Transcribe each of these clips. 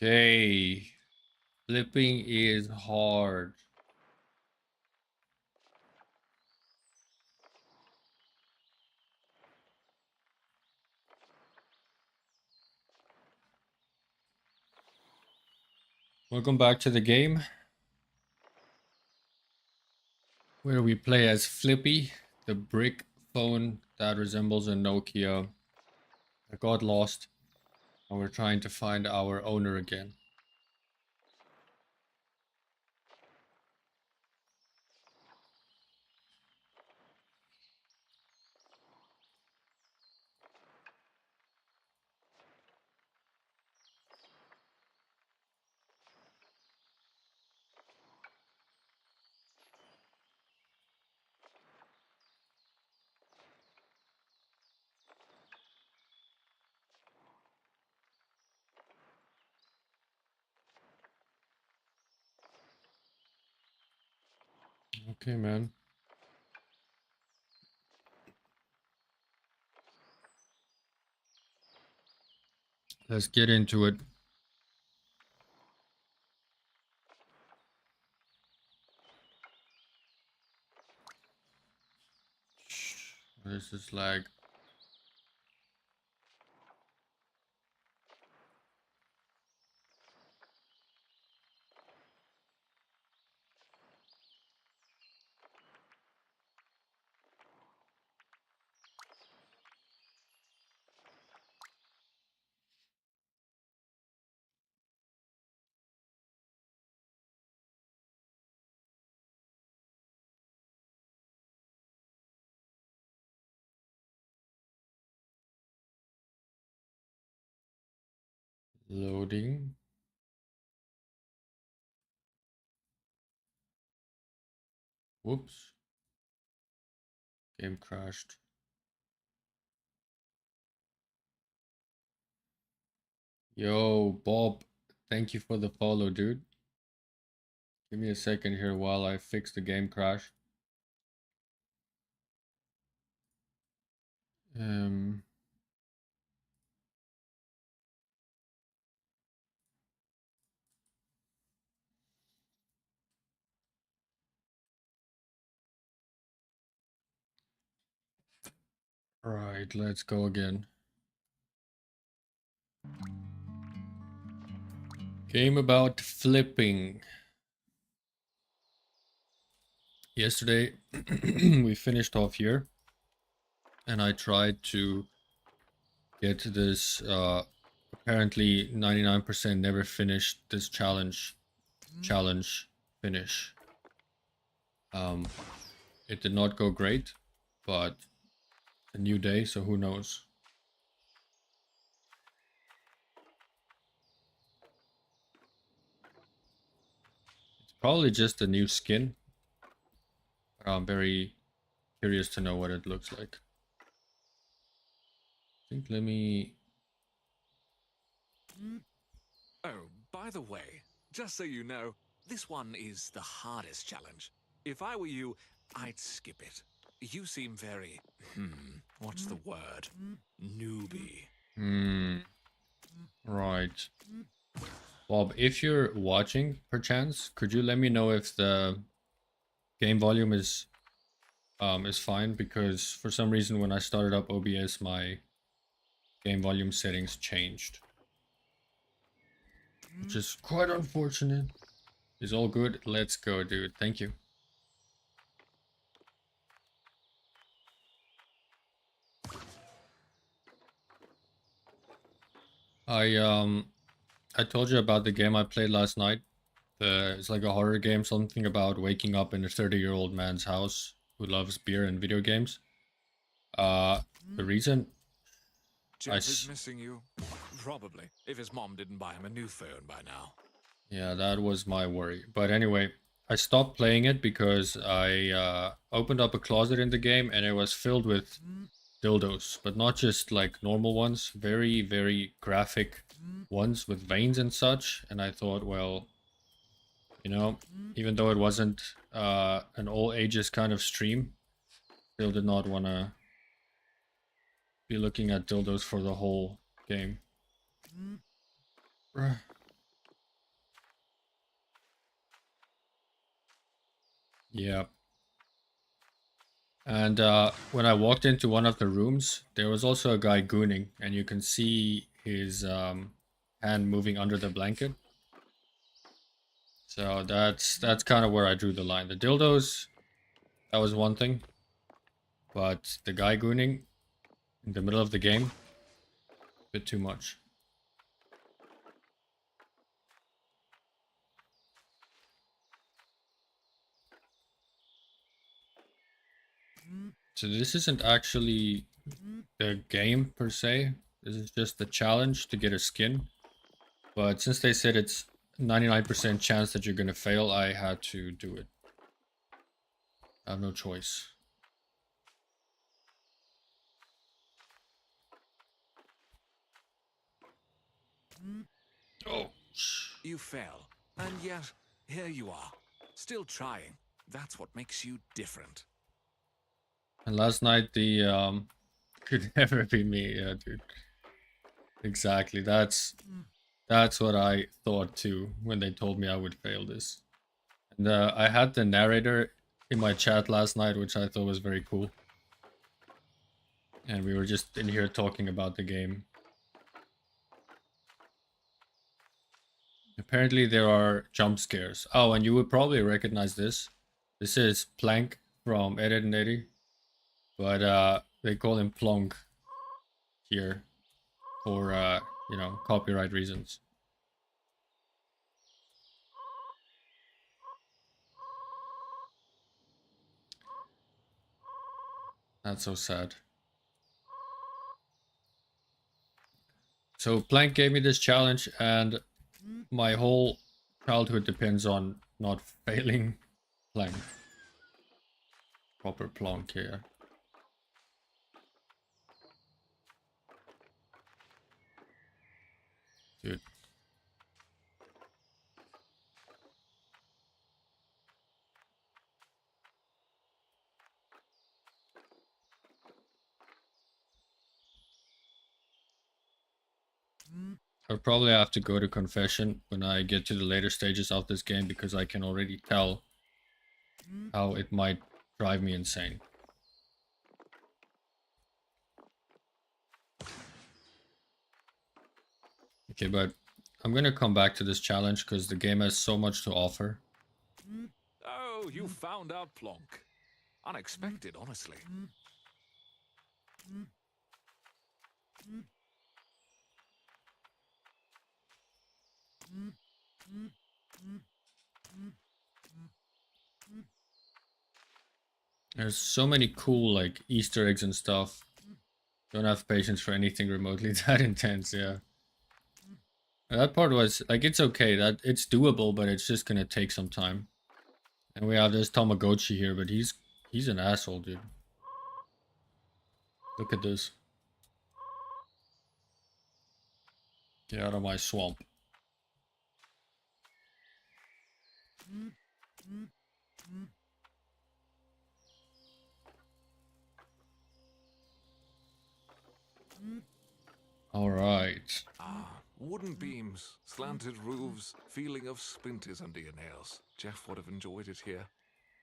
Okay. Flipping is hard. Welcome back to the game where we play as Flippy, the brick phone that resembles a Nokia that got lost, and we're trying to find our owner again. Okay, man. Let's get into it. This is lag. Loading. Whoops. Game crashed. Yo, Bob. Thank you for the follow, dude. Give me a second here while I fix the game crash. Um, right, let's go again. Game about flipping. Yesterday, we finished off here, and I tried to get this apparently 99% never finished this challenge finish. It did not go great, but a new day, so who knows? It's probably just a new skin. But I'm very curious to know what it looks like. I think let me. Oh, by the way, just so you know, this one is the hardest challenge. If I were you, I'd skip it. You seem very, what's the word? Newbie. Right. Bob, if you're watching, perchance, could you let me know if the game volume is fine? Because for some reason, when I started up OBS, my game volume settings changed, which is quite unfortunate. Is all good? Let's go, dude. Thank you. I I told you about the game I played last night. It's like a horror game, something about waking up in a 30-year-old man's house who loves beer and video games. The reason I Jeff is missing you. Probably, if his mom didn't buy him a new phone by now. yeah, that was my worry. But anyway, I stopped playing it because I opened up a closet in the game and it was filled with dildos, but not just like normal ones, very, very graphic ones with veins and such. And I thought, well, even though it wasn't an all ages kind of stream, still did not want to be looking at dildos for the whole game. Bruh. Yeah. And when I walked into one of the rooms, there was also a guy gooning, and you can see his hand moving under the blanket. So that's kind of where I drew the line. The dildos, that was one thing, but the guy gooning in the middle of the game, a bit too much. So this isn't actually the game per se. This is just the challenge to get a skin. But since they said it's 99% chance that you're gonna fail, I had to do it. I have no choice. Oh. You fell, and yet here you are, still trying. That's what makes you different. And last night the could never be me, yeah, dude. Exactly. That's what I thought too when they told me I would fail this. And I had the narrator in my chat last night, which I thought was very cool. And we were just in here talking about the game. Apparently there are jump scares. Oh, and you would probably recognize this. This is Plank from Ed, Edd n Eddy. But they call him Plonk here for you know, copyright reasons. That's so sad. So Plank gave me this challenge, and my whole childhood depends on not failing Plank. Proper Plonk here. Dude. I'll probably have to go to confession when I get to the later stages of this game, because I can already tell how it might drive me insane. Okay, but I'm gonna come back to this challenge because the game has so much to offer. Oh, you found our Plonk. Unexpected, honestly. There's so many cool like Easter eggs and stuff. Don't have patience for anything remotely that intense, yeah. And that part was like, it's okay, that it's doable, but it's just gonna take some time. And we have this Tamagotchi here, but he's an asshole, dude. Look at this. Get out of my swamp. Alright. Ah, wooden beams, slanted roofs, feeling of splinters under your nails. Jeff would have enjoyed it here.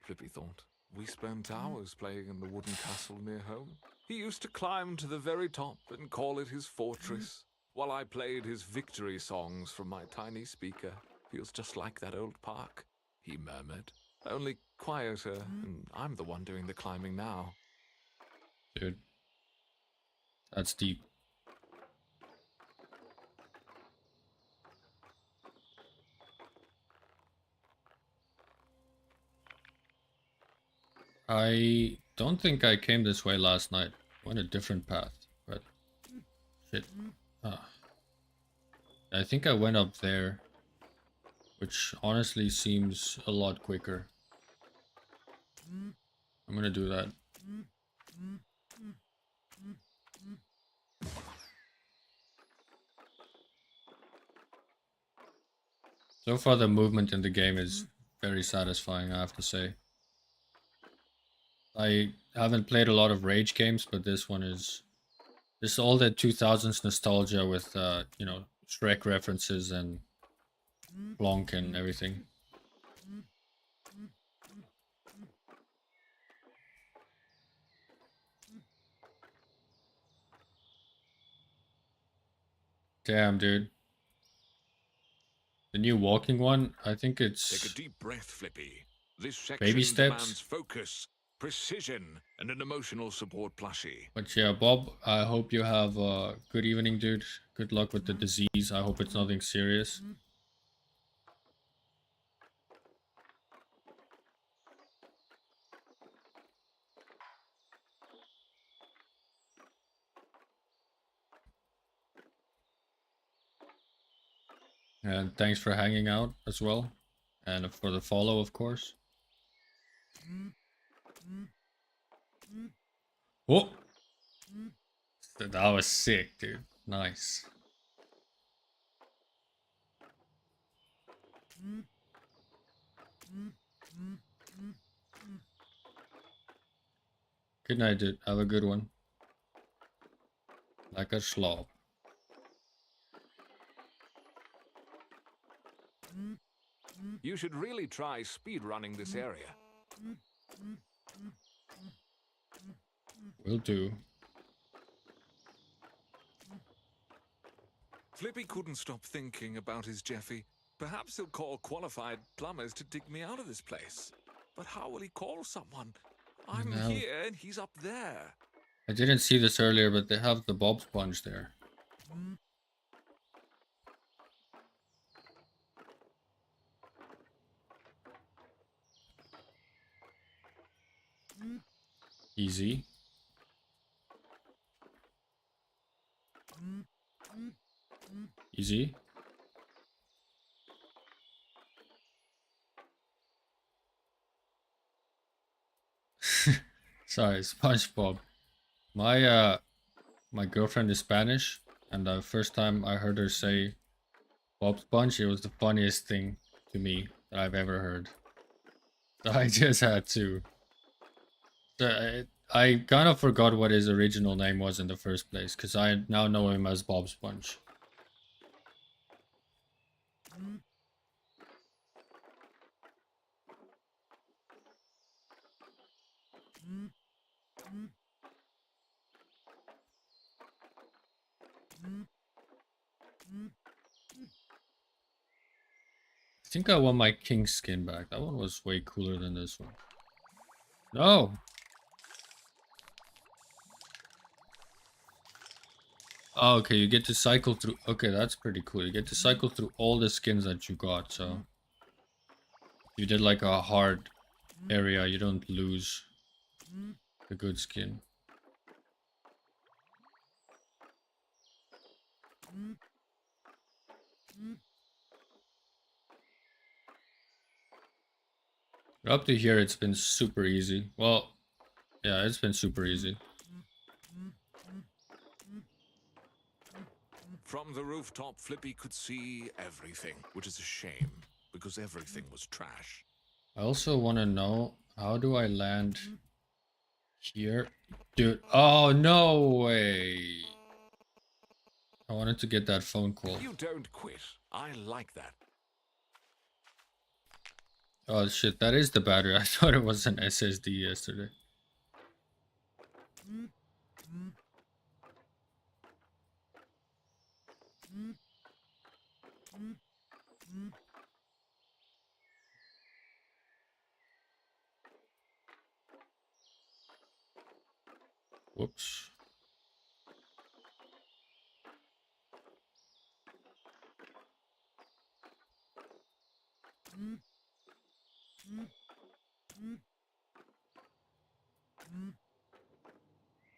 Flippy thought. We spent hours playing in the wooden castle near home. He used to climb to the very top and call it his fortress, while I played his victory songs from my tiny speaker. Feels just like that old park, he murmured. Only quieter, and I'm the one doing the climbing now. Dude. That's deep. I don't think I came this way last night. Went a different path, but shit. Ah. I think I went up there, which honestly seems a lot quicker. I'm gonna do that. So far the movement in the game is very satisfying, I have to say. I haven't played a lot of Rage games, but this one is... This is all that 2000s nostalgia with, you know, Shrek references and Blanc and everything. Damn, dude. The new walking one, I think Take a it's deep breath, Flippy. This baby section demands steps. focus, precision, and an emotional support plushie. But yeah, Bob, I hope you have a good evening, dude. Good luck with the disease. I hope it's nothing serious. And thanks for hanging out as well. And for the follow, of course. Oh! That was sick, dude. Nice. Good night, dude. Have a good one. Like a slob. You should really try speed running this area. Will do. Flippy couldn't stop thinking about his Jeffy. Perhaps he'll call qualified plumbers to dig me out of this place. But how will he call someone? I'm No. here and he's up there. I didn't see this earlier, but they have the Bob Sponge there. Easy. Easy. Sorry, SpongeBob. My girlfriend is Spanish, and the first time I heard her say Bob Sponge, it was the funniest thing to me that I've ever heard. So I just had to. I kind of forgot what his original name was in the first place, because I now know him as Bob Sponge. I think I want my king skin back. That one was way cooler than this one. No! Oh, okay, you get to cycle through... Okay, that's pretty cool. You get to cycle through all the skins that you got, so... If you did like a hard area, you don't lose the good skin. Up to here, it's been super easy. Well, yeah, it's been super easy. From the rooftop, Flippy could see everything, which is a shame, because everything was trash. I also want to know, how do I land here? Dude, oh, no way! I wanted to get that phone call. You don't quit. I like that. Oh shit, that is the battery. I thought it was an SSD yesterday. Whoops.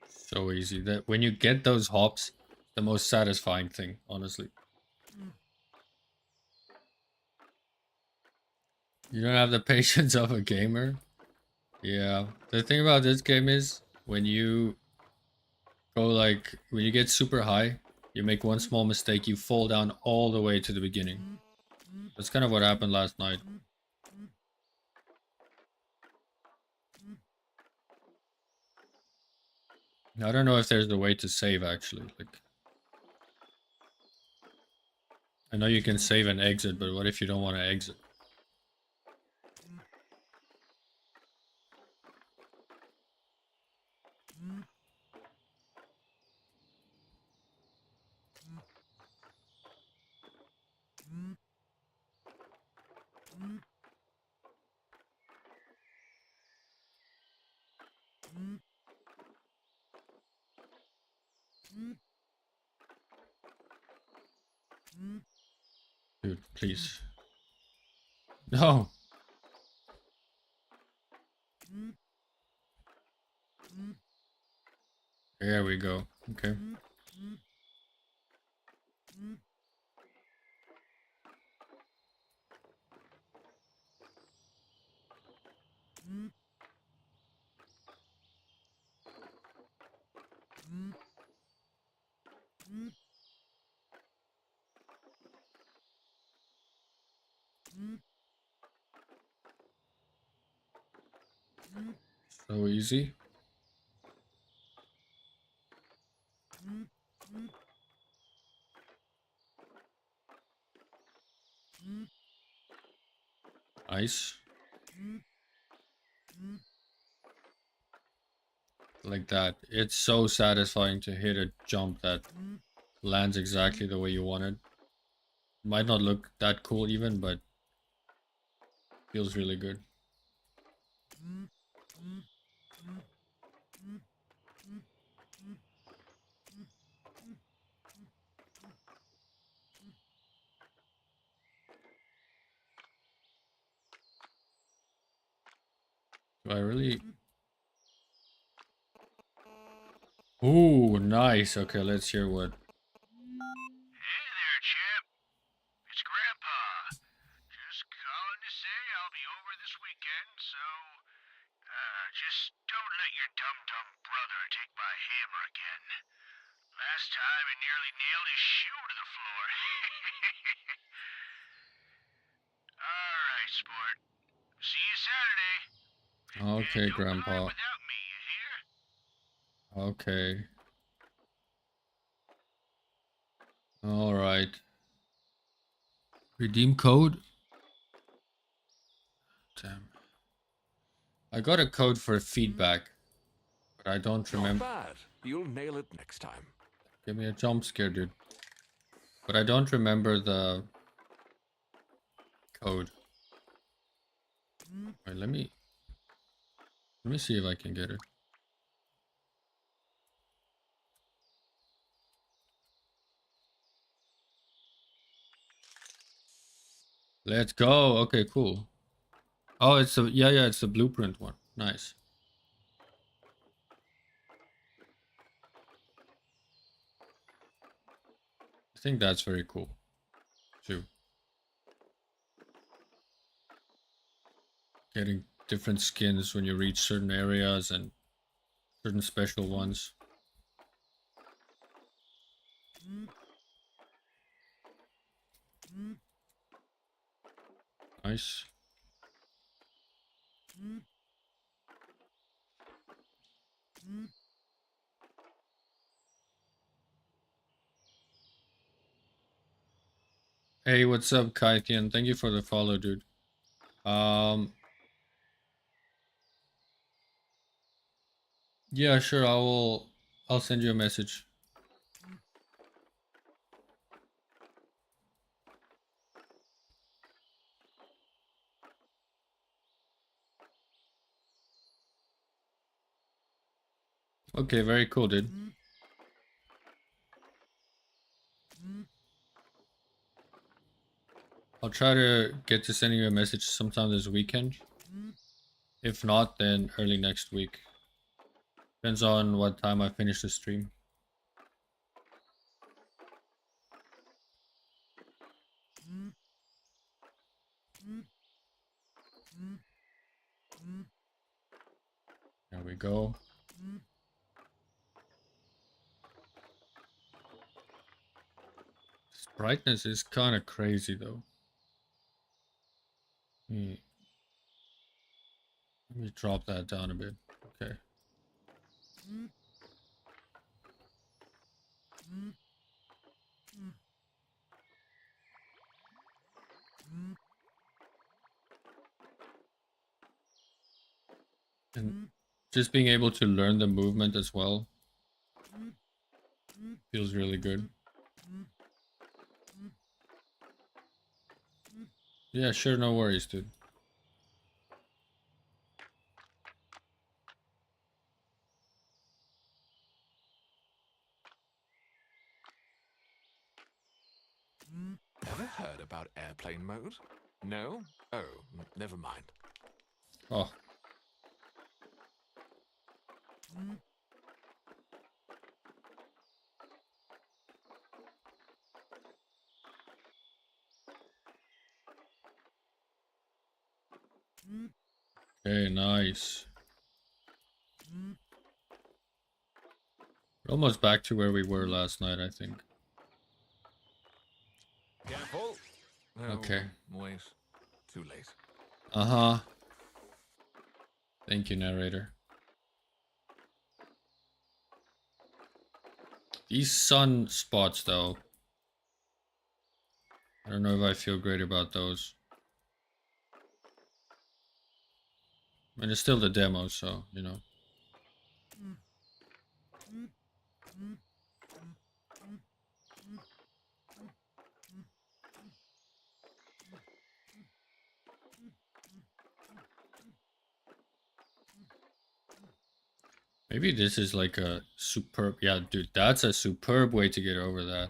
So easy. That when you get those hops, the most satisfying thing, honestly. You don't have the patience of a gamer? Yeah. The thing about this game is when you go like when you get super high, you make one small mistake, you fall down all the way to the beginning. That's kind of what happened last night. I don't know if there's a way to save actually. Like I know you can save and exit, but what if you don't want to exit? Dude, please. No! There we go. Okay. So easy. Nice. Like that. It's so satisfying to hit a jump that lands exactly the way you want it. Might not look that cool even, but feels really good. Do I really... Ooh, nice. Okay, let's hear what... Hey there, champ. It's Grandpa. Just calling to say I'll be over this weekend, so just don't let your dum-dum brother take my hammer again. Last time he nearly nailed his shoe to the floor. All right, sport. See you Saturday. Okay, And don't cry Grandpa. without me, you hear? Okay. Alright. Redeem code? Damn. I got a code for feedback, but I don't Not remember. bad. You'll nail it next time. Give me a jump scare, dude. But I don't remember the code. Wait, let me see if I can get it. Let's go. Okay, cool. Oh, it's a yeah, it's the blueprint one. Nice. I think that's very cool too. Getting different skins when you reach certain areas and certain special ones. Nice. Hey, what's up, Kaitian? Thank you for the follow, dude. Um, yeah, sure. I'll send you a message. Okay, very cool, dude. I'll try to get to sending you a message sometime this weekend. If not, then early next week. Depends on what time I finish the stream. There we go. This brightness is kind of crazy though. Let me drop that down a bit. Okay. And just being able to learn the movement as well feels really good. Yeah, sure, no worries, dude. heard about airplane mode? No? Oh, never mind. Oh. Okay, nice. We're almost back to where we were last night, I think. Careful. Oh, Okay. Wait. Too late. Uh-huh. Thank you, narrator. These sun spots, though. I don't know if I feel great about those. I mean, it's still the demo, so, you know. Maybe this is like a superb... Yeah, dude, that's a superb way to get over that.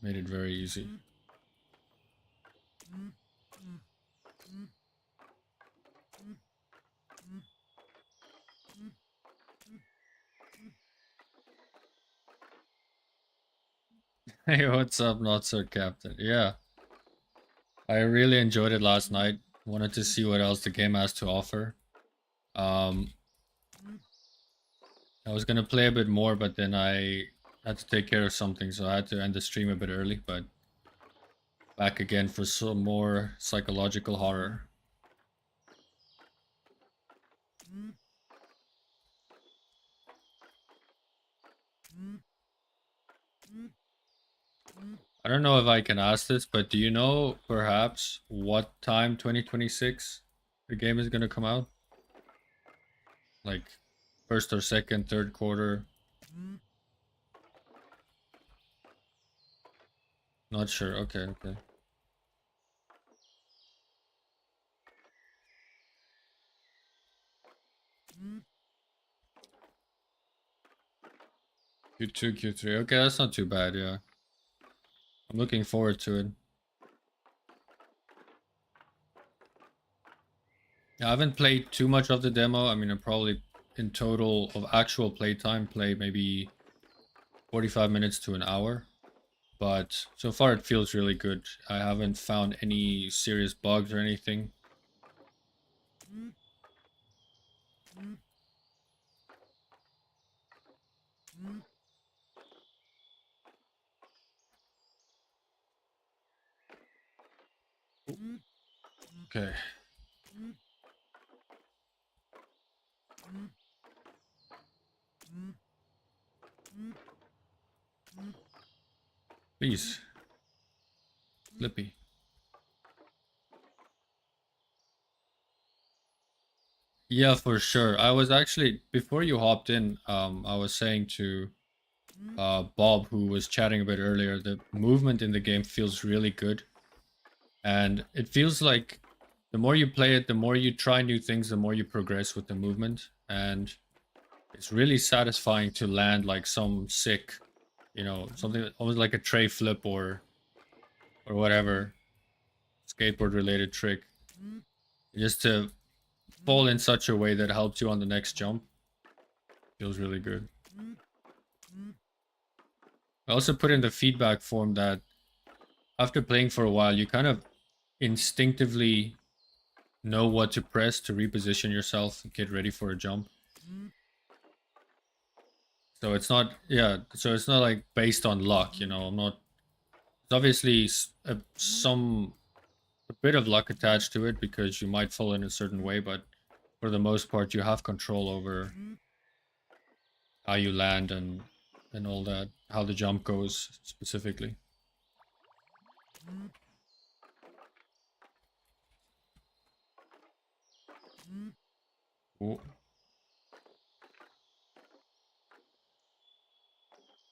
Made it very easy. Hey, what's up, Not So Captain? Yeah. I really enjoyed it last night. Wanted to see what else the game has to offer. I was gonna play a bit more, but then I had to take care of something, so I had to end the stream a bit early, but back again for some more psychological horror. I don't know if I can ask this, but do you know perhaps what time 2026 the game is gonna come out? Like first or second, third quarter? Not sure. Okay, okay. Q2, Q3. Okay, that's not too bad, yeah. I'm looking forward to it. I haven't played too much of the demo. I mean, I probably in total of actual playtime play maybe 45 minutes to an hour. But so far it feels really good. I haven't found any serious bugs or anything. Okay. Please. Flippy. Yeah, for sure. I was actually, before you hopped in, I was saying to Bob, who was chatting a bit earlier, the movement in the game feels really good. And it feels like the more you play it, the more you try new things, the more you progress with the movement. And it's really satisfying to land like some sick, you know, something almost like a tray flip or whatever skateboard related trick. Just to fall in such a way that helps you on the next jump. Feels really good. I also put in the feedback form that after playing for a while, you kind of instinctively know what to press to reposition yourself and get ready for a jump. So it's not, yeah, so it's not like based on luck, you know, I'm not, it's obviously a bit of luck attached to it because you might fall in a certain way, but for the most part, you have control over how you land and all that, how the jump goes specifically. Ooh.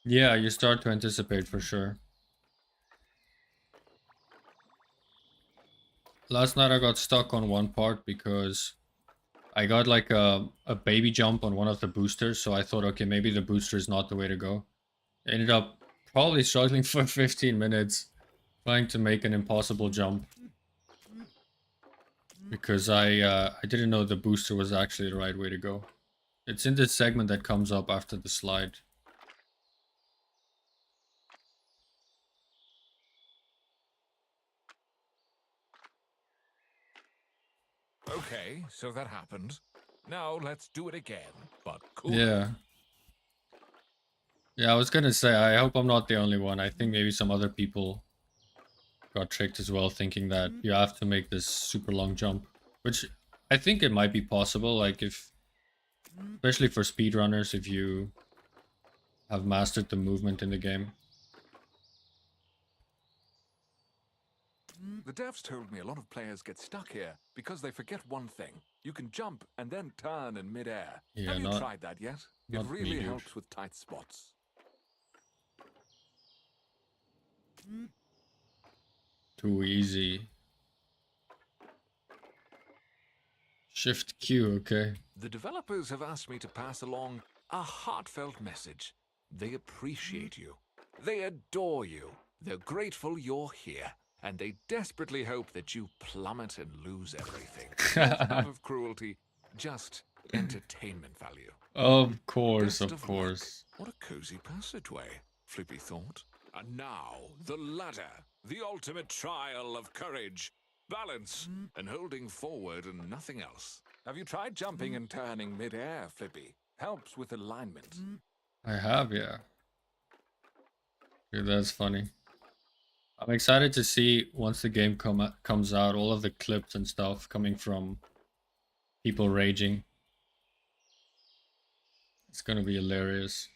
Yeah, you start to anticipate for sure. Last night I got stuck on one part because I got like a baby jump on one of the boosters, so I thought, okay, maybe the booster is not the way to go. Ended up probably struggling for 15 minutes trying to make an impossible jump. Because I didn't know the booster was actually the right way to go. It's in this segment that comes up after the slide. Okay, so that happened. Now let's do it again, but cool. Yeah. Yeah, I was gonna say, I hope I'm not the only one. I think maybe some other people got tricked as well, thinking that you have to make this super long jump. Which I think it might be possible, like if... Especially for speedrunners, if you have mastered the movement in the game. The devs told me a lot of players get stuck here because they forget one thing. You can jump and then turn in midair. Yeah, Have you not- tried that yet? It not me, really dude. helps with tight spots. Too easy. Shift Q, okay. The developers have asked me to pass along a heartfelt message. They appreciate you. They adore you. They're grateful you're here. And they desperately hope that you plummet and lose everything. Not of cruelty, just entertainment value. Of course, Best of luck. course. What a cozy passageway, Flippy thought. And now, the ladder, the ultimate trial of courage, balance, and holding forward and nothing else. Have you tried jumping and turning midair, Flippy? Helps with alignment. I have, yeah. Dude, that's funny. I'm excited to see once the game comes out, all of the clips and stuff coming from people raging. It's gonna be hilarious.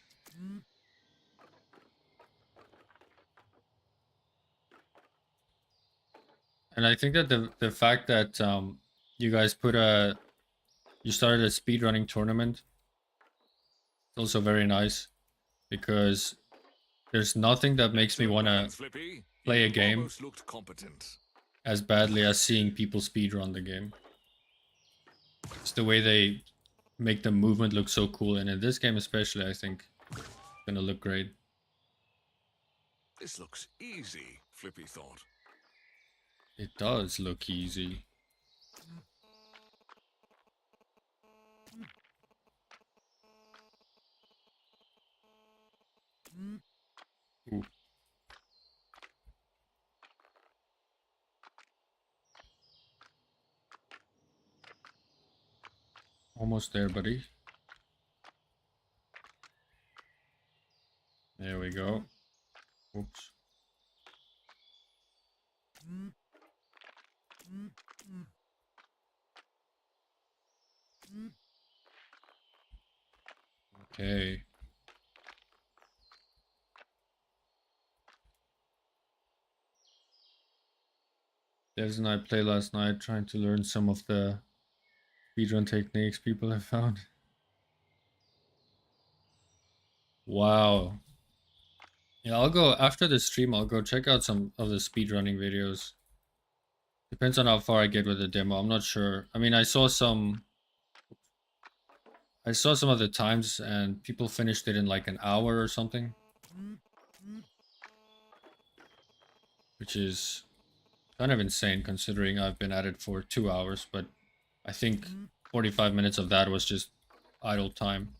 And I think that the fact that you guys you started a speedrunning tournament is also very nice, because there's nothing that makes me wanna Flippy, play a you game almost looked competent. as badly as seeing people speedrun the game. It's the way they make the movement look so cool, and in this game especially, I think it's gonna look great. This looks easy, Flippy thought. It does look easy. Ooh. Almost there, buddy. There we go. Oops. Okay. Devs and I played last night trying to learn some of the speedrun techniques people have found. Wow. Yeah, I'll go after the stream, I'll go check out some of the speedrunning videos. Depends on how far I get with the demo. I'm not sure. I mean, I saw some of the times and people finished it in like an hour or something. Which is kind of insane considering I've been at it for 2 hours, but I think 45 minutes of that was just idle time.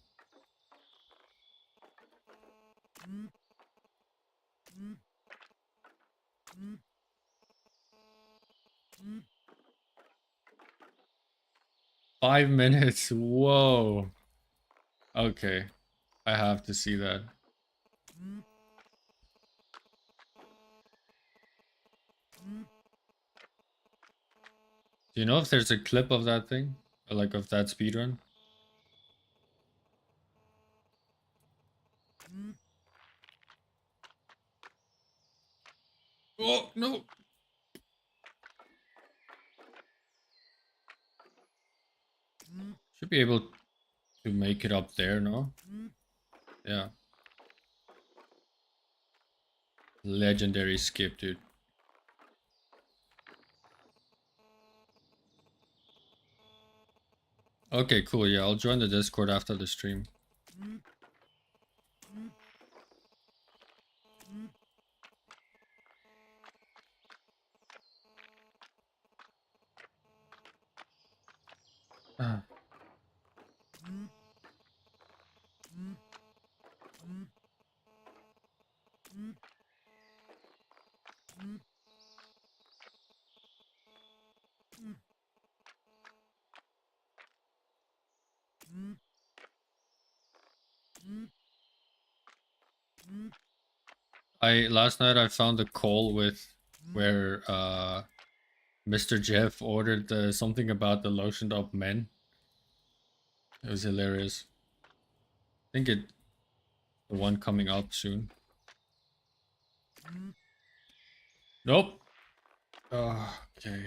Five minutes, whoa. Okay, I have to see that. Do you know if there's a clip of that thing? Or like of that speedrun? Oh, no! Should be able to make it up there, no? Yeah. Legendary skip, dude. Okay, cool. Yeah, I'll join the Discord after the stream. Last night I found a call with where Mr. Jeff ordered something about the lotioned up men. It was hilarious. I think the one coming up soon. Nope. Okay.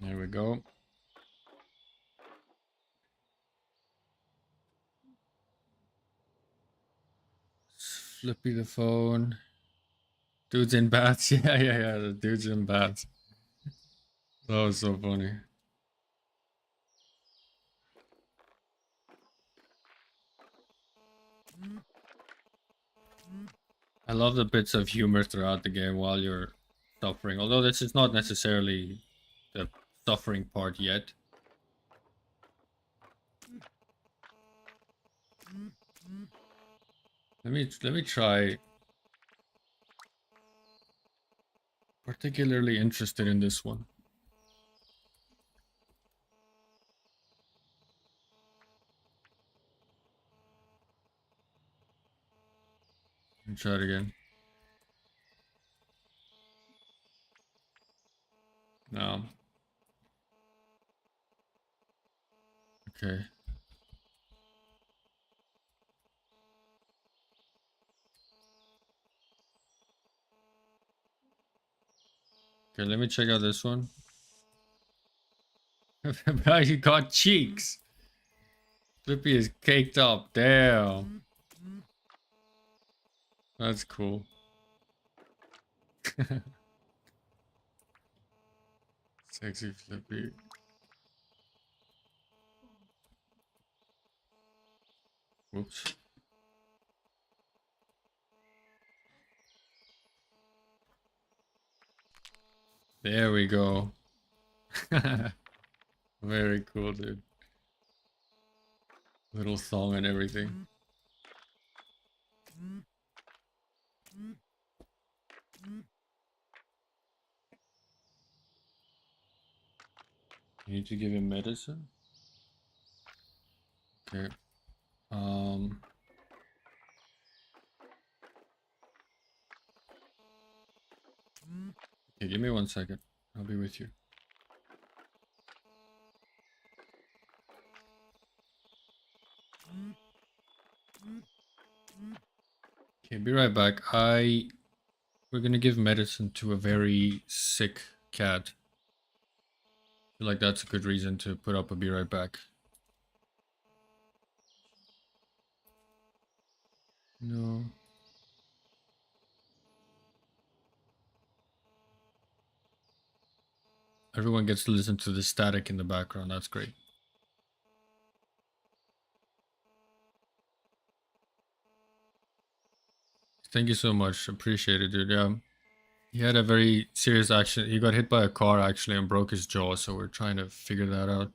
There we go. Flippy the phone. Dude's in bats. Yeah. The dude's in bats. That was so funny. I love the bits of humor throughout the game while you're suffering. Although this is not necessarily the suffering part yet. Let me try. Particularly interested in this one. Let me try it again. No. Okay. Okay, let me check out this one. You got cheeks. Flippy is caked up. Damn. That's cool. Sexy Flippy. Whoops. There we go. Very cool, dude. Little song and everything. You need to give him medicine? Okay. Okay, give me 1 second. I'll be with you. Okay, be right back. We're gonna give medicine to a very sick cat. I feel like that's a good reason to put up a be right back. No. Everyone gets to listen to the static in the background. That's great. Thank you so much. Appreciate it, dude. Yeah. He had a very serious accident. He got hit by a car actually and broke his jaw, so we're trying to figure that out.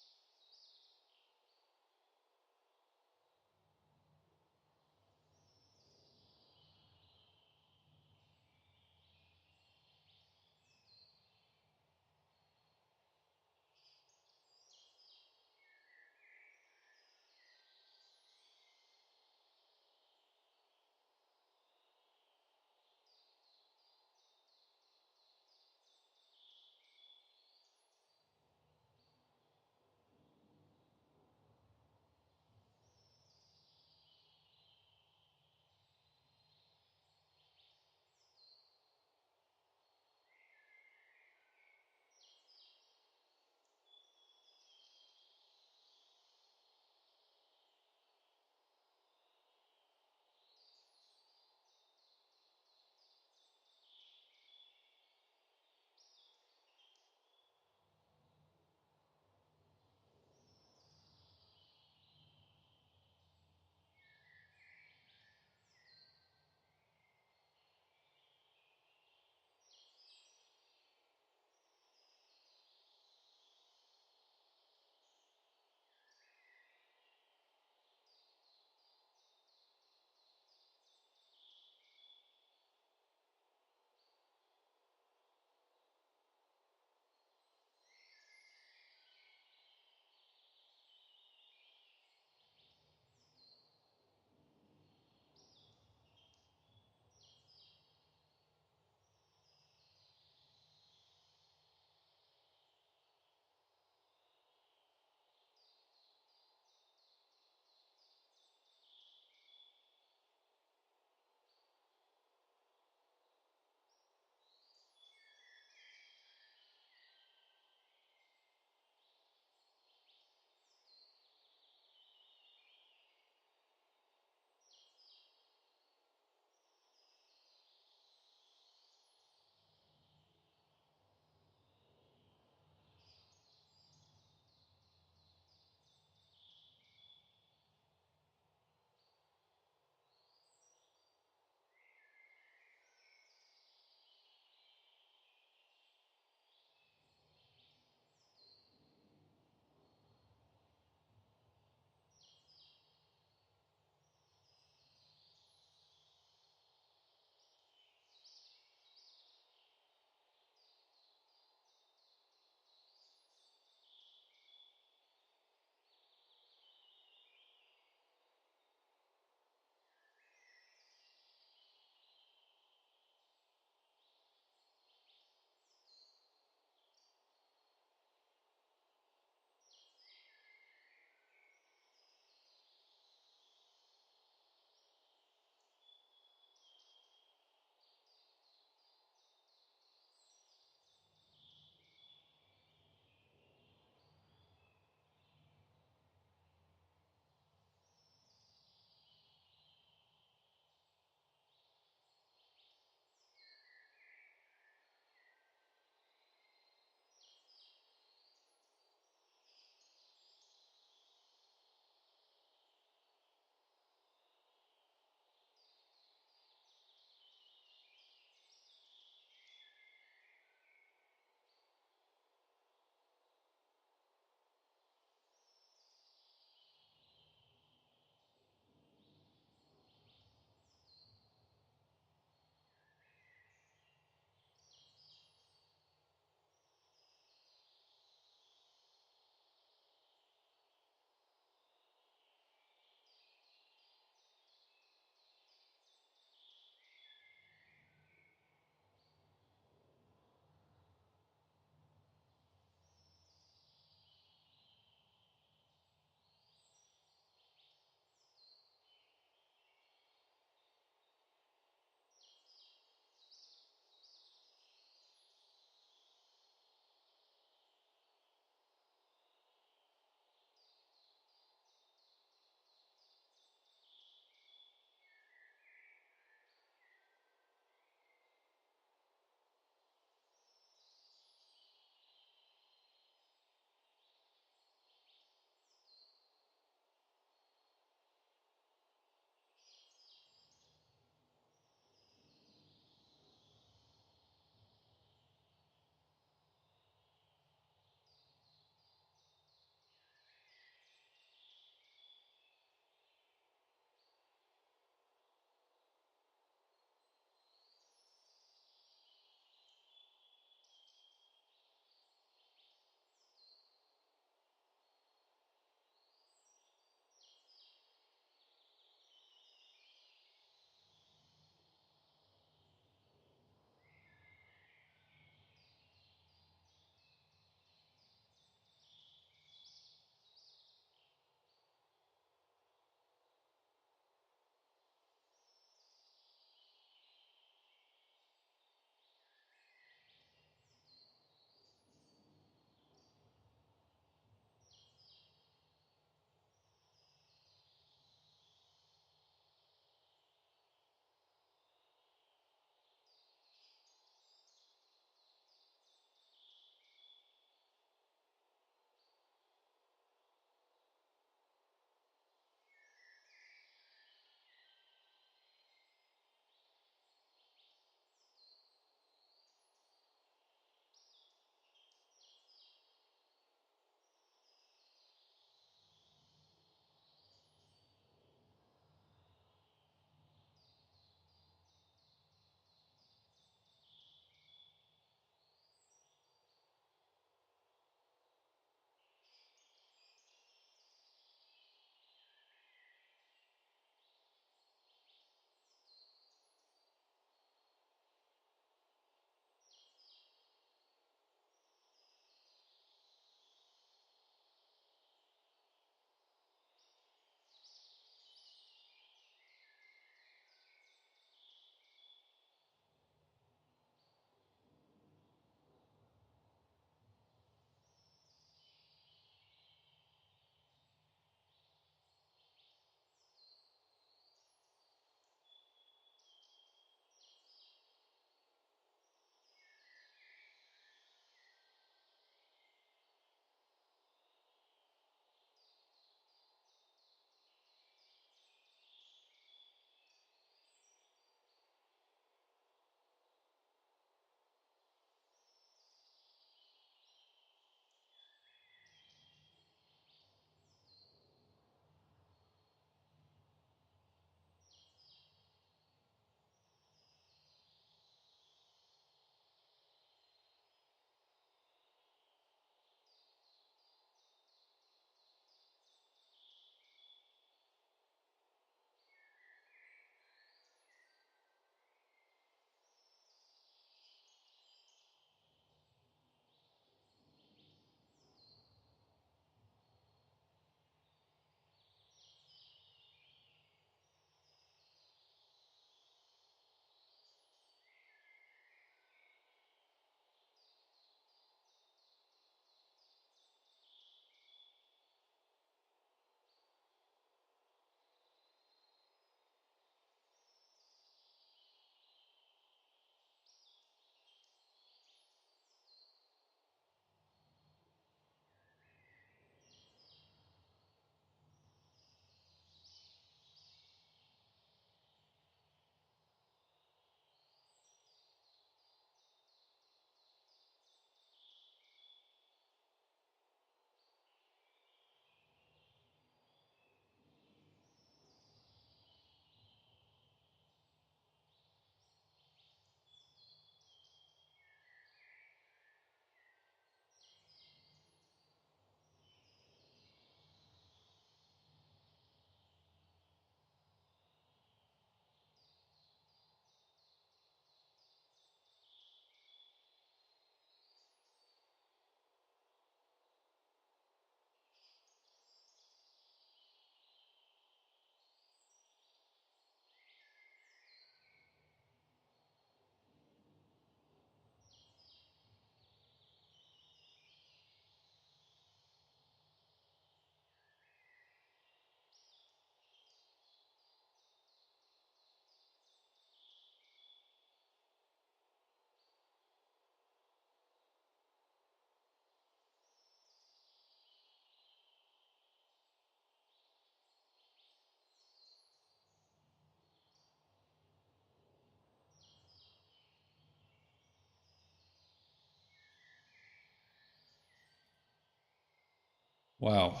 Wow.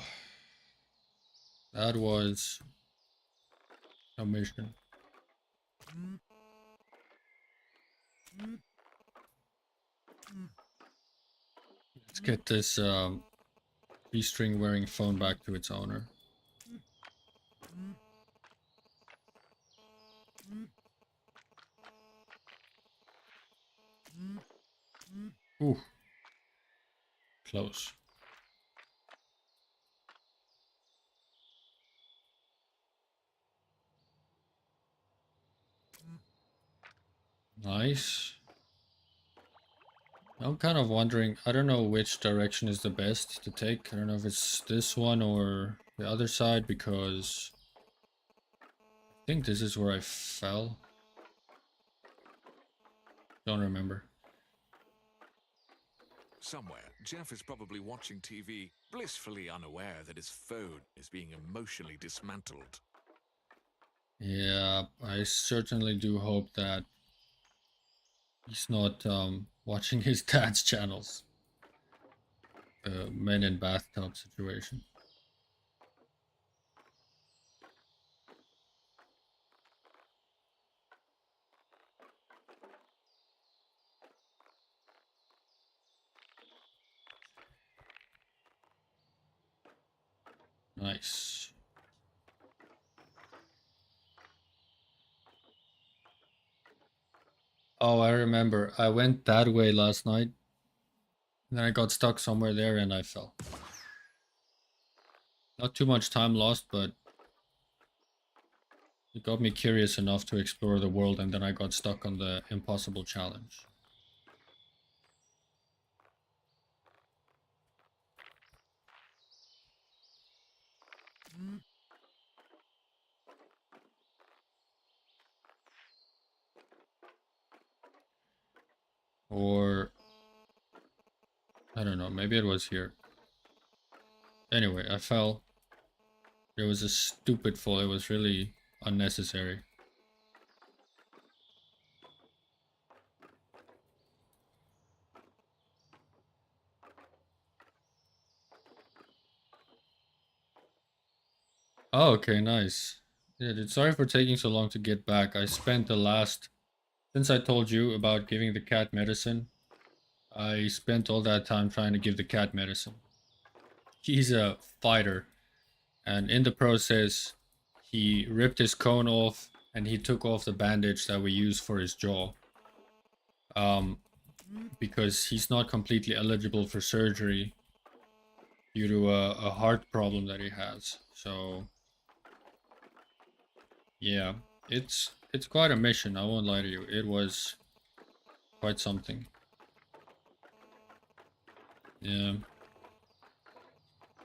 That was a mission. Let's get this G-string wearing phone back to its owner. Ooh. Close. Nice. I'm kind of wondering, I don't know which direction is the best to take. I don't know if it's this one or the other side, because I think this is where I fell. Don't remember. Somewhere, Jeff is probably watching TV, blissfully unaware that his phone is being emotionally dismantled. Yeah, I certainly do hope that he's not watching his dad's channels. The men in bathtub situation. Nice. Oh, I remember. I went that way last night. And then I got stuck somewhere there and I fell. Not too much time lost, but it got me curious enough to explore the world, and then I got stuck on the impossible challenge. Or I don't know, maybe it was here. Anyway, I fell. It was a stupid fall. It was really unnecessary. Oh, okay, nice. Yeah, dude, sorry for taking so long to get back. I spent the last... Since I told you about giving the cat medicine, I spent all that time trying to give the cat medicine. He's a fighter, and in the process, he ripped his cone off and he took off the bandage that we use for his jaw. Because he's not completely eligible for surgery due to a heart problem that he has. So yeah, it's quite a mission, I won't lie to you. It was quite something. Yeah.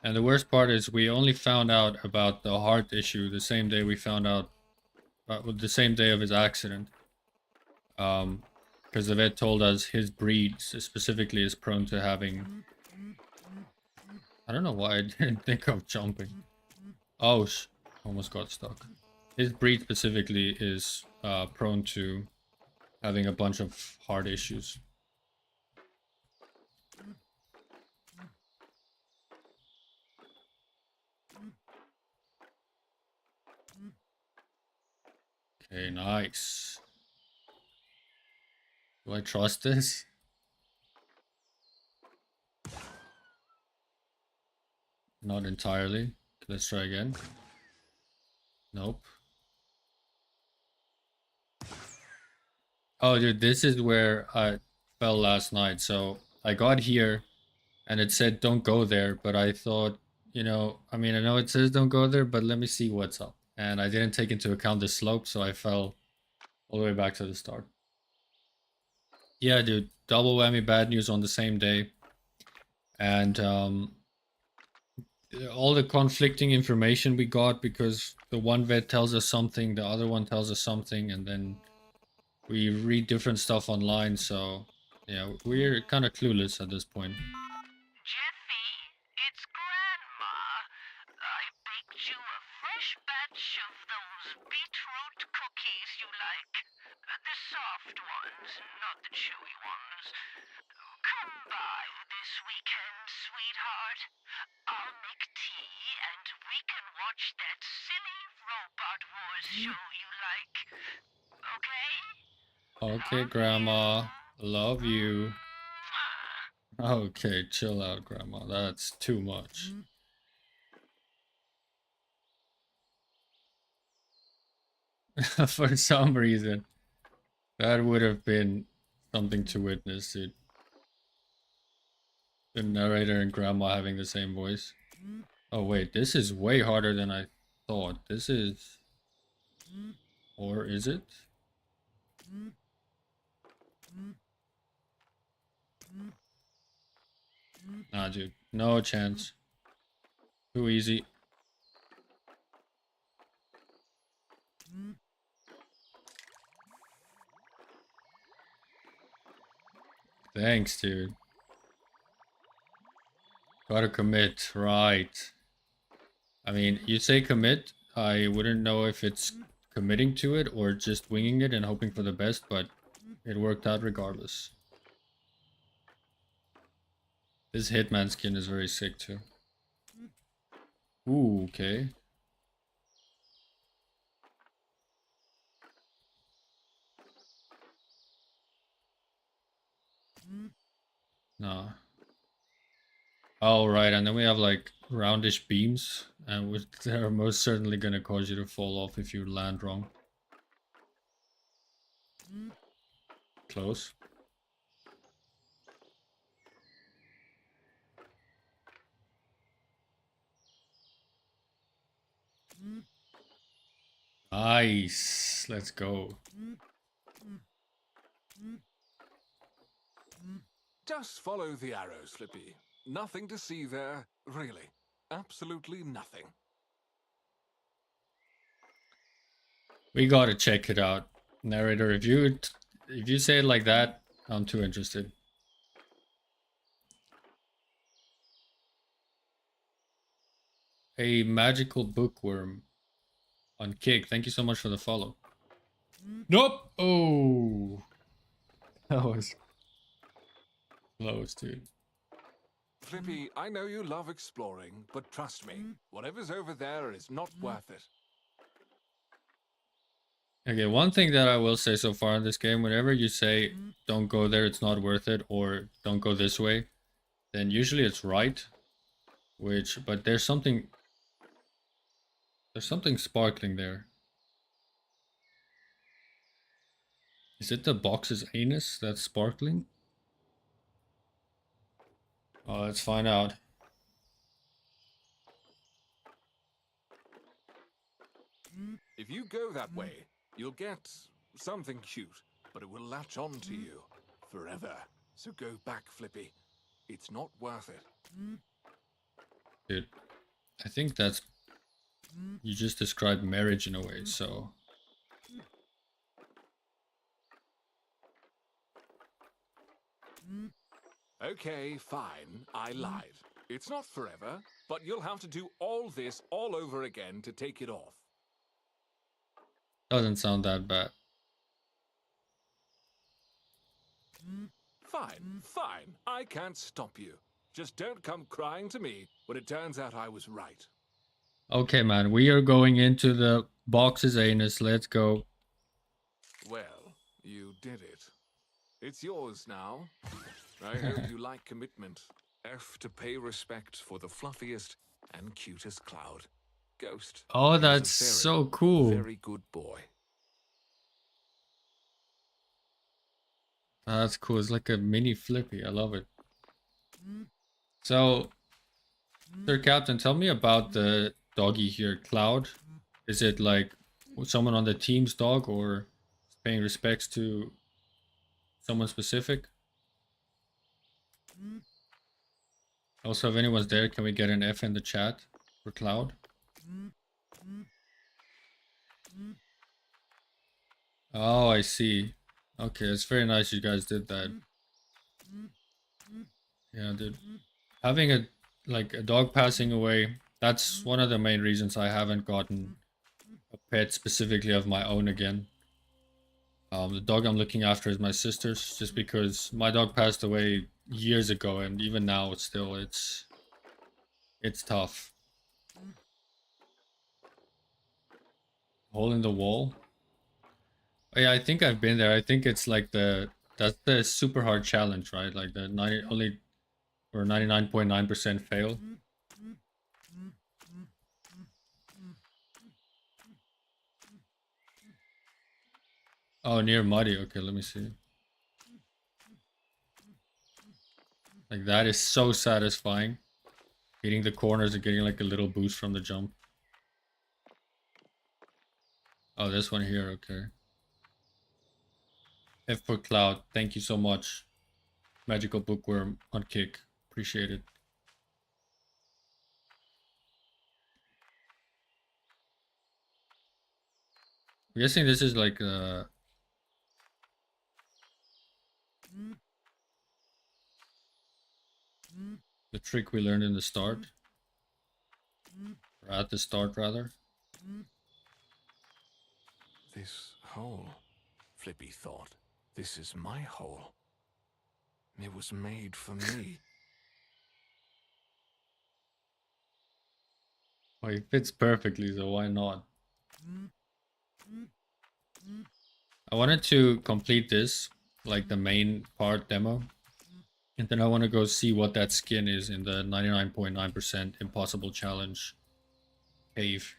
And the worst part is we only found out about the heart issue the same day we found out, the same day of his accident. Because the vet told us his breed specifically is prone to having... I don't know why I didn't think of jumping. Oh, almost got stuck. His breed specifically is prone to having a bunch of heart issues. Okay, nice. Do I trust this? Not entirely. Let's try again. Nope. Oh, dude, this is where I fell last night. So I got here and it said don't go there, but I thought, you know, I mean, I know it says don't go there, but let me see what's up. And I didn't take into account the slope, so I fell all the way back to the start. Yeah, dude, double whammy bad news on the same day. And all the conflicting information we got, because the one vet tells us something, the other one tells us something, and then we read different stuff online, so yeah, we're kind of clueless at this point. Jeffy, it's Grandma. I baked you a fresh batch of those beetroot cookies you like. The soft ones, not the chewy ones. Come by this weekend sweetheart. I'll make tea and we can watch that silly Robot Wars show you like. Okay? Okay, Grandma. Love you. Okay, chill out, Grandma. That's too much. For some reason, that would have been something to witness, dude. The narrator and Grandma having the same voice. Oh wait, this is way harder than I thought. This is... Or is it? Nah, dude. No chance. Too easy. Thanks, dude. Gotta commit, right. I mean, you say commit, I wouldn't know if it's committing to it or just winging it and hoping for the best, but it worked out regardless. This Hitman skin is very sick too. Ooh, okay. Nah. Oh, right, and then we have like roundish beams, and which they're most certainly gonna cause you to fall off if you land wrong. Close. Nice. Let's go. Just follow the arrows, Flippy. Nothing to see there, really. Absolutely nothing. We gotta check it out. Narrator, if you say it like that, I'm too interested. A magical bookworm on Kick. Thank you so much for the follow. Nope. Oh, that was close, dude. Flippy, I know you love exploring, but trust me, whatever's over there is not worth it. Okay, one thing that I will say so far in this game, whenever you say don't go there, it's not worth it, or don't go this way, then usually it's right. But there's something sparkling there. Is it the box's anus that's sparkling? Oh, let's find out. If you go that way, you'll get something cute, but it will latch on to you forever. So go back, Flippy. It's not worth it. Dude, I think that's... You just described marriage in a way, so... Okay, fine. I lied. It's not forever, but you'll have to do all this all over again to take it off. Doesn't sound that bad. Fine, fine. I can't stop you. Just don't come crying to me when it turns out I was right. Okay, man, we are going into the box's anus. Let's go. Well, you did it. It's yours now. I hope you like commitment. F to pay respect for the fluffiest and cutest cloud. Ghost. Oh, He was a that's so cool. Very good boy. That's cool. It's like a mini Flippy. I love it. So, Sir Captain, tell me about the doggy here, Cloud. Is it like someone on the team's dog, or paying respects to someone specific? Also, if anyone's there, can we get an F in the chat for Cloud? Oh, I see. Okay, it's very nice you guys did that. Yeah, dude. Having a dog passing away, that's one of the main reasons I haven't gotten a pet specifically of my own again. The dog I'm looking after is my sister's, just because my dog passed away years ago, and even now it's tough. Hole in the wall. Oh, yeah, I think I've been there. I think it's like that's the super hard challenge, right? Like the 90 only or 99.9% fail. Oh, near muddy. Okay, let me see. Like that is so satisfying. Hitting the corners and getting like a little boost from the jump. Oh, this one here. Okay. F for Cloud. Thank you so much. Magical Bookworm on Kick. Appreciate it. I'm guessing this is like the trick we learned in the start. Or at the start, rather. This hole, Flippy thought. This is my hole. It was made for me. Well, it fits perfectly, so why not? I wanted to complete this, like the main part demo. And then I want to go see what that skin is in the 99.9% impossible challenge cave.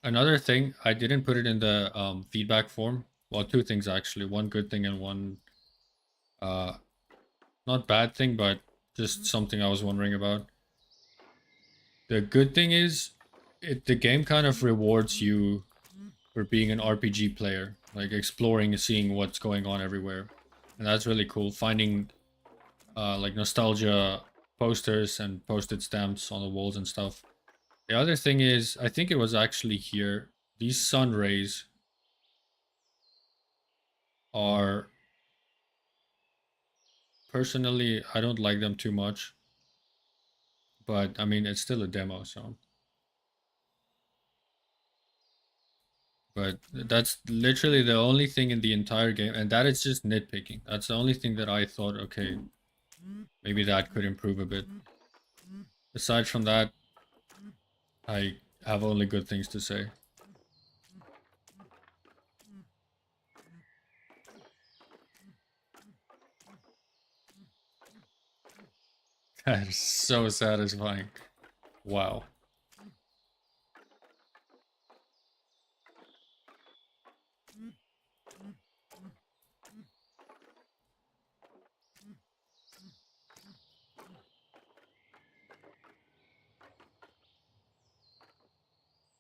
Another thing, I didn't put it in the feedback form. Well, two things actually. One good thing and one uh, not bad thing, but just something I was wondering about. The good thing is, the game kind of rewards you for being an RPG player, like exploring and seeing what's going on everywhere, and that's really cool. Finding like nostalgia posters and posted stamps on the walls and stuff. The other thing is, I think it was actually here. These sun rays are personally, I don't like them too much, but I mean it's still a demo, so. But that's literally the only thing in the entire game, and that is just nitpicking. That's the only thing that I thought, okay, maybe that could improve a bit. Aside from that, I have only good things to say. That is so satisfying. Wow.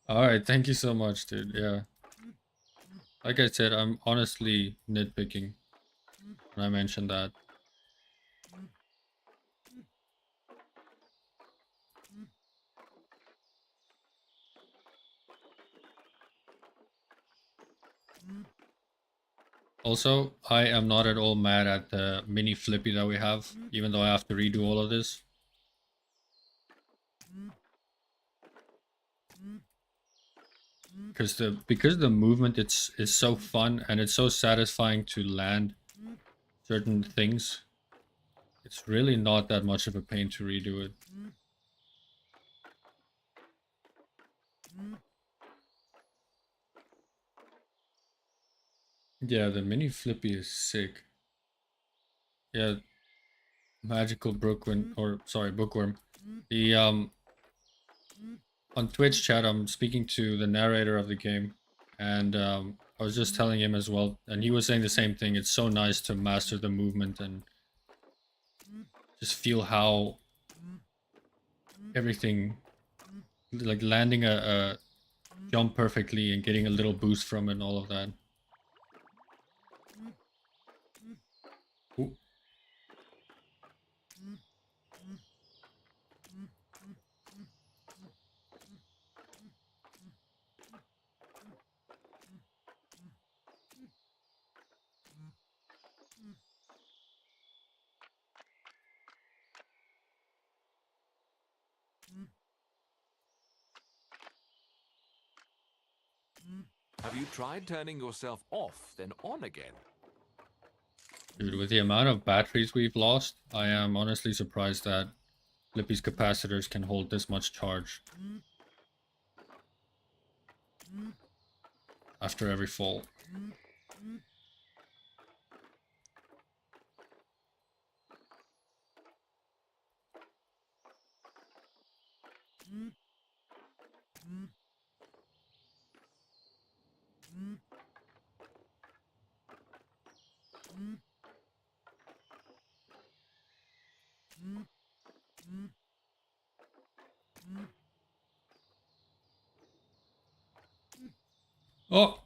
Alright, thank you so much, dude. Yeah. Like I said, I'm honestly nitpicking when I mentioned that. Also, I am not at all mad at the mini flippy that we have, even though I have to redo all of this. Because the movement is so fun and it's so satisfying to land certain things. It's really not that much of a pain to redo it. Yeah, the mini flippy is sick. Yeah, magical bookworm, or sorry, bookworm. The on Twitch chat, I'm speaking to the narrator of the game, and I was just telling him as well, and he was saying the same thing. It's so nice to master the movement and just feel how everything, like landing a jump perfectly and getting a little boost from it and all of that. Ooh. tried turning yourself off, then on again? Dude, with the amount of batteries we've lost, I am honestly surprised that Flippy's capacitors can hold this much charge after every fall. Oh,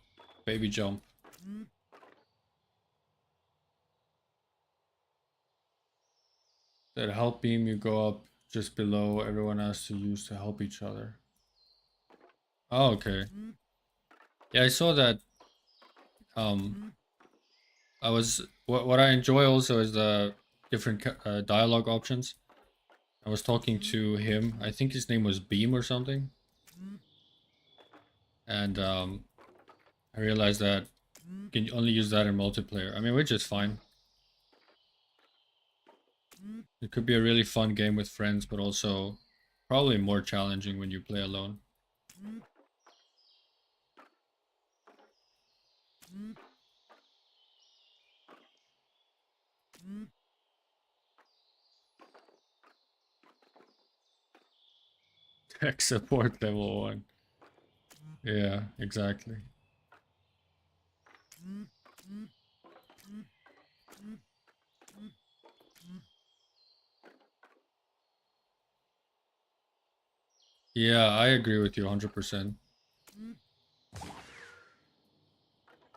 baby jump. That help beam you go up just below everyone has to use to help each other. Oh, okay. Yeah, I saw that. What I enjoy also is the different dialogue options. I was talking to him. I think his name was Beam or something. And I realized that you can only use that in multiplayer. I mean, which is fine. It could be a really fun game with friends, but also probably more challenging when you play alone. Tech support level 1. Yeah, exactly. Yeah, I agree with you 100%.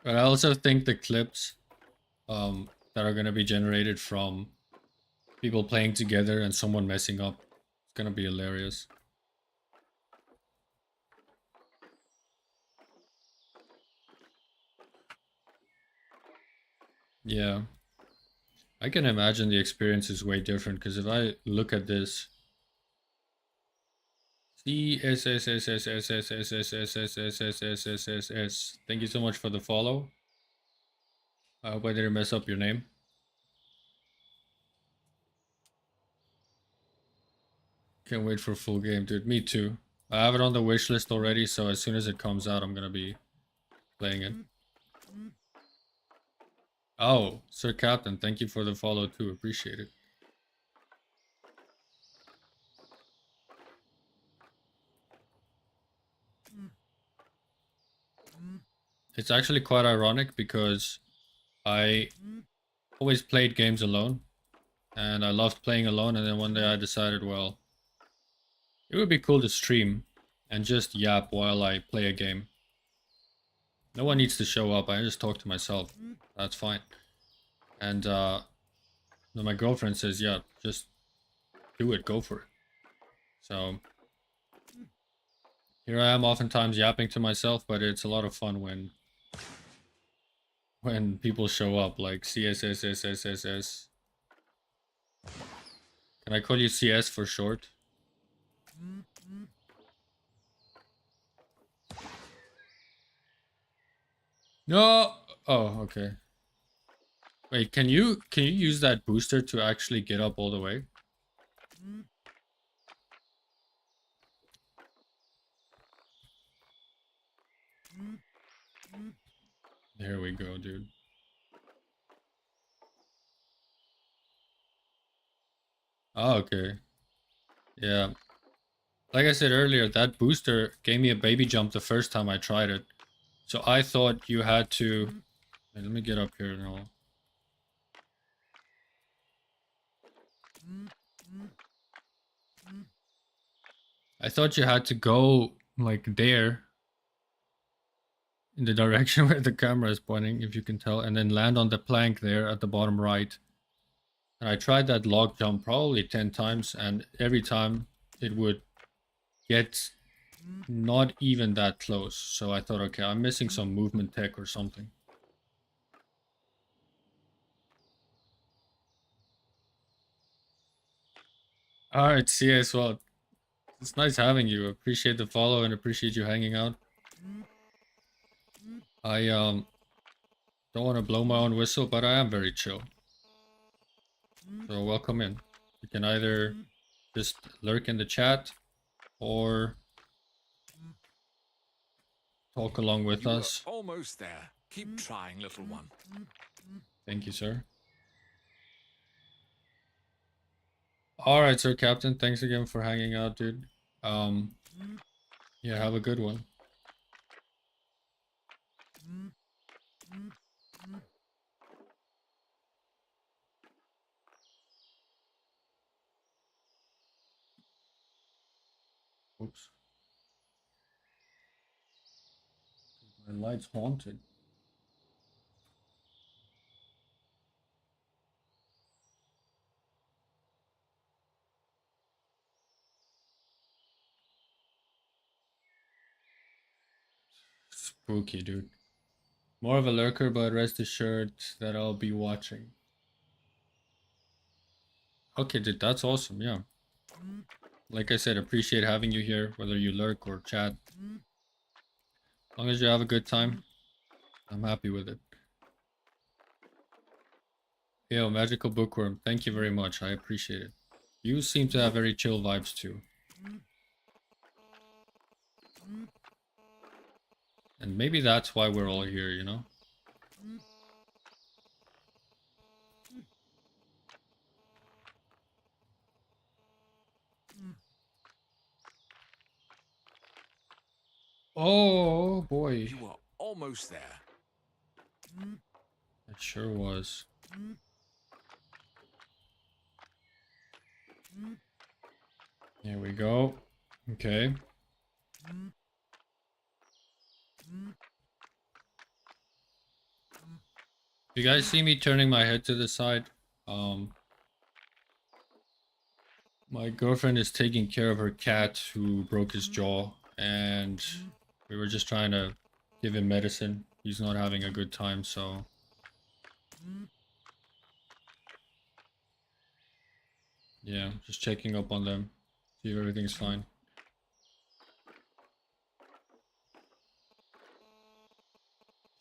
But I also think the clips that are going to be generated from people playing together and someone messing up, it's going to be hilarious. Yeah. I can imagine the experience is way different because if I look at this, C S S S S S S S S S S S S S S S S. Thank you so much for the follow. I hope I didn't mess up your name. Can't wait for full game, dude. Me too. I have it on the wish list already, so as soon as it comes out, I'm gonna be playing it. Oh, Sir Captain, thank you for the follow too. Appreciate it. It's actually quite ironic because I always played games alone and I loved playing alone, and then one day I decided, well, it would be cool to stream and just yap while I play a game. No one needs to show up. I just talk to myself. That's fine. And then my girlfriend says, yeah, just do it. Go for it. So here I am oftentimes yapping to myself, but it's a lot of fun when people show up like CSSSSSS. Can I call you CS for short? No. Oh, okay. Wait, can you use that booster to actually get up all the way? There we go, dude. Oh, okay. Yeah. Like I said earlier, that booster gave me a baby jump the first time I tried it. So I thought you had to... Wait, let me get up here now. I thought you had to go like there in the direction where the camera is pointing, if you can tell, and then land on the plank there at the bottom right. And I tried that log jump probably 10 times, and every time it would get not even that close. So I thought, okay, I'm missing some movement tech or something. Alright, CS, well, it's nice having you. Appreciate the follow and appreciate you hanging out. I don't want to blow my own whistle, but I am very chill. So welcome in. You can either just lurk in the chat or talk along with You us. are almost there. Keep trying, little one. Thank you, sir. Alright, sir Captain. Thanks again for hanging out, dude. Yeah, have a good one. Oops. My light's haunted. Spooky, dude. More of a lurker, but rest assured that I'll be watching. Okay, dude, that's awesome, yeah. Like I said, appreciate having you here, whether you lurk or chat. As long as you have a good time, I'm happy with it. Yo, Magical Bookworm, thank you very much. I appreciate it. You seem to have very chill vibes too. And maybe that's why we're all here, you know? Oh boy. You are almost there. It sure was. Here we go. Okay. You guys see me turning my head to the side? My girlfriend is taking care of her cat who broke his jaw, and we were just trying to give him medicine. He's not having a good time, so yeah, just checking up on them, see if everything's fine.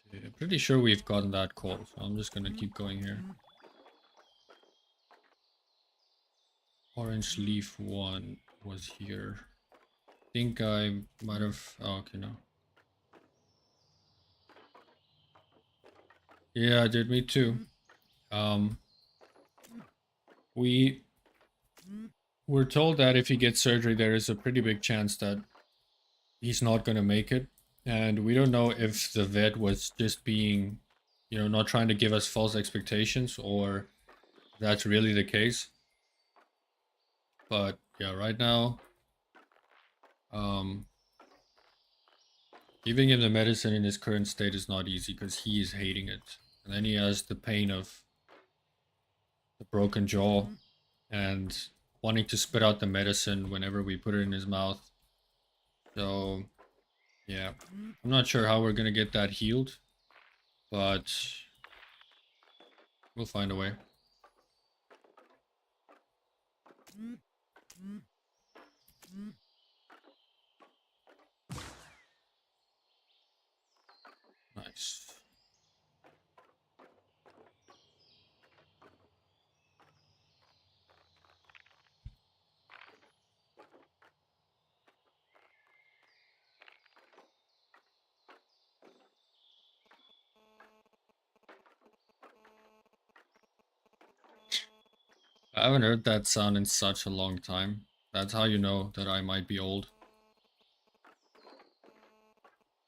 Okay, I'm pretty sure we've gotten that call, so I'm just gonna keep going here. Orange Leaf 1 was here. Think I might have... Oh, okay, no. Yeah, dude, me too. We were told that if he gets surgery, there is a pretty big chance that he's not gonna make it. And we don't know if the vet was just being, you know, not trying to give us false expectations, or that's really the case. But yeah, right now, giving him the medicine in his current state is not easy because he is hating it. And then he has the pain of the broken jaw and wanting to spit out the medicine whenever we put it in his mouth. So, yeah, I'm not sure how we're gonna get that healed, but we'll find a way. Nice. I haven't heard that sound in such a long time. That's how you know that I might be old.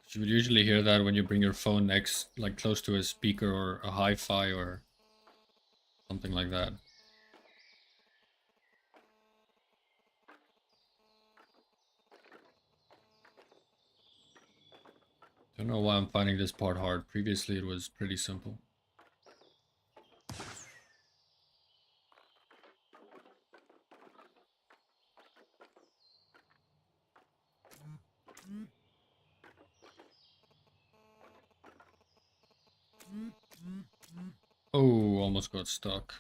You would usually hear that when you bring your phone next, like close to a speaker or a hi-fi or something like that. Don't know why I'm finding this part hard. Previously it was pretty simple. Oh, almost got stuck.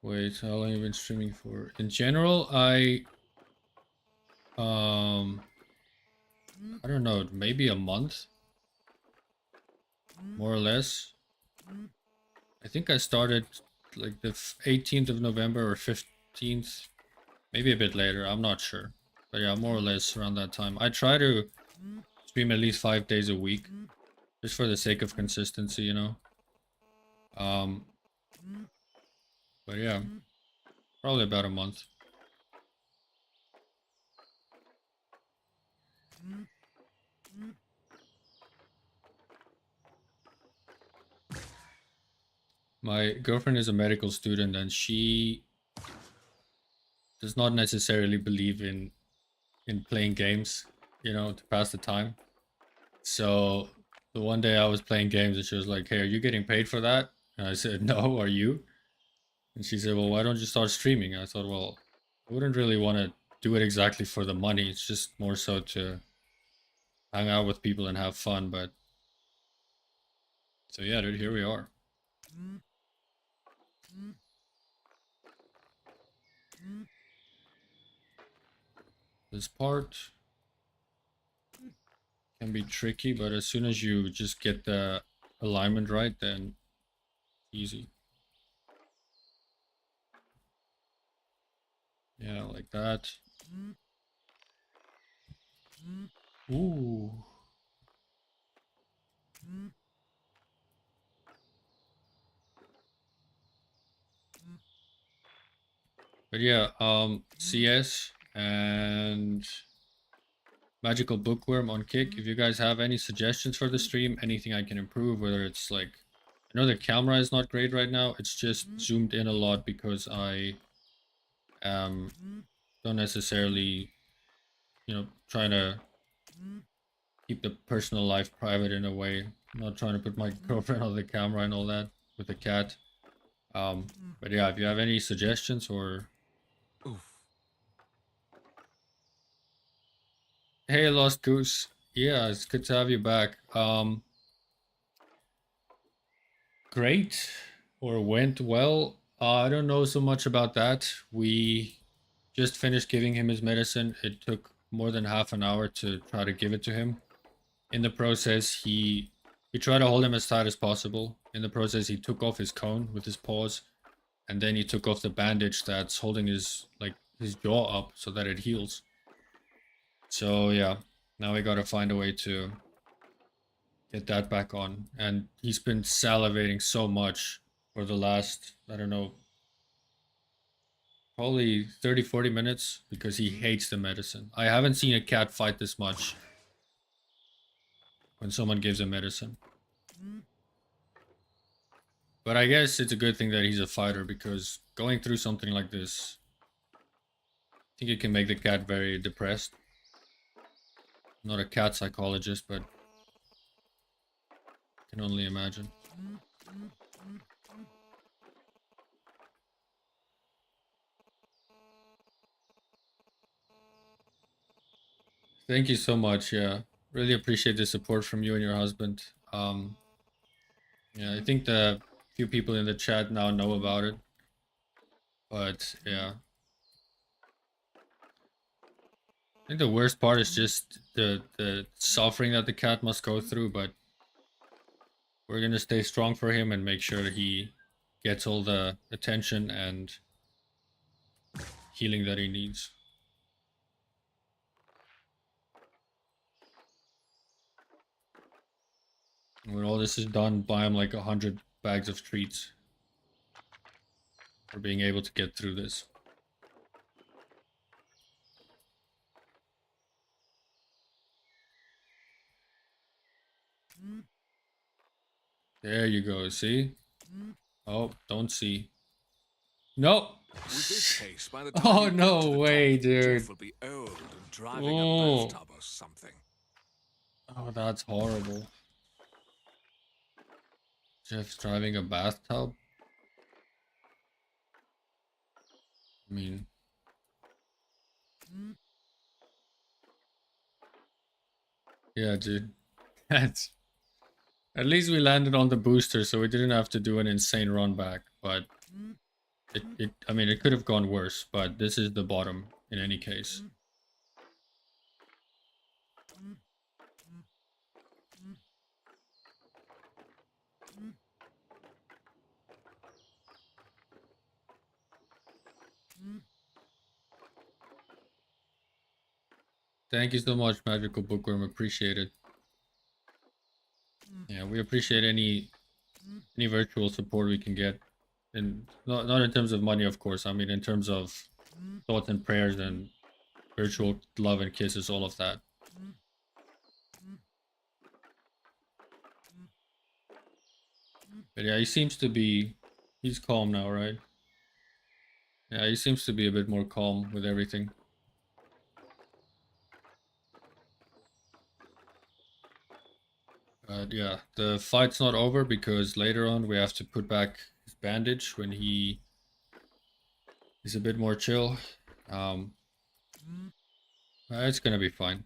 Wait, how long have you been streaming for? In general, um I don't know, maybe a month, more or less. I think I started like the 18th of November or 15th, maybe a bit later, I'm not sure. But yeah, more or less around that time. I try to stream at least 5 days a week, just for the sake of consistency, you know. Um, but yeah, probably about a month. My girlfriend is a medical student and she does not necessarily believe in playing games, you know, to pass the time. So the one day I was playing games and she was like, "Hey, are you getting paid for that?" And I said, "No, are you?" And she said, "Well, why don't you start streaming?" I thought, well, I wouldn't really want to do it exactly for the money. It's just more so to hang out with people and have fun. But so yeah, dude, here we are. This part can be tricky, but as soon as you just get the alignment right, then easy. Yeah, like that. Ooh. But yeah, CS and Magical Bookworm on Kick. If you guys have any suggestions for the stream, anything I can improve, whether it's like, I know the camera is not great right now. It's just zoomed in a lot because I don't necessarily, you know, trying to keep the personal life private in a way. I'm not trying to put my girlfriend on the camera and all that with the cat. But yeah, if you have any suggestions or Oof. hey, Lost Goose. Yeah, it's good to have you back. Great or went well. I don't know so much about that. We just finished giving him his medicine. It took more than half an hour to try to give it to him. In the process, we tried to hold him as tight as possible. In the process, he took off his cone with his paws, and then he took off the bandage that's holding his jaw up so that it heals. So yeah, now we gotta find a way to get that back on. And he's been salivating so much for the last, I don't know, probably 30-40 minutes because he hates the medicine. I haven't seen a cat fight this much when someone gives him medicine. But I guess it's a good thing that he's a fighter because going through something like this, I think it can make the cat very depressed. I'm not a cat psychologist, but I can only imagine. Thank you so much. Yeah, really appreciate the support from you and your husband. Yeah, I think the few people in the chat now know about it, but yeah, I think the worst part is just the suffering that the cat must go through. But we're gonna stay strong for him and make sure that he gets all the attention and healing that he needs. And when all this is done, buy him like 100 bags of treats for being able to get through this. There you go, see? Oh, don't see. No! With this pace, by the time Oh, you get no to the way, top, dude. Jeff will be old and driving Oh. a bathtub or something. Oh, that's horrible. Jeff's driving a bathtub? I mean... Yeah, dude. That's... At least we landed on the booster, so we didn't have to do an insane run back, but... I mean, it could have gone worse, but this is the bottom in any case. Thank you so much, Magical Bookworm. Appreciate it. Yeah, we appreciate any virtual support we can get, and not in terms of money, of course. I mean, in terms of thoughts and prayers and virtual love and kisses, all of that. But yeah, he seems to be, he's calm now, right? Yeah, he seems to be a bit more calm with everything. But yeah, the fight's not over because later on we have to put back his bandage when he is a bit more chill. Um, it's gonna be fine.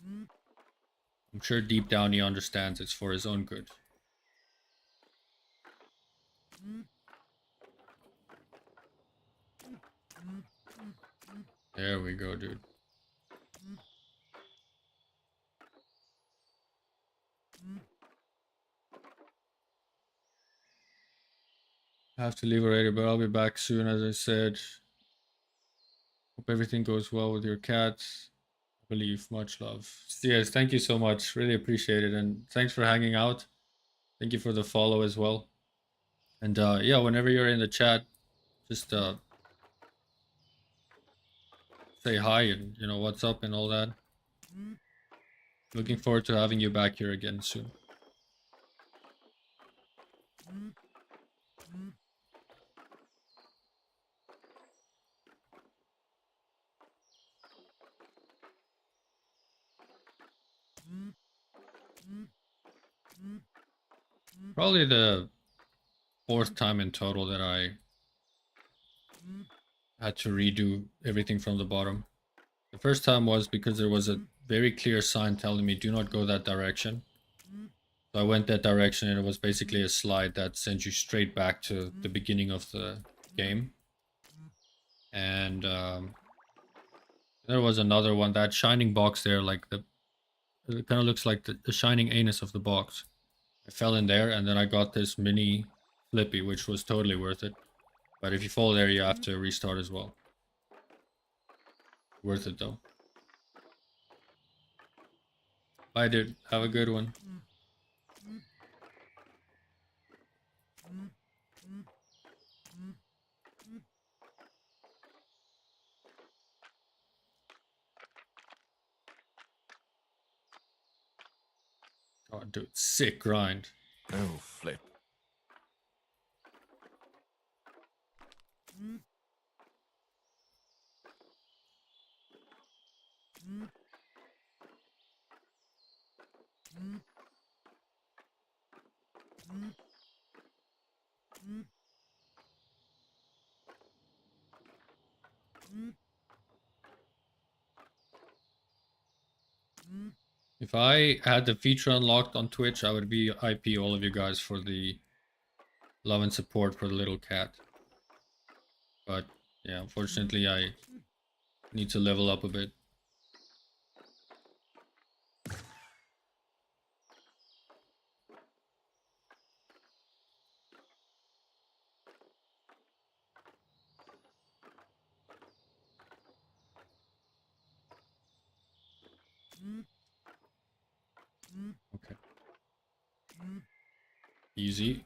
I'm sure deep down he understands it's for his own good. There we go, dude. I have to leave already, but I'll be back soon, as I said. Hope everything goes well with your cat. I believe. Much love. Yes, thank you so much. Really appreciate it. And thanks for hanging out. Thank you for the follow as well. And yeah, whenever you're in the chat, just say hi and what's up and all that. Looking forward to having you back here again soon. Probably the fourth time in total that I had to redo everything from the bottom. The first time was because there was a very clear sign telling me do not go that direction. So I went that direction and it was basically a slide that sent you straight back to the beginning of the game. And there was another one, that shining box there, like it kind of looks like the shining anus of the box. I fell in there and then I got this mini flippy, which was totally worth it. But if you fall there, you have to restart as well. Worth it though. Bye, dude. Have a good one. Oh, dude, sick grind. Oh, flip. If I had the feature unlocked on Twitch, I would VIP all of you guys for the love and support for the little cat. But yeah, unfortunately, I need to level up a bit. Okay. Easy.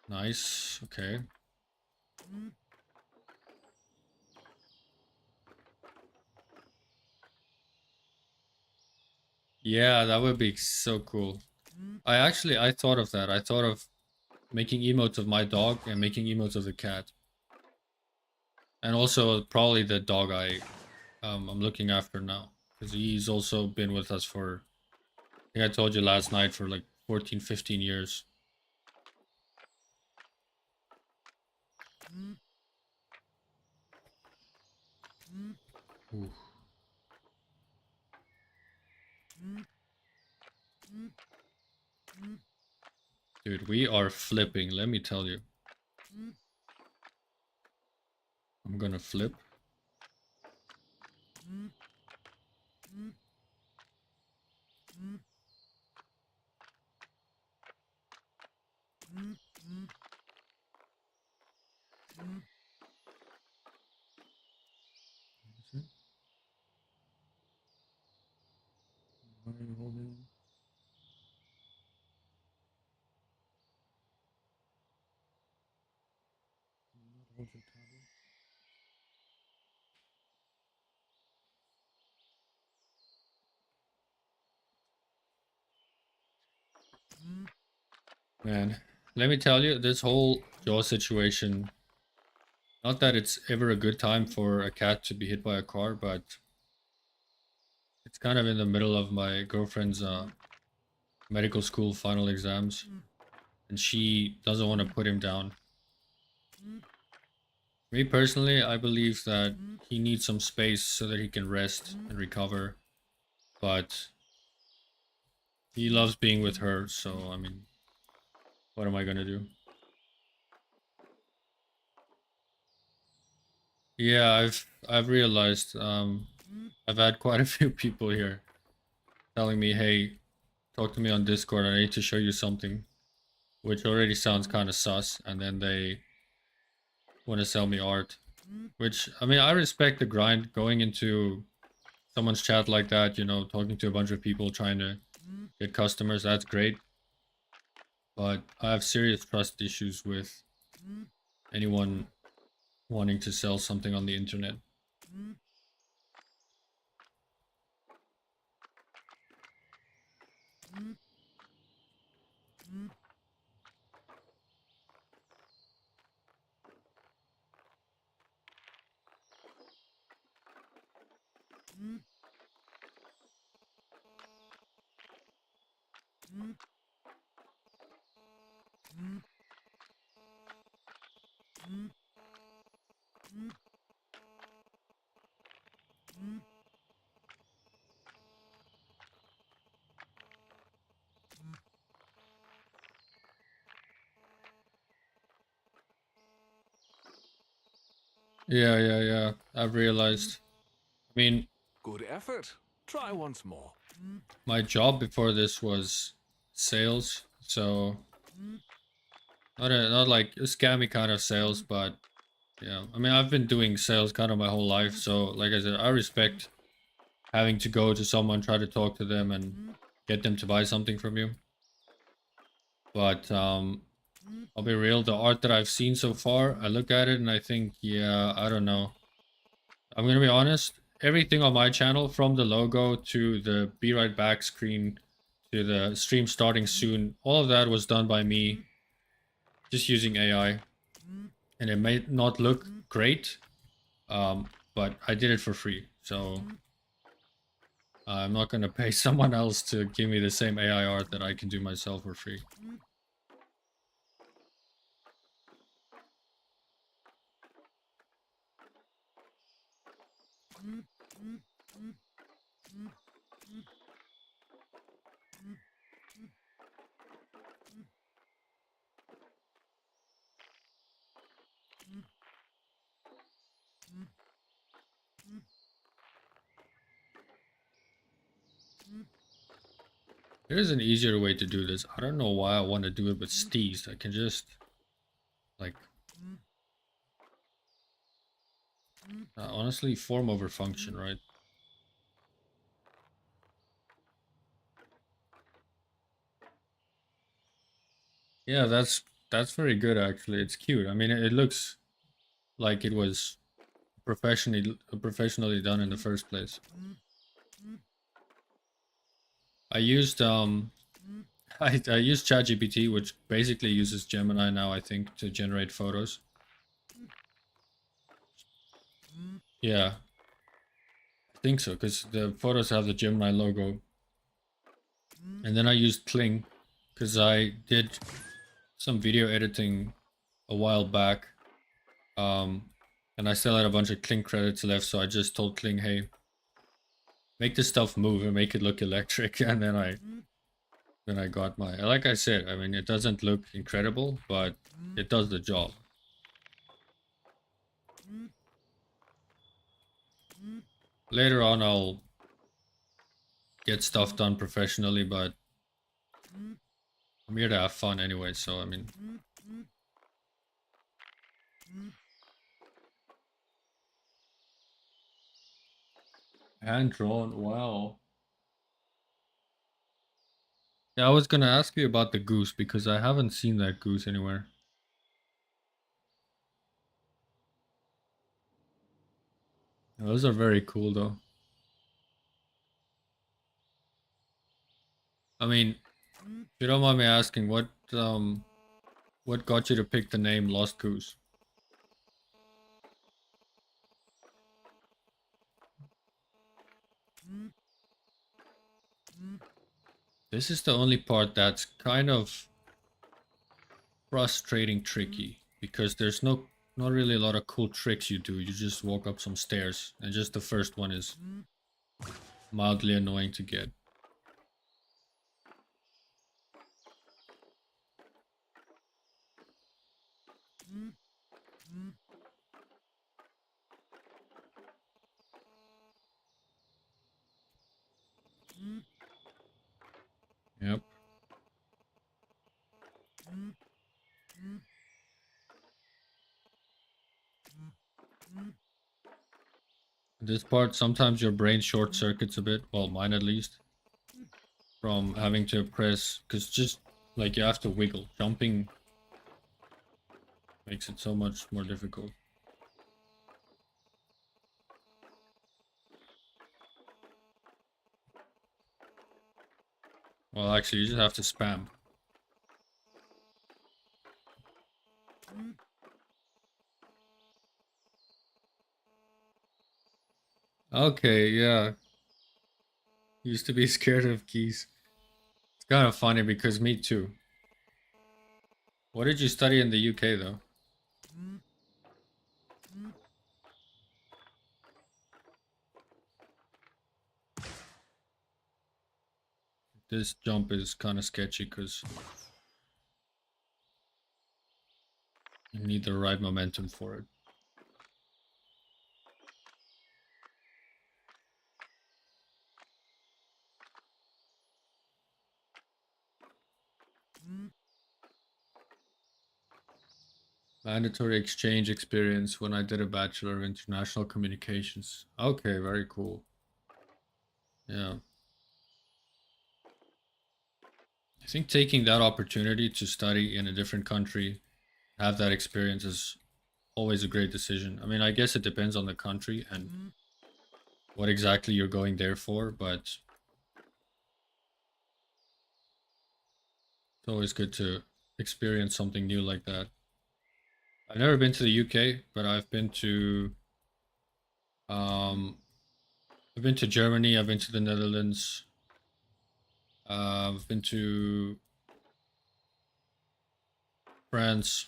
Nice. Okay. Yeah, that would be so cool. I thought of that. I thought of making emotes of my dog and making emotes of the cat. And also probably the dog I'm looking after now. Because he's also been with us for, I think I told you last night, for like 14, 15 years. Ooh. Dude, we are flipping, let me tell you. I'm gonna flip. Why are you holding? Hold your tablet. Man, let me tell you, this whole jaw situation, not that it's ever a good time for a cat to be hit by a car, but it's kind of in the middle of my girlfriend's medical school final exams, and she doesn't want to put him down. Me personally, I believe that he needs some space so that he can rest and recover, but he loves being with her, so I mean, what am I gonna do? Yeah, I've realized I've had quite a few people here telling me, "Hey, talk to me on Discord. I need to show you something," which already sounds kind of sus, and then they want to sell me art, which I mean, I respect the grind going into someone's chat like that, you know, talking to a bunch of people trying to get customers. That's great, but I have serious trust issues with anyone wanting to sell something on the internet. Yeah. I've realized. I mean, Good effort. Try once more. my job before this was sales, so not like a scammy kind of sales, but yeah. I mean, I've been doing sales kind of my whole life, so like I said, I respect having to go to someone, try to talk to them, and get them to buy something from you. But I'll be real, the art that I've seen so far, I look at it and I think, yeah, I don't know. I'm gonna be honest, everything on my channel, from the logo to the be right back screen to the stream starting soon, all of that was done by me just using AI. And it may not look great, but I did it for free. So I'm not gonna pay someone else to give me the same AI art that I can do myself for free. There is an easier way to do this. I don't know why I want to do it with Steez. I can just, like, honestly, form over function, right? Yeah, that's very good actually. It's cute. I mean, it looks like it was professionally done in the first place. I used I used ChatGPT, which basically uses Gemini now, I think, to generate photos. Yeah, I think so, because the photos have the Gemini logo. And then I used Kling, because I did some video editing a while back. And I still had a bunch of Kling credits left, so I just told Kling, hey, make this stuff move and make it look electric. And then I then I got my, like I said, I mean, it doesn't look incredible, but it does the job. Later on, I'll get stuff done professionally, but I'm here to have fun anyway, so I mean. Hand drawn, wow. Yeah, I was gonna ask you about the goose because I haven't seen that goose anywhere. Those are very cool though. I mean, if you don't mind me asking, what got you to pick the name Lost Goose? This is the only part that's kind of frustrating tricky because there's not really a lot of cool tricks you do. You just walk up some stairs and just the first one is mildly annoying to get. Yep. This part, sometimes your brain short circuits a bit, well, mine at least, from having to press, because just like you have to wiggle. Jumping makes it so much more difficult. Well, actually, you just have to spam. Okay, yeah. Used to be scared of keys. It's kind of funny because me too. What did you study in the UK though? This jump is kind of sketchy because you need the right momentum for it. Mandatory exchange experience when I did a Bachelor of International Communications. Okay, very cool. Yeah. I think taking that opportunity to study in a different country, have that experience is always a great decision. I mean, I guess it depends on the country and what exactly you're going there for, but it's always good to experience something new like that. I've never been to the UK, but um I've been to Germany, I've been to the Netherlands, I've been to France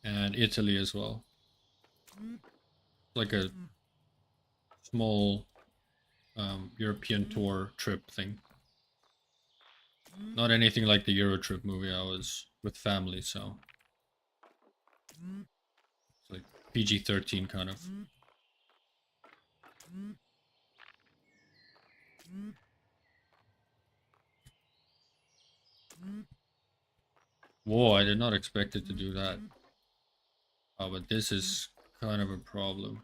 and Italy as well. Like a small European tour trip thing. Not anything like the Euro Trip movie. I was with family, so it's like PG-13 kind of. Whoa, I did not expect it to do that. Oh, but this is kind of a problem.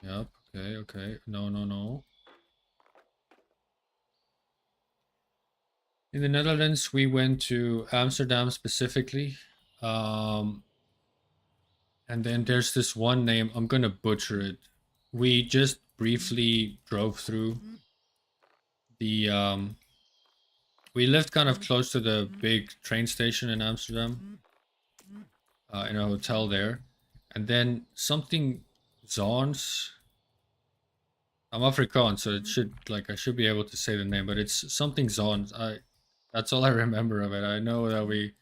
Yep, okay, okay. No, no, no. In the Netherlands, we went to Amsterdam specifically. Um, and then there's this one name, I'm gonna butcher it. We just briefly drove through the we lived kind of close to the big train station in Amsterdam, in a hotel there. And then something Zons. I'm Afrikaans, so it should like I should be able to say the name, but it's something Zons. That's all I remember of it. I know that we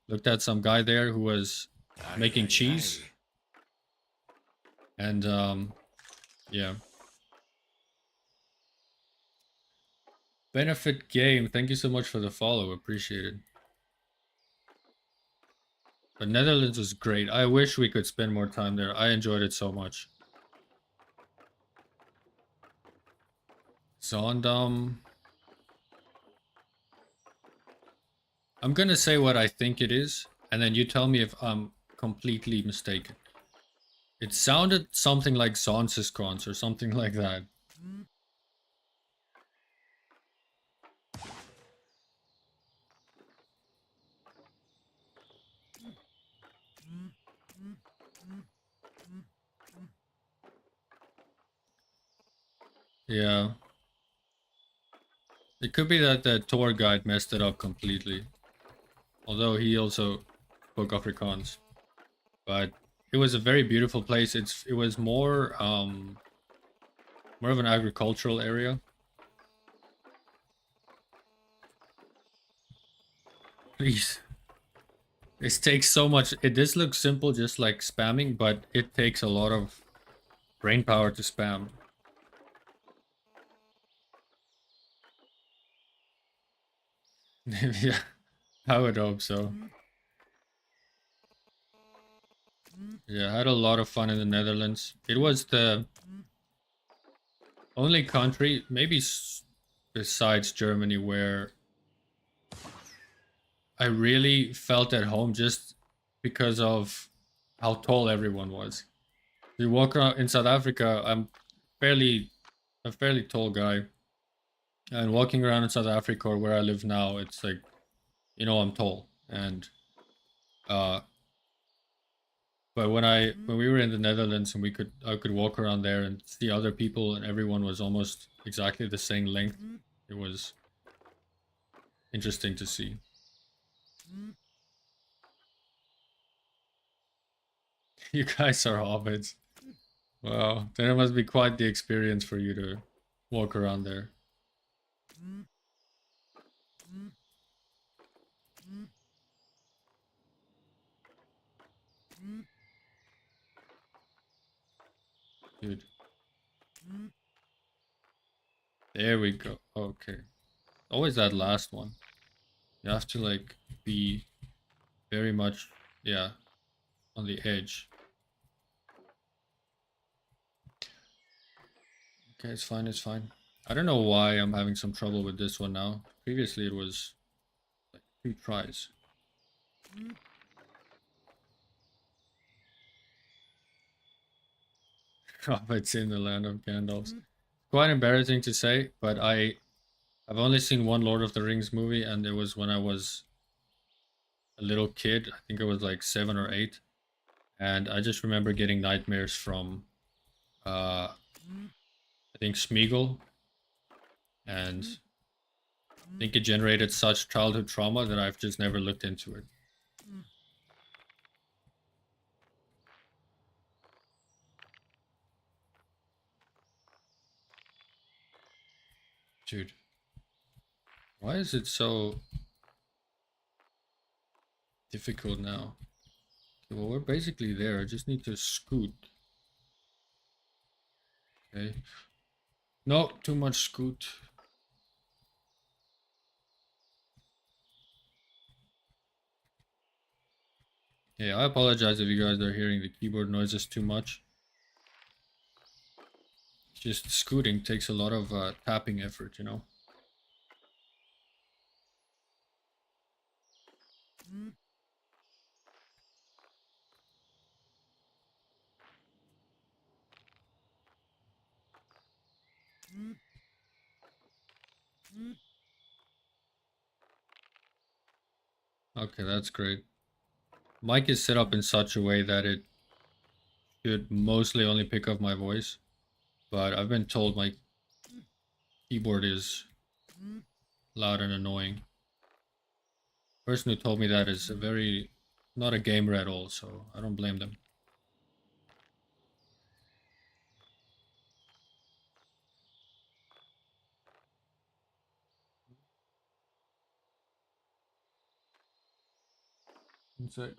looked at some guy there who was making cheese, and yeah. Benefit Game, thank you so much for the follow. Appreciate it. But Netherlands was great. I wish we could spend more time there. I enjoyed it so much. Zondam. I'm gonna say what I think it is, and then you tell me if I'm completely mistaken. It sounded something like Zonsiskons or something like that. Yeah. It could be that the tour guide messed it up completely. Although he also spoke Afrikaans. But it was a very beautiful place. It was more of an agricultural area. Please. This takes so much. This looks simple, just like spamming, but it takes a lot of brain power to spam. Yeah, I would hope so. Yeah, I had a lot of fun in the Netherlands. It was the only country, maybe besides Germany, where I really felt at home just because of how tall everyone was. You walk around in South Africa, fairly a fairly tall guy. And walking around in South Africa or where I live now, it's like, I'm tall. And uh but when we were in the Netherlands and I could walk around there and see other people and everyone was almost exactly the same length. It was interesting to see. You guys are hobbits. Wow. Then it must be quite the experience for you to walk around there. Dude. There we go. Okay. Always that last one. You have to like be very much, yeah, on the edge. Okay, it's fine, it's fine. I don't know why I'm having some trouble with this one now. Previously it was like 2 tries. Hobbits in the land of Gandalf's. Quite embarrassing to say, but I've only seen one Lord of the Rings movie, and it was when I was a little kid. I think I was like 7 or 8, and I just remember getting nightmares from I think Smeagol, and I think it generated such childhood trauma that I've just never looked into it. Dude, why is it so difficult now? Okay, well, we're basically there. I just need to scoot. Okay. No, too much scoot. Yeah, I apologize if you guys are hearing the keyboard noises too much. Just scooting takes a lot of tapping effort, you know? Okay, that's great. Mic is set up in such a way that it should mostly only pick up my voice, but I've been told my keyboard is loud and annoying. Person who told me that is not a gamer at all, so I don't blame them. One sec.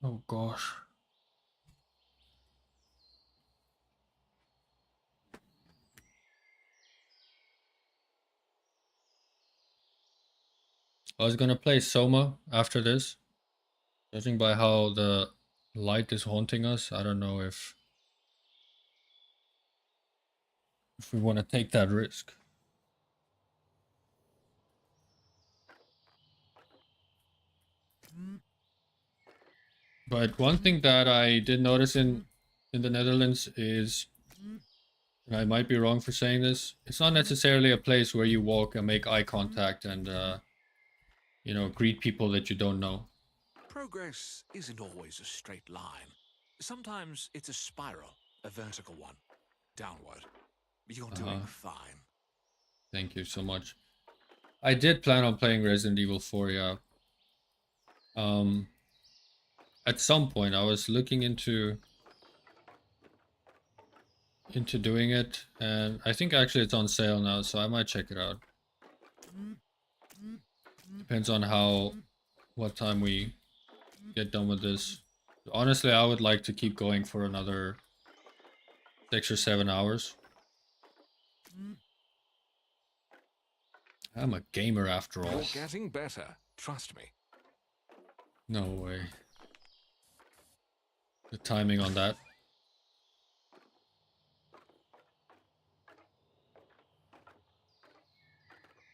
Oh gosh. I was gonna play Soma after this. Judging by how the light is haunting us, I don't know if we want to take that risk. But one thing that I did notice in the Netherlands is, and I might be wrong for saying this, it's not necessarily a place where you walk and make eye contact and you know, greet people that you don't know. Progress isn't always a straight line. Sometimes it's a spiral, a vertical one, downward. You're doing fine. Thank you so much. I did plan on playing Resident Evil 4, yeah. Um, at some point I was looking into doing it, and I think actually it's on sale now, so I might check it out. Depends on what time we get done with this. Honestly, I would like to keep going for another 6 or 7 hours. I'm a gamer after all. You're getting better, trust me. No way. The timing on that.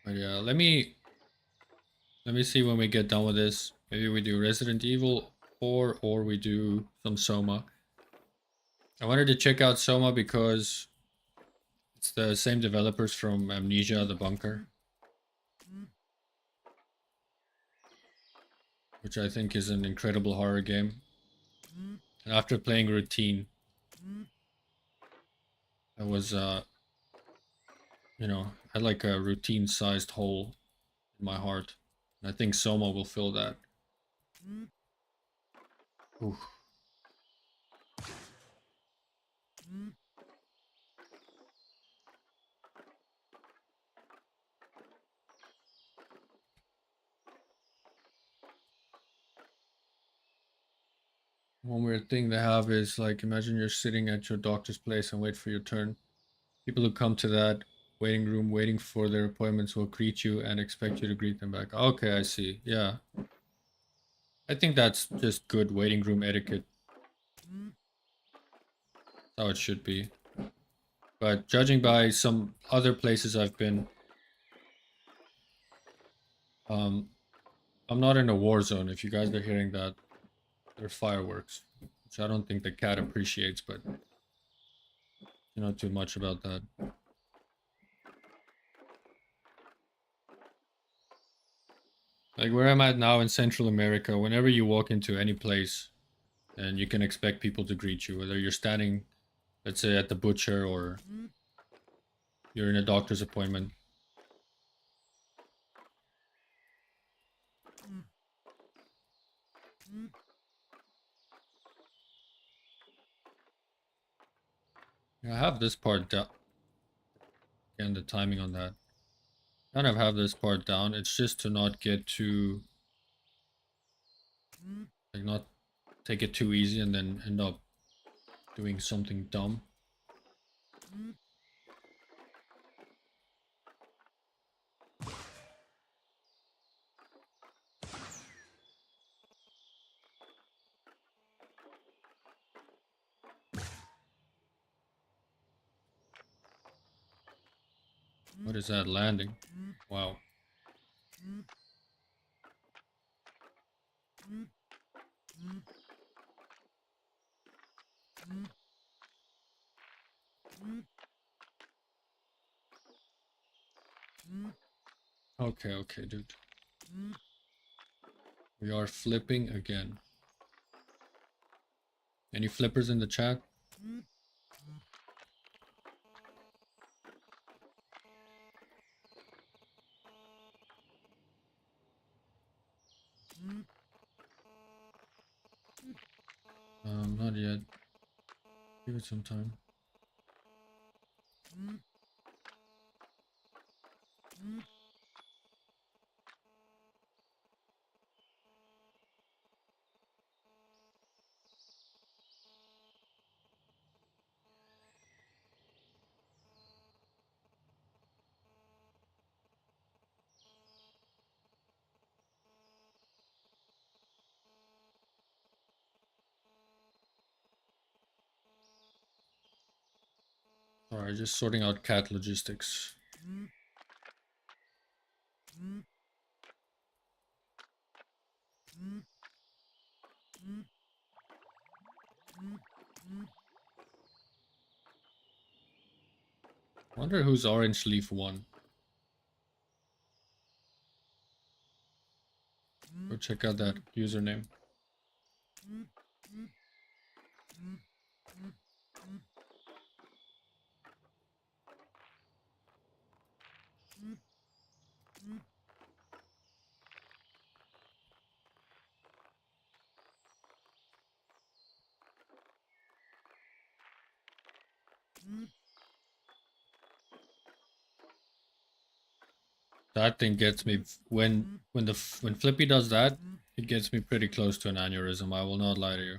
But yeah, let me see when we get done with this. Maybe we do Resident Evil 4 or we do some Soma. I wanted to check out Soma because it's the same developers from Amnesia: The Bunker, which I think is an incredible horror game. And after playing Routine, I was you know, I had like a routine-sized hole in my heart. And I think Soma will fill that. Oof. One weird thing they have is like, imagine you're sitting at your doctor's place and wait for your turn. People who come to that waiting room waiting for their appointments will greet you and expect you to greet them back. Okay, I see. Yeah. I think that's just good waiting room etiquette. How it should be. But judging by some other places I've been, um, I'm not in a war zone. If you guys are hearing that, they're fireworks, which I don't think the cat appreciates, but you know too much about that. Like where I'm at now in Central America, whenever you walk into any place, and you can expect people to greet you, whether you're standing, let's say, at the butcher or you're in a doctor's appointment. I have this part down. Again, the timing on that. Kind of have this part down. It's just to not get too, like, not take it too easy and then end up doing something dumb. What is that landing? Wow. Okay, okay, dude. We are flipping again. Any flippers in the chat? Not yet. Give it some time. Alright, just sorting out cat logistics. Wonder who's Orange Leaf 1. Go check out that username. That thing gets me when Flippy does that, it gets me pretty close to an aneurysm. I will not lie to you.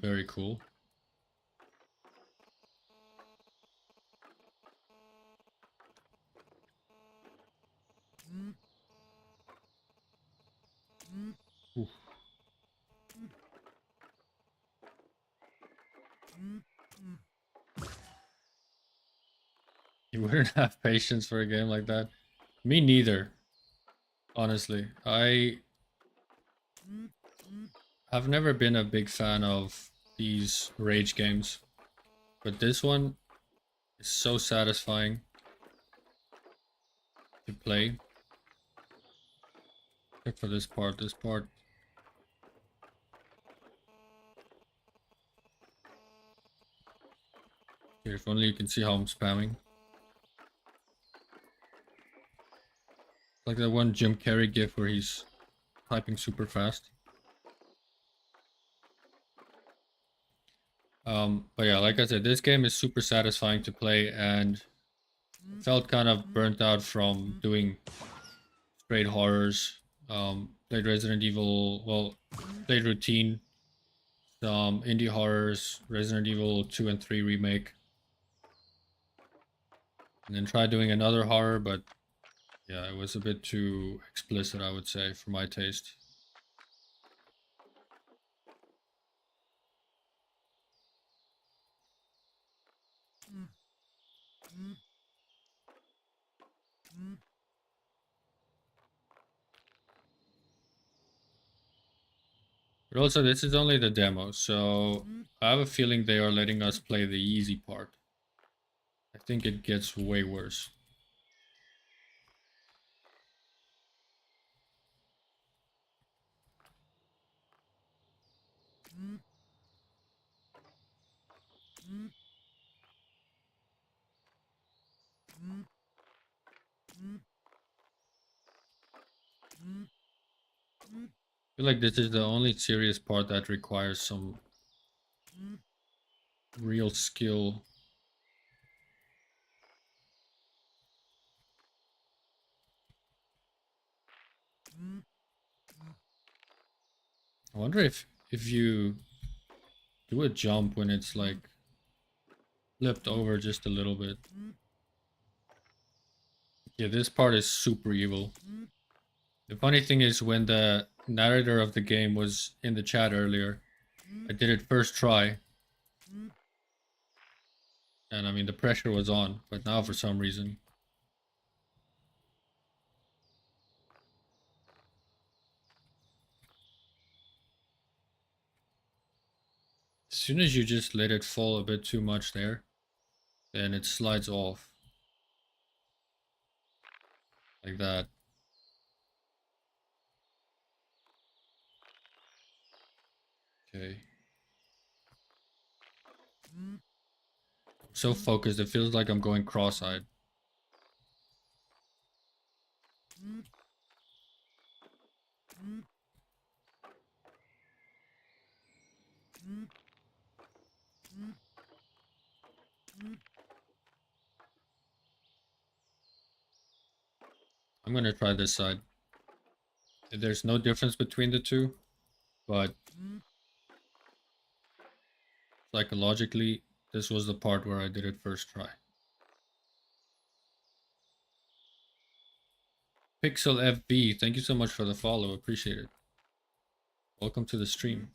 Very cool. Oof. You wouldn't have patience for a game like that. Me neither. Honestly, I've never been a big fan of these rage games, but this one is so satisfying to play. Except for this part. This part. Here, if only you can see how I'm spamming. Like that one Jim Carrey gif where he's typing super fast. But yeah, like I said, this game is super satisfying to play, and felt kind of burnt out from doing straight horrors. Played Resident Evil, well, played Routine, some indie horrors, Resident Evil 2 and 3 remake. And then tried doing another horror, but yeah, it was a bit too explicit, I would say, for my taste. But also, this is only the demo, so I have a feeling they are letting us play the easy part. I think it gets way worse. I feel like this is the only serious part that requires some real skill. I wonder if you do a jump when it's like flipped over just a little bit. Yeah, this part is super evil. The funny thing is, when the narrator of the game was in the chat earlier, I did it first try. And I mean, the pressure was on, but now for some reason. As soon as you just let it fall a bit too much there, then it slides off. Like that. Okay. I'm so focused, it feels like I'm going cross-eyed. I'm gonna try this side. There's no difference between the two, but psychologically, this was the part where I did it first try. Pixel FB, thank you so much for the follow. Appreciate it. Welcome to the stream.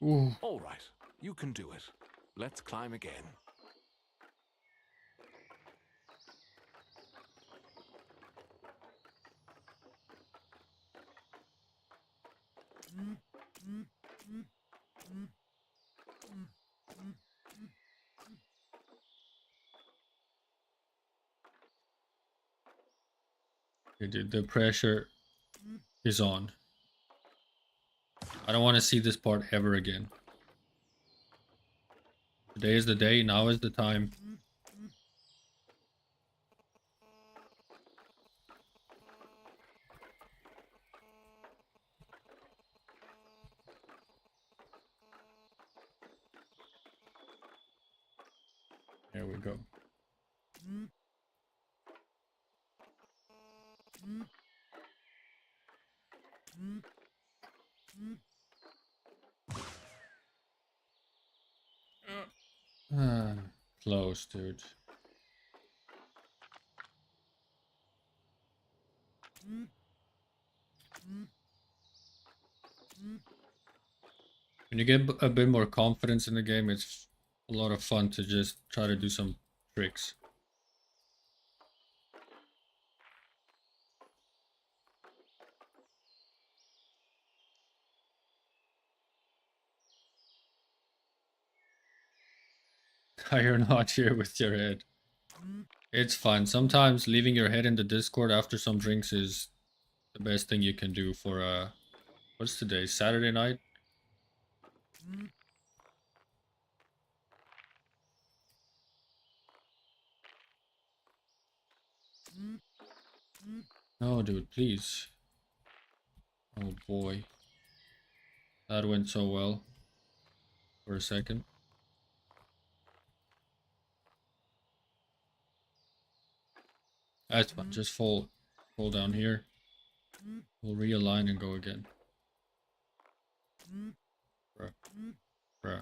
Ooh. All right, you can do it. Let's climb again. The pressure is on. I don't want to see this part ever again. Today is the day, now is the time. There we go. Close, dude. When you get a bit more confidence in the game, it's a lot of fun to just try to do some tricks. You're not here with your head. It's fun. Sometimes leaving your head in the Discord after some drinks is the best thing you can do for what's today? Saturday night? No, dude, please. Oh boy. That went so well. For a second. That's fine. Just fall down here. We'll realign and go again. Bruh. Bruh.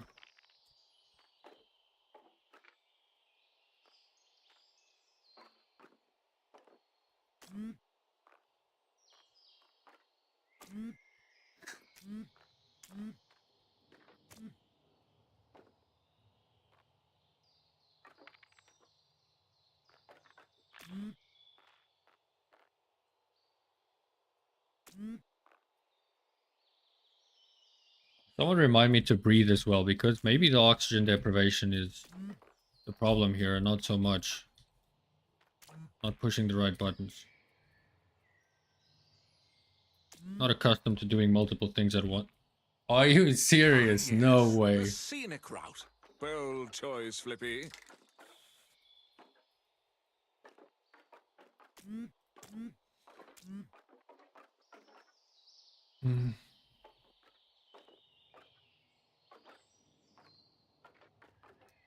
Someone remind me to breathe as well, because maybe the oxygen deprivation is the problem here, and not so much not pushing the right buttons. Not accustomed to doing multiple things at once. Are you serious? Yes, No way. The scenic route. Bold choice, Flippy.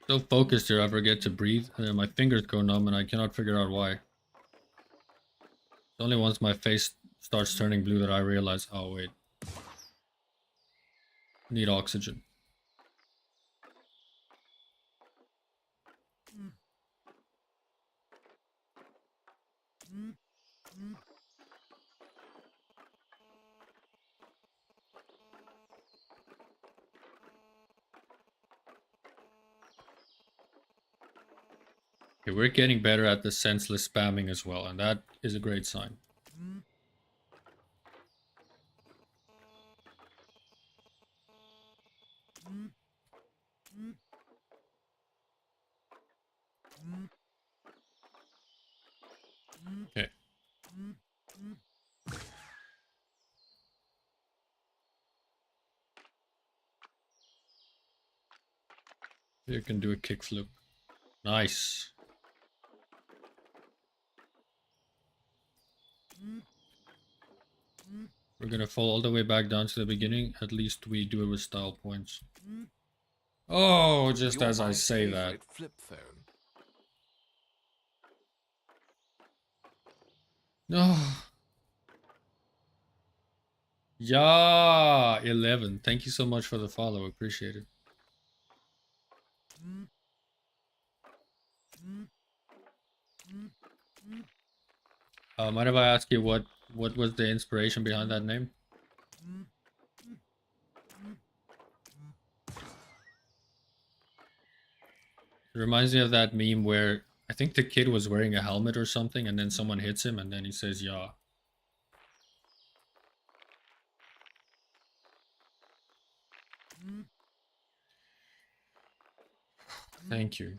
So focused here, I forget to breathe. My fingers go numb and I cannot figure out why. It's only once my face starts turning blue that I realize, oh wait. Need oxygen. Okay, we're getting better at the senseless spamming as well, and that is a great sign. Okay. You can do a kickflip. Nice. We're gonna fall all the way back down to the beginning. At least we do it with style points. Oh, just You're as I my say that. favorite flip phone. No. Yeah, 11. Thank you so much for the follow. Appreciate it. Mind if I ask you what was the inspiration behind that name? It reminds me of that meme where I think the kid was wearing a helmet or something, and then someone hits him, and then he says, "Yeah." Thank you.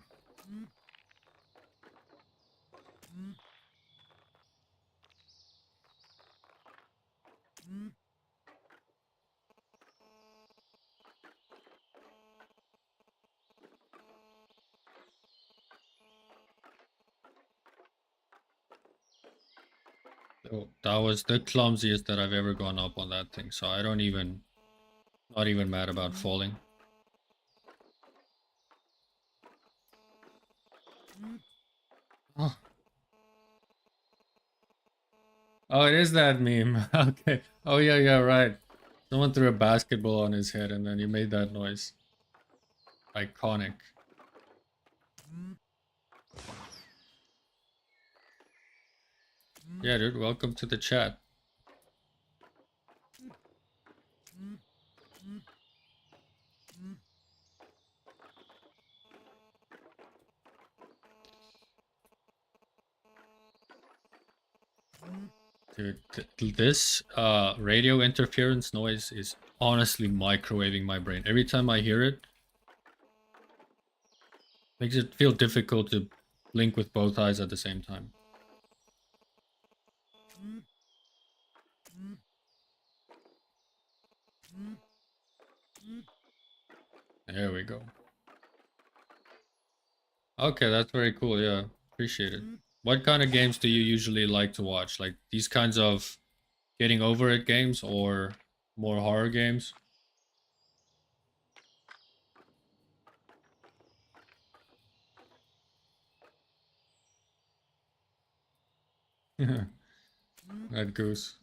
So that was the clumsiest that I've ever gone up on that thing. So I don't even, not even mad about falling. Oh, oh, it is that meme. Okay. Oh yeah, yeah, right. Someone threw a basketball on his head and then he made that noise. Iconic. Yeah, dude, welcome to the chat. Dude, this radio interference noise is honestly microwaving my brain. Every time I hear it, makes it feel difficult to blink with both eyes at the same time. There we go. Okay, that's very cool. Yeah, appreciate it. What kind of games do you usually like to watch? Like these kinds of getting over it games or more horror games? That goose.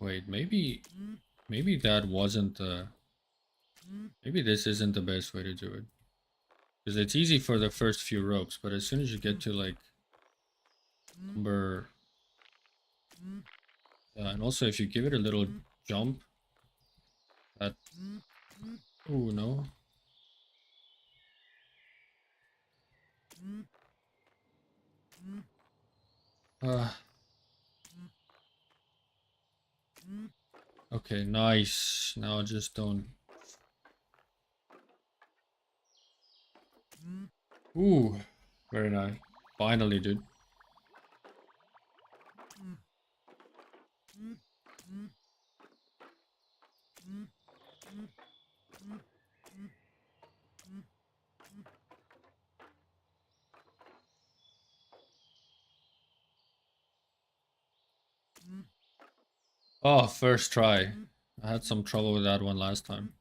Wait, maybe that wasn't the maybe this isn't the best way to do it. Because it's easy for the first few ropes, but as soon as you get to like number and also if you give it a little jump, that oh no. Uh, okay, nice. Now just don't. Ooh, very nice. Finally, dude. Oh, first try. I had some trouble with that one last time.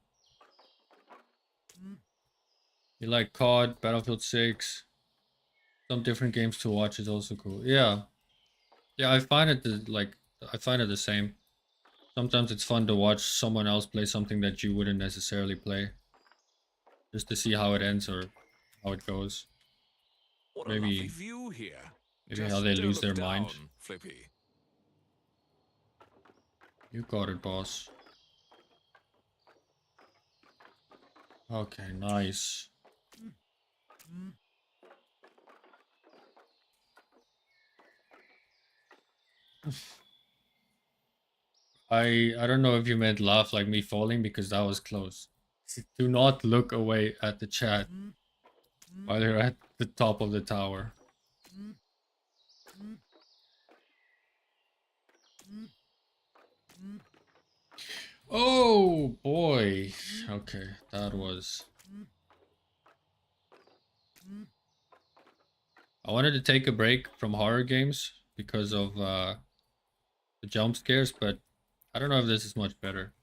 You like COD, Battlefield 6, some different games to watch is also cool. Yeah. Yeah, I find it I find it the same. Sometimes it's fun to watch someone else play something that you wouldn't necessarily play. Just to see how it ends or how it goes. What a lovely Maybe view here. maybe how Just they don't lose look their mind. down, Flippy. You got it, boss. Okay, nice. I don't know if you meant laugh like me falling because that was close. Do not look away at the chat while you're at the top of the tower. Oh boy. Okay, that was. I wanted to take a break from horror games because of the jump scares, but I don't know if this is much better.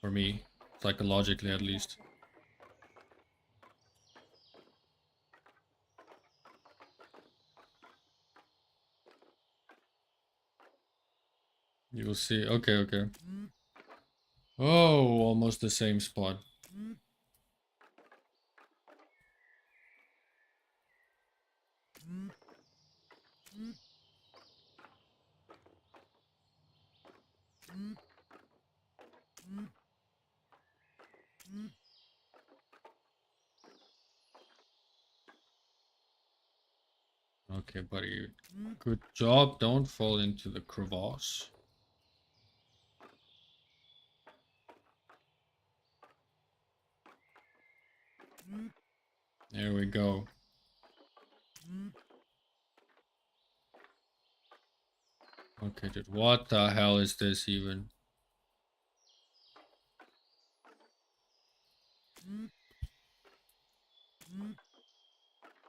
For me, psychologically at least. You'll see. Okay, okay. Oh, almost the same spot. Okay, buddy. Good job. Don't fall into the crevasse. There we go. Okay, dude. What the hell is this even?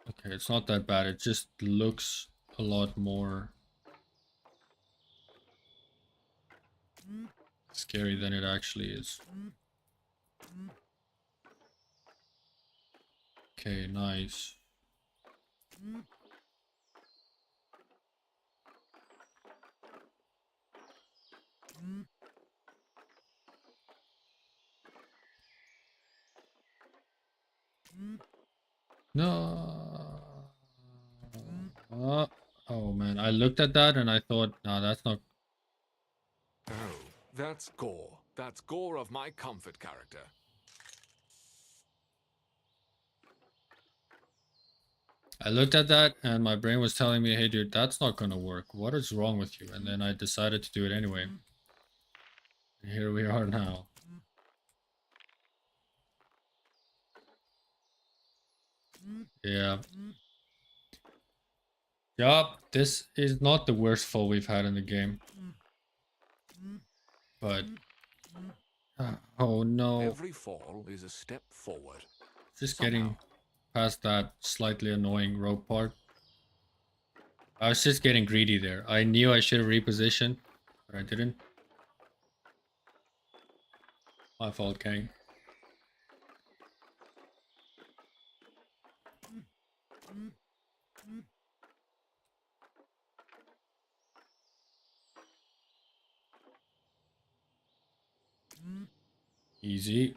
Okay, it's not that bad. It just looks a lot more scary than it actually is. Okay, nice. No. Oh man, I looked at that and I thought, nah, that's not. Oh, that's Gore. That's Gore of my comfort character. I looked at that and my brain was telling me, hey dude, that's not gonna work. What is wrong with you? And then I decided to do it anyway. And here we are now. Yeah. Yup, this is not the worst fall we've had in the game. But oh no. Every fall is a step forward. Just Somehow. getting past that slightly annoying rope part. I was just getting greedy there. I knew I should have repositioned, but I didn't. My fault, Kang. Easy.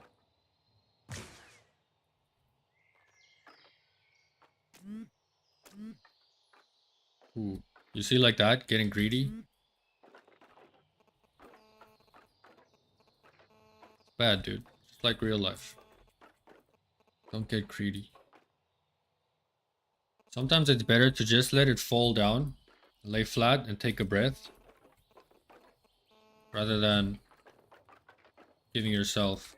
Ooh. You see like that? Getting greedy? It's bad, dude. It's like real life. Don't get greedy. Sometimes it's better to just let it fall down, lay flat, and take a breath, rather than giving yourself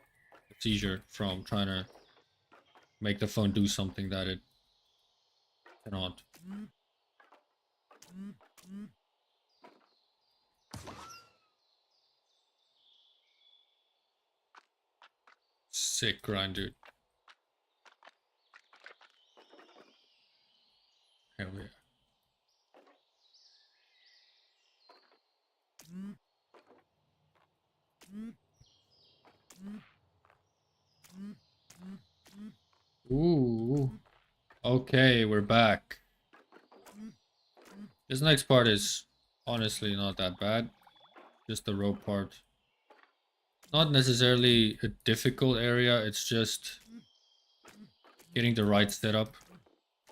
a seizure from trying to make the phone do something that it cannot. Sick grind, dude. Hell yeah. Ooh. Okay, we're back. This next part is honestly not that bad. Just the rope part. Not necessarily a difficult area, it's just getting the right setup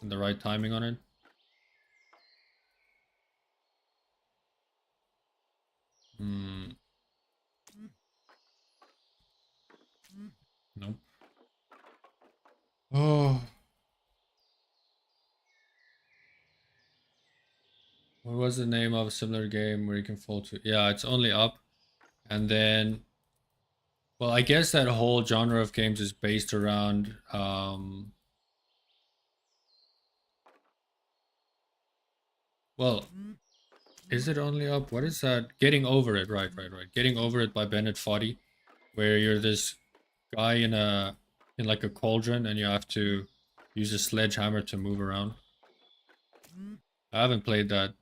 and the right timing on it. Hmm. Nope. Oh. What was the name of a similar game where you can fall to? Yeah, it's only up. And then, well, I guess that whole genre of games is based around, well, is it only up? What is that? Getting Over It. Right, right, right. Getting Over It by Bennett Foddy, where you're this guy in like a cauldron and you have to use a sledgehammer to move around. I haven't played that.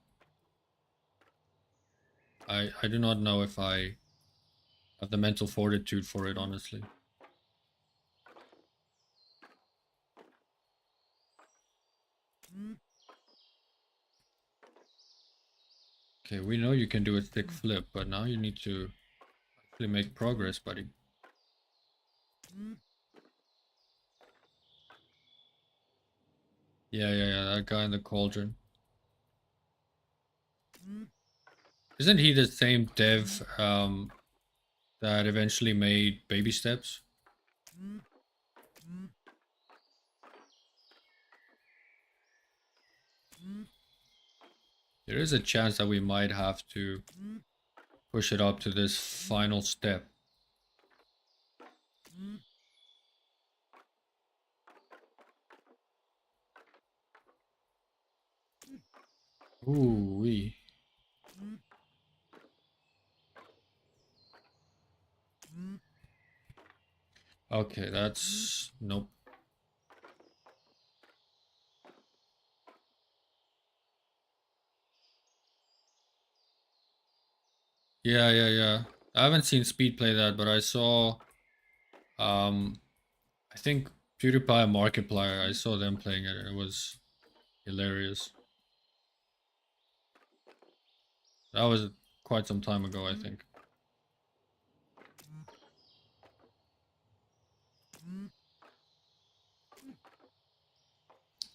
I do not know if I have the mental fortitude for it, honestly. Okay, we know you can do a stick flip, but now you need to actually make progress, buddy. Yeah, that guy in the cauldron. Isn't he the same dev that eventually made Baby Steps? There is a chance that we might have to push it up to this final step. Ooh wee. Okay, that's nope. Yeah. I haven't seen Speed play that, but I saw I think PewDiePie and Markiplier, I saw them playing it and it was hilarious. That was quite some time ago, I think.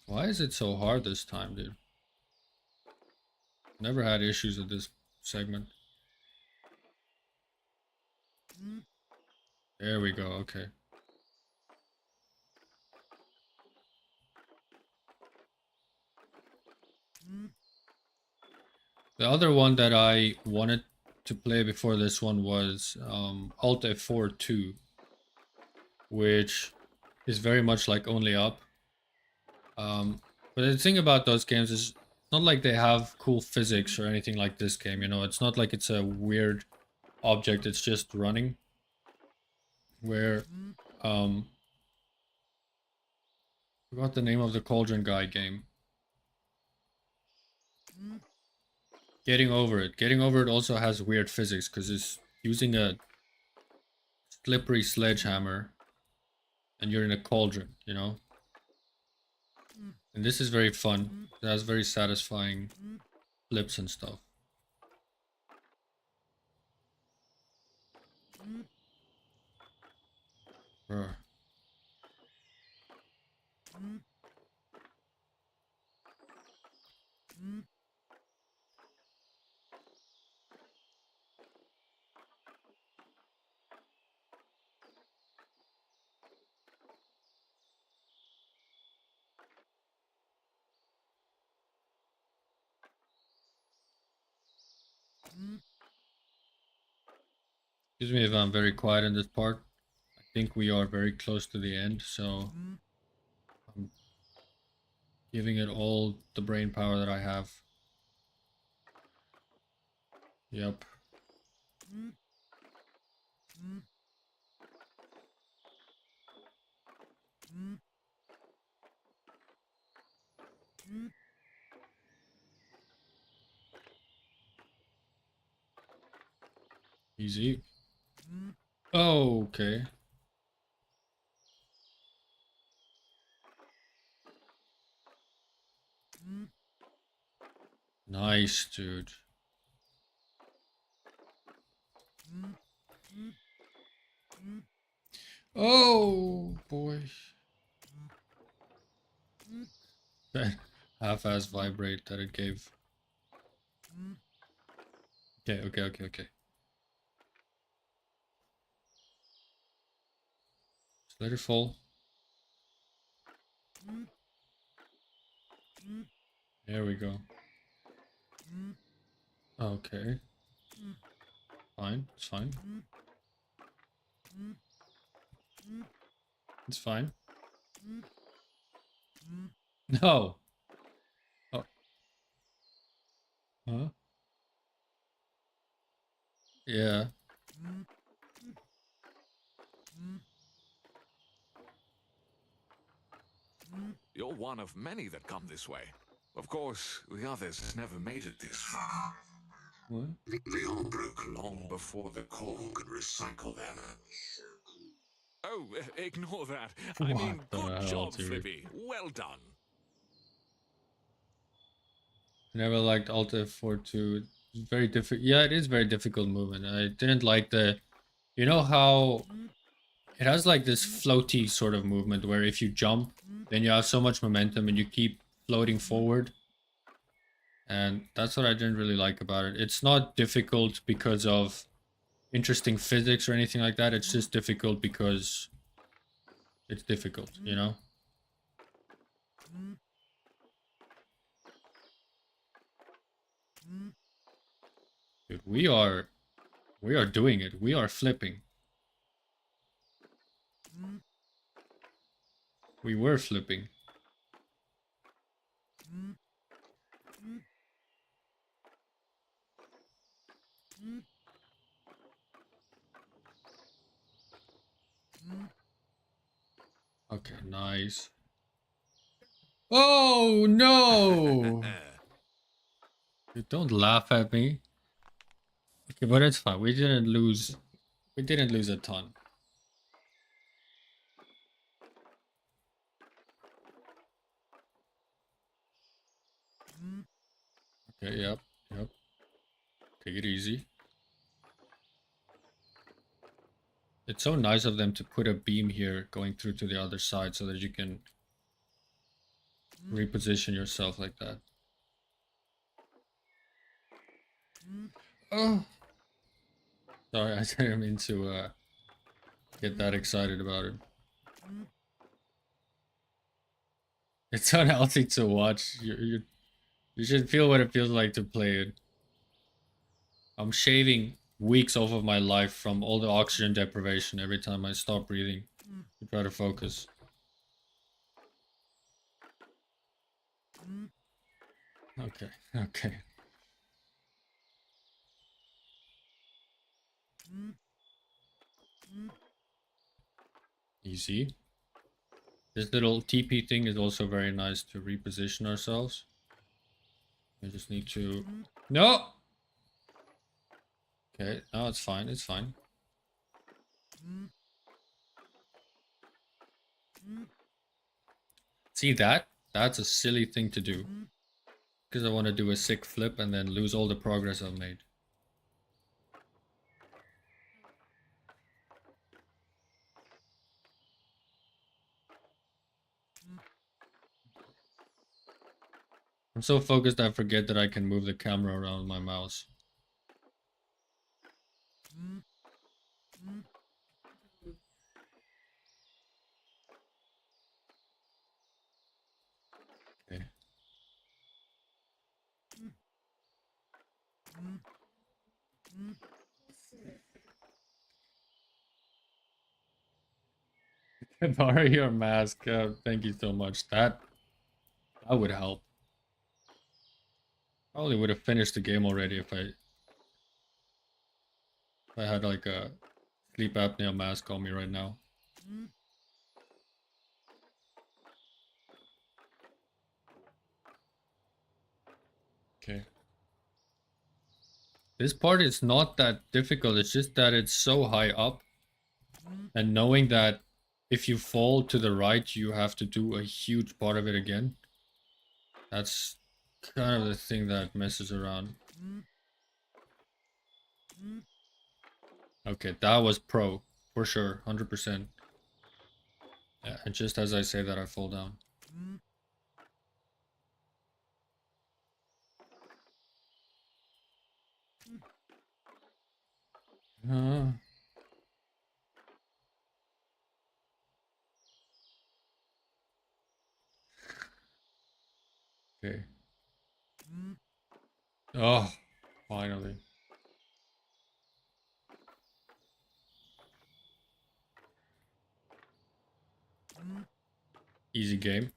Why is it so hard this time, dude? Never had issues with this segment. There we go, okay. The other one that I wanted to play before this one was Alt F4 2, which is very much like Only Up. But the thing about those games is not like they have cool physics or anything like this game, you know? It's not like it's a weird object, it's just running. Where, forgot the name of the Cauldron Guy game. Getting Over It. Getting Over It also has weird physics because it's using a slippery sledgehammer and you're in a cauldron, you know? And this is very fun. It has very satisfying flips and stuff. Bruh. Excuse me if I'm very quiet in this part. I think we are very close to the end, so I'm giving it all the brain power that I have. Yep. Easy. Oh, okay. Nice, dude. Oh, boy. That half-ass vibrate that it gave. Okay. Just let it fall. There we go. Okay. Fine, it's fine. It's fine. No! Oh. Huh? Yeah. You're one of many that come this way. Of course, the others never made it this far. What? They all broke long before the core could recycle them. Oh, ignore that. I What mean, the good hell, job, dude? Flippy. Well done. I never liked Alt F4 2. It's very difficult. Yeah, it is very difficult movement. I didn't like the, you know how it has like this floaty sort of movement where if you jump, then you have so much momentum and you keep floating forward. And that's what I didn't really like about it. It's not difficult because of interesting physics or anything like that. It's just difficult because it's difficult, you know? Dude, we are doing it. We are flipping. We were flipping. Okay, nice. Oh no! Dude, don't laugh at me. Okay, but it's fine. We didn't lose. We didn't lose a ton. Okay, yep, yep. Take it easy. It's so nice of them to put a beam here going through to the other side so that you can reposition yourself like that. Oh, sorry, I didn't mean to get that excited about it. It's unhealthy to watch. You should feel what it feels like to play it. I'm shaving weeks off of my life from all the oxygen deprivation every time I stop breathing to try to focus. Okay, okay. Easy. This little TP thing is also very nice to reposition ourselves. I just need to... No! Okay, no, it's fine, it's fine. See that? That's a silly thing to do. Because I want to do a sick flip and then lose all the progress I've made. I'm so focused I forget that I can move the camera around with my mouse. Okay. Borrow your mask. Thank you so much. That would help. Probably would have finished the game already if I had like a sleep apnea mask on me right now. Okay. This part is not that difficult. It's just that it's so high up. And knowing that if you fall to the right, you have to do a huge part of it again. That's kind of the thing that messes around. Okay, that was pro. For sure. 100%. Yeah, and just as I say that, I fall down. Uh, okay. Oh, finally. Easy game.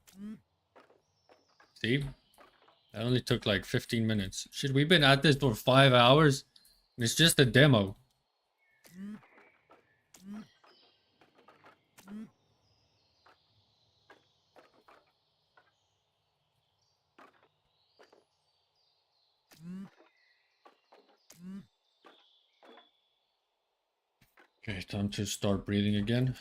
See? That only took like 15 minutes. Shit, we've been at this for 5 hours. And it's just a demo. Okay, time to start breathing again.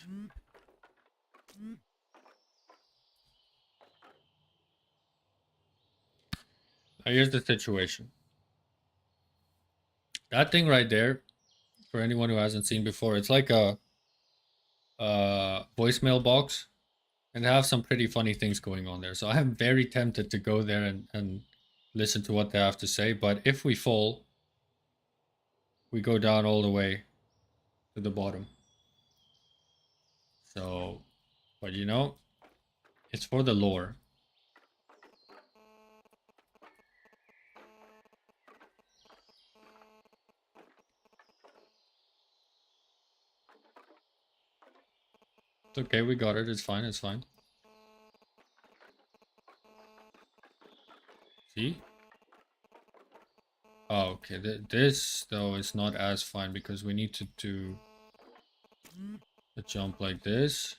Now here's the situation. That thing right there, for anyone who hasn't seen before, it's like a voicemail box, and they have some pretty funny things going on there. So I'm very tempted to go there and listen to what they have to say. But if we fall, we go down all the way to the bottom. So, but you know, it's for the lore. It's okay, we got it. It's fine. It's fine. See? Oh, okay. This though is not as fine because we need to do a jump like this.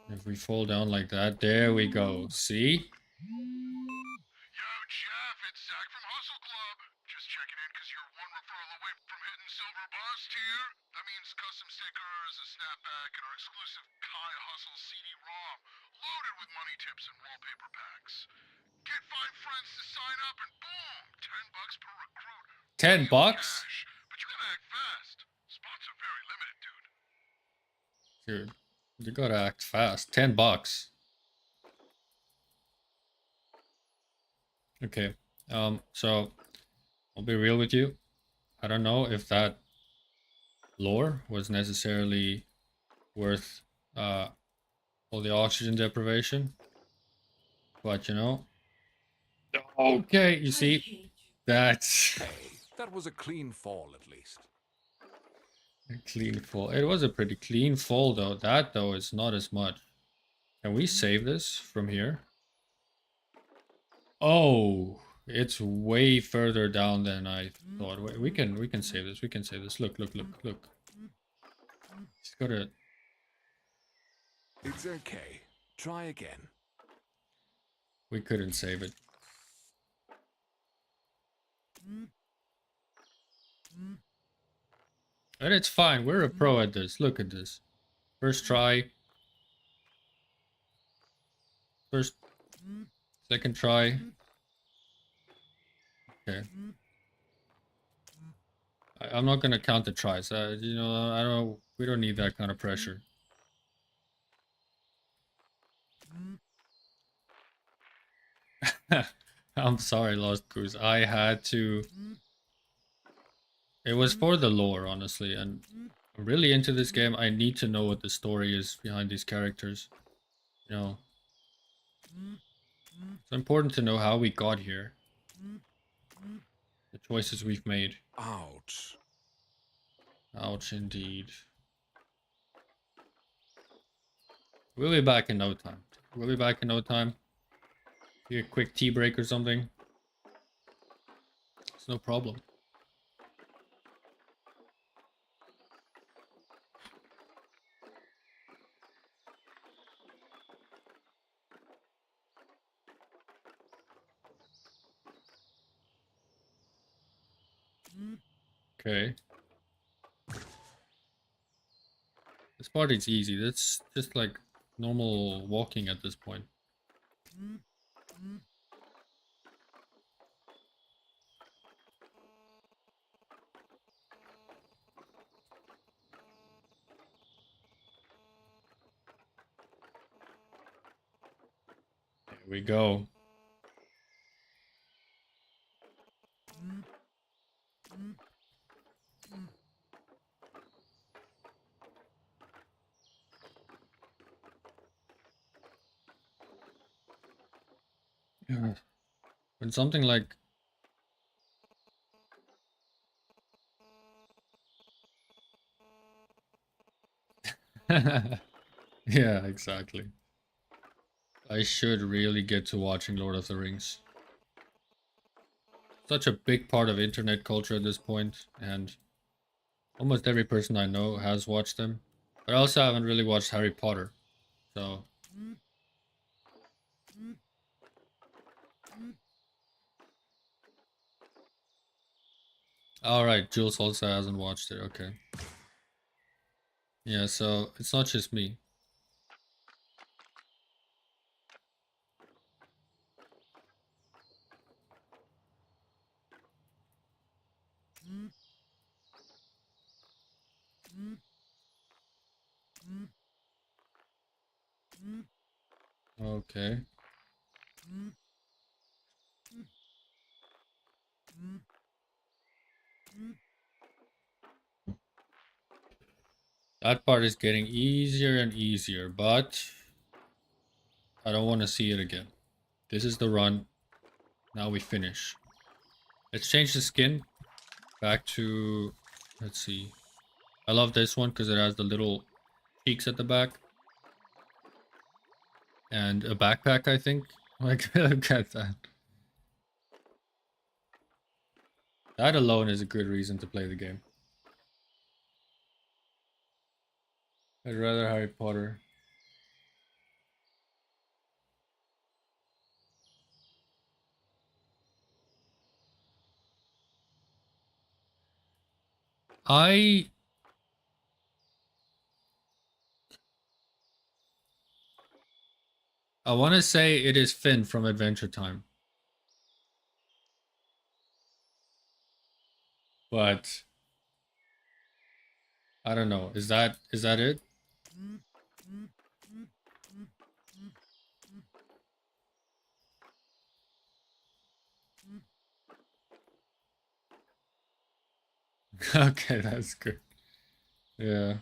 If we fall down like that, there we go. See? Yo, Jeff, it's Zach from Hustle Club. Just checking in because you're one referral away from hitting Silver Buzz tier. That means custom stickers, a snapback, and our exclusive Kai Hustle CD-ROM, loaded with money tips and wallpaper packs. Get 5 friends to sign up and boom, $10 per recruit. 10 bucks? Cash, but you gotta act fast. Spots are very limited, dude. Dude, you gotta act fast. 10 bucks. Okay. So I'll be real with you. I don't know if that lore was necessarily worth all the oxygen deprivation. But you know. Okay, you see, that's Hey, that was a clean fall at least. a clean fall. It was a pretty clean fall though. That though is not as much. Can we save this from here? Oh, it's way further down than I thought. Wait, we can save this. We can save this. Look, look, look, look. Just gotta. It's okay. Try again. We couldn't save it. And it's fine. We're a pro at this. Look at this. First try. First. Second try. Okay. I'm not gonna count the tries. You know, I don't. We don't need that kind of pressure. I'm sorry, Lost Goose. I had to. It was for the lore, honestly, and I'm really into this game. I need to know what the story is behind these characters. You know, it's important to know how we got here. The choices we've made. Ouch. Ouch, indeed. We'll be back in no time. We'll be back in no time. Take a quick tea break or something. It's no problem. Okay. This part is easy. That's just like normal walking at this point. There we go. Yeah. When something like yeah, exactly. I should really get to watching Lord of the Rings. Such a big part of internet culture at this point, and almost every person I know has watched them. But I also haven't really watched Harry Potter. So alright, Jules also hasn't watched it, okay. Yeah, so it's not just me. Okay. That part is getting easier and easier, but I don't want to see it again. This is the run. Now we finish. Let's change the skin back to, let's see. I love this one because it has the little cheeks at the back. And a backpack, I think. Like, look at that. That alone is a good reason to play the game. I'd rather Harry Potter. I want to say it is Finn from Adventure Time. But I don't know. Is that it? Okay, that's good. Yeah.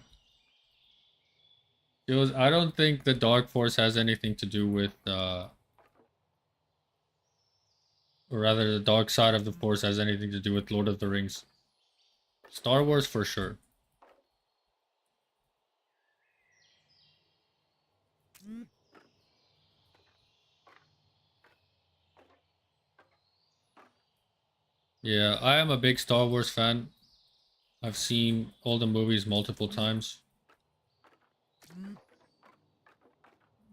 I don't think the Dark Force has anything to do with or rather the dark side of the Force has anything to do with Lord of the Rings. Star Wars for sure. Yeah, I am a big Star Wars fan. I've seen all the movies multiple times.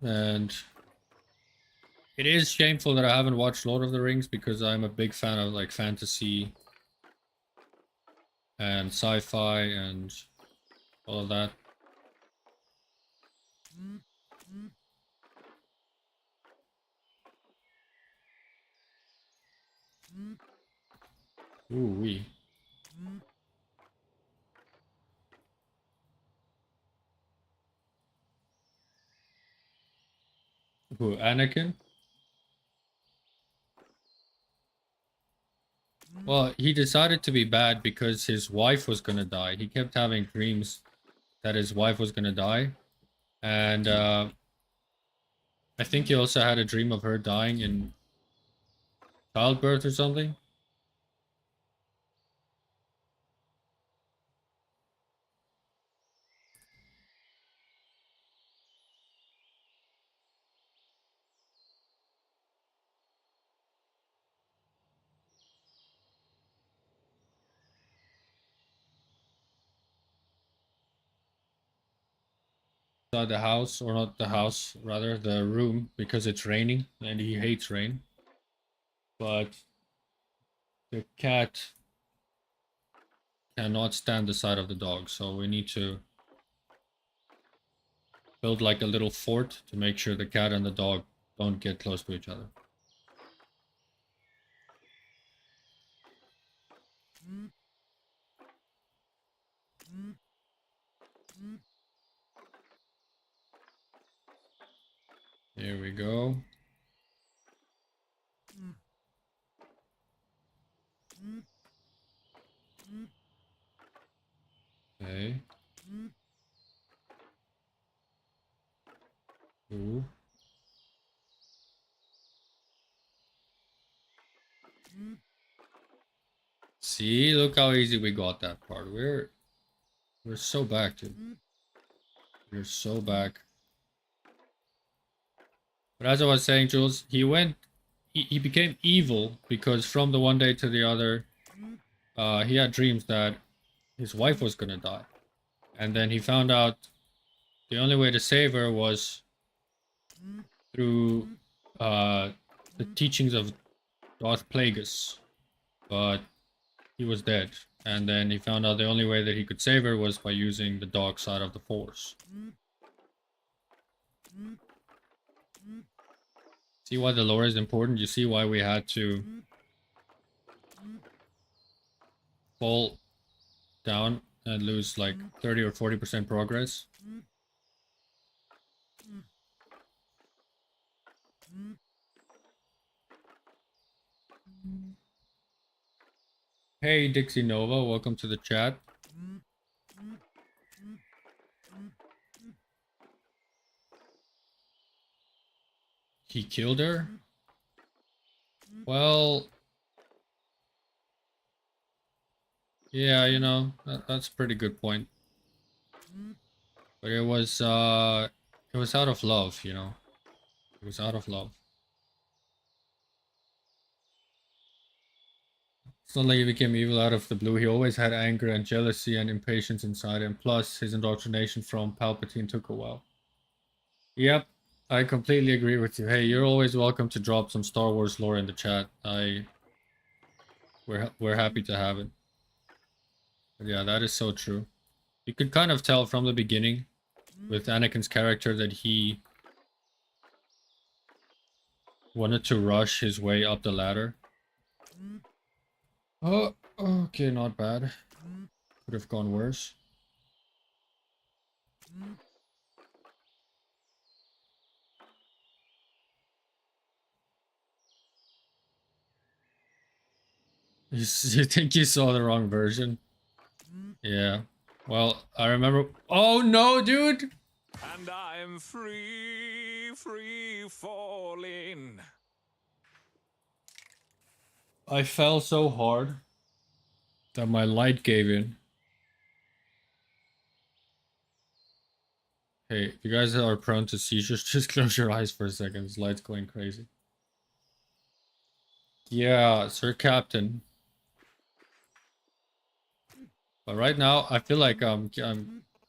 And it is shameful that I haven't watched Lord of the Rings because I'm a big fan of like fantasy and sci-fi and all of that. Ooh wee. Who, Anakin? Well, he decided to be bad because his wife was gonna die. He kept having dreams that his wife was gonna die. And I think he also had a dream of her dying in childbirth or something. The house, or not the house, rather the room, because it's raining and he hates rain. But the cat cannot stand the sight of the dog, so we need to build like a little fort to make sure the cat and the dog don't get close to each other. Here we go. Okay. Ooh. See, look how easy we got that part. We're so back, dude. We're so back. But as I was saying, Jules, he became evil because from the one day to the other, he had dreams that his wife was gonna die. And then he found out the only way to save her was through the teachings of Darth Plagueis. But he was dead. And then he found out the only way that he could save her was by using the dark side of the Force. See why the lore is important? You see why we had to fall down and lose like 30 or 40% progress. Hey Dixie Nova, welcome to the chat. He killed her? Well, yeah, you know, that's a pretty good point. But it was out of love, you know. It was out of love. It's not like he became evil out of the blue. He always had anger and jealousy and impatience inside him. Plus, his indoctrination from Palpatine took a while. Yep, I completely agree with you. Hey, you're always welcome to drop some Star Wars lore in the chat. We're happy to have it. But yeah, that is so true. You could kind of tell from the beginning with Anakin's character that he wanted to rush his way up the ladder. Oh, okay, not bad. Could have gone worse. You think you saw the wrong version? Yeah. Well, I remember. Oh no, dude! And I'm free falling. I fell so hard that my light gave in. Hey, if you guys are prone to seizures, just close your eyes for a second. This light's going crazy. Yeah, Sir Captain. But right now, I feel like I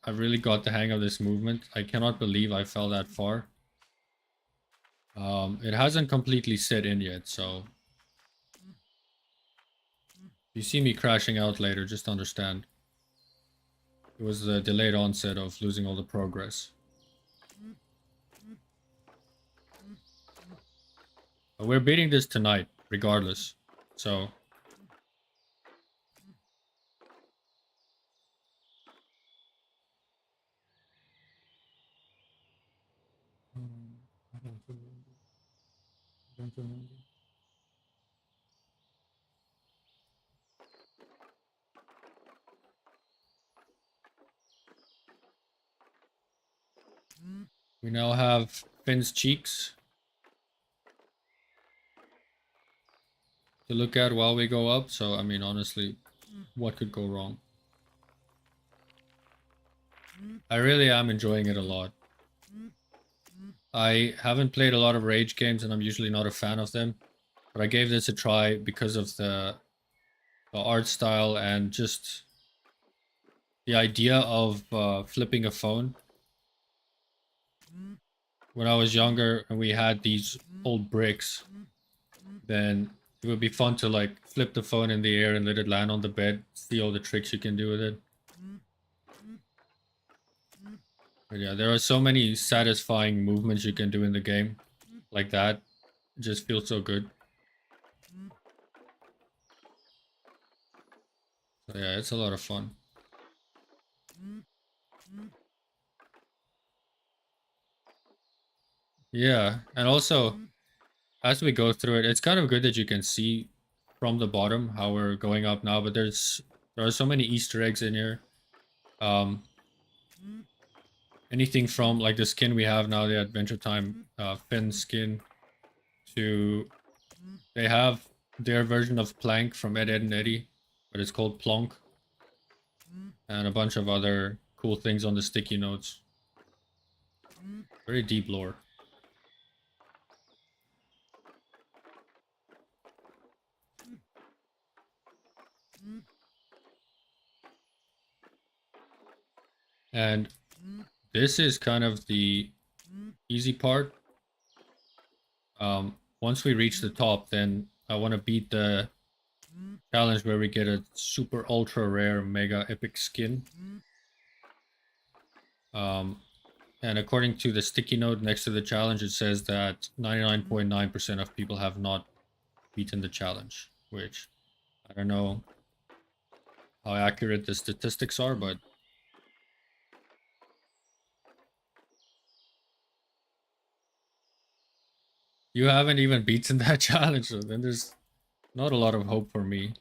really got the hang of this movement. I cannot believe I fell that far. It hasn't completely set in yet, so if you see me crashing out later, just understand. It was the delayed onset of losing all the progress. But we're beating this tonight, regardless. So we now have Finn's cheeks to look at while we go up. So, I mean, honestly, what could go wrong? I really am enjoying it a lot. I haven't played a lot of Rage games, and I'm usually not a fan of them. But I gave this a try because of the art style and just the idea of flipping a phone. When I was younger and we had these old bricks, then it would be fun to like flip the phone in the air and let it land on the bed, see all the tricks you can do with it. But yeah, there are so many satisfying movements you can do in the game like that. It just feels so good. So yeah, it's a lot of fun. Yeah, and also as we go through it, it's kind of good that you can see from the bottom how we're going up now, but there are so many Easter eggs in here. Anything from like the skin we have now, the Adventure Time Finn skin, to they have their version of Plank from Ed, Edd and Eddy, but it's called Plonk, and a bunch of other cool things on the sticky notes. Very deep lore. And this is kind of the easy part. Once we reach the top, then I want to beat the challenge where we get a super ultra rare mega epic skin. And according to the sticky note next to the challenge, it says that 99.9% of people have not beaten the challenge, which I don't know how accurate the statistics are, but you haven't even beaten that challenge, so then there's not a lot of hope for me.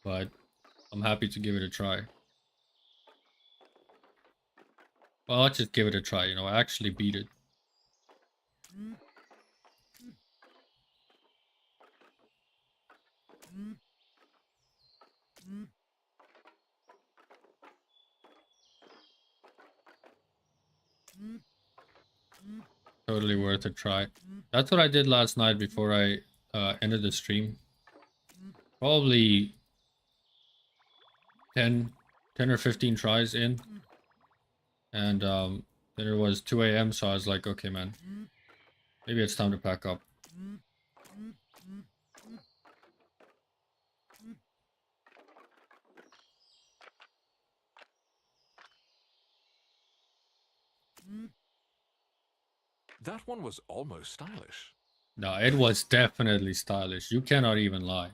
But I'm happy to give it a try. Well, let's just give it a try, you know, I actually beat it. Totally worth a try. That's what I did last night before I ended the stream. Probably 10 or 15 tries in. And then it was 2 a.m. so I was like, okay, man, maybe it's time to pack up. That one was almost stylish. No, it was definitely stylish. You cannot even lie.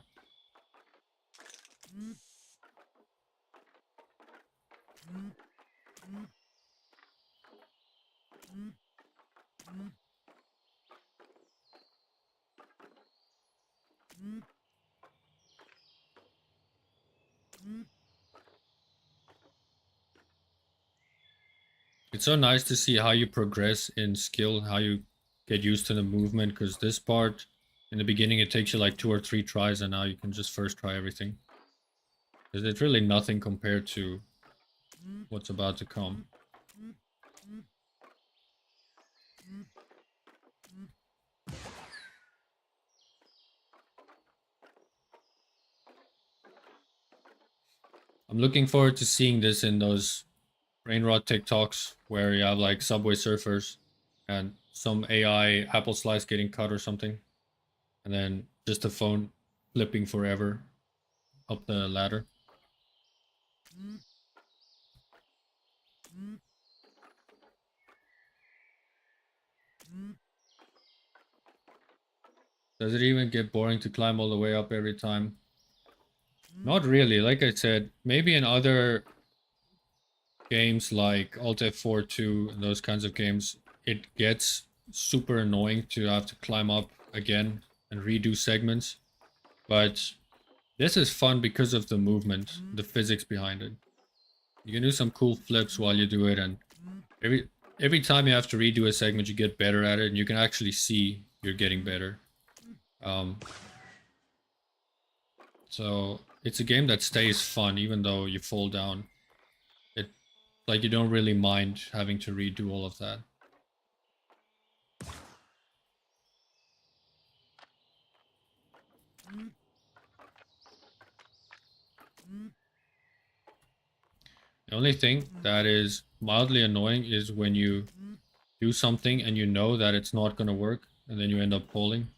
It's so nice to see how you progress in skill, how you get used to the movement, because this part, in the beginning, it takes you like 2 or 3 tries, and now you can just first try everything. Because it's really nothing compared to what's about to come. I'm looking forward to seeing this in those Brainrot TikToks where you have like Subway Surfers and some AI apple slice getting cut or something. And then just a phone flipping forever up the ladder. Does it even get boring to climb all the way up every time? Not really. Like I said, maybe in other games like Alt F4 2 and those kinds of games, it gets super annoying to have to climb up again and redo segments. But this is fun because of the movement, the physics behind it. You can do some cool flips while you do it, and every time you have to redo a segment, you get better at it, and you can actually see you're getting better. Um, so it's a game that stays fun even though you fall down. It like you don't really mind having to redo all of that. The only thing that is mildly annoying is when you do something and you know that it's not gonna work, and then you end up falling.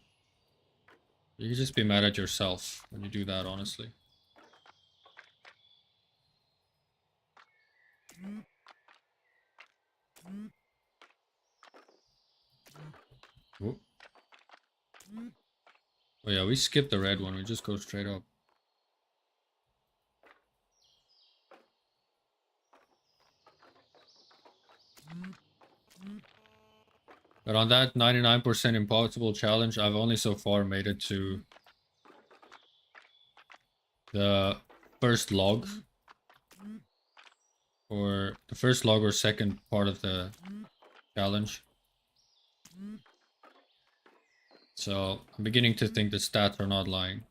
You can just be mad at yourself when you do that, honestly. Ooh. Oh yeah, we skipped the red one. We just go straight up. But on that 99% impossible challenge, I've only so far made it to the first log. Or the first log or second part of the challenge. So I'm beginning to think the stats are not lying.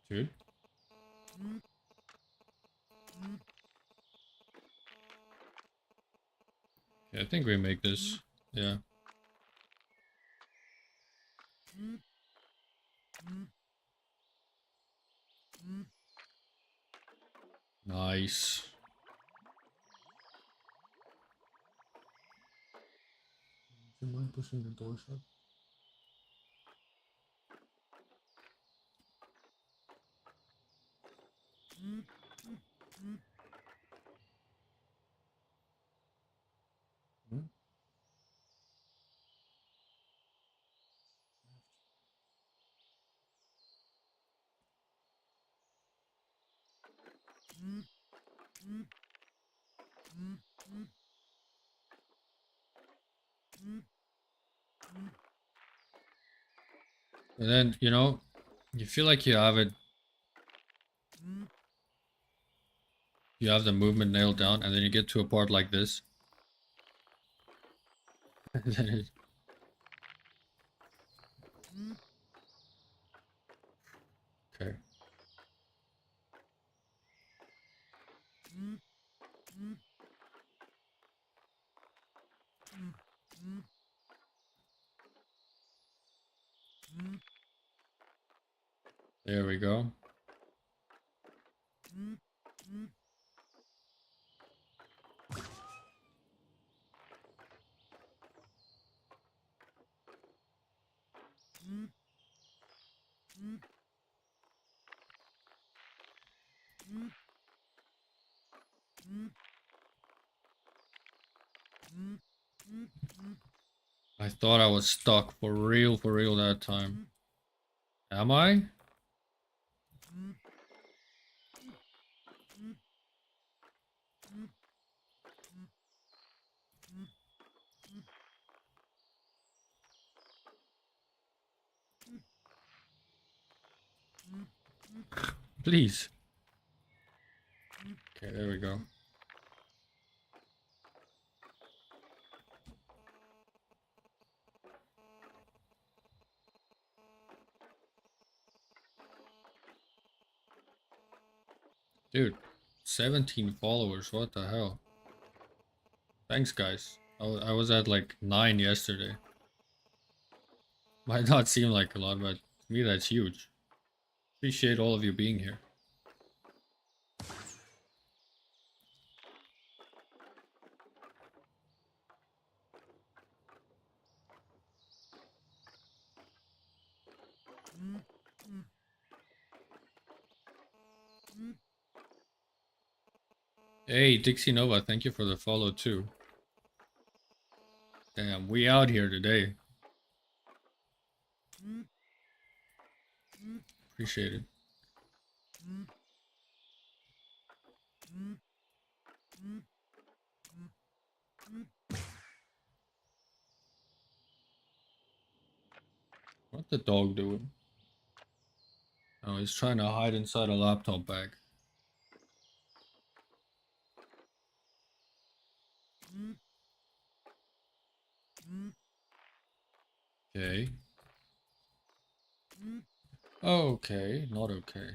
Dude. Yeah, I think we make this. Yeah. Nice. Do you mind pushing the door shut? Hmm? And then, you know, you feel like you have it. You have the movement nailed down, and then you get to a part like this. And then it, okay. There we go. I thought I was stuck for real that time. Am I? Please. Okay, there we go. Dude, 17 followers, what the hell? Thanks, guys. I was at like 9 yesterday. Might not seem like a lot, but to me that's huge. Appreciate all of you being here. Hey, Dixie Nova, thank you for the follow too. Damn, we out here today. Appreciate it. What the dog doing? Oh, he's trying to hide inside a laptop bag. Okay. Okay, not okay.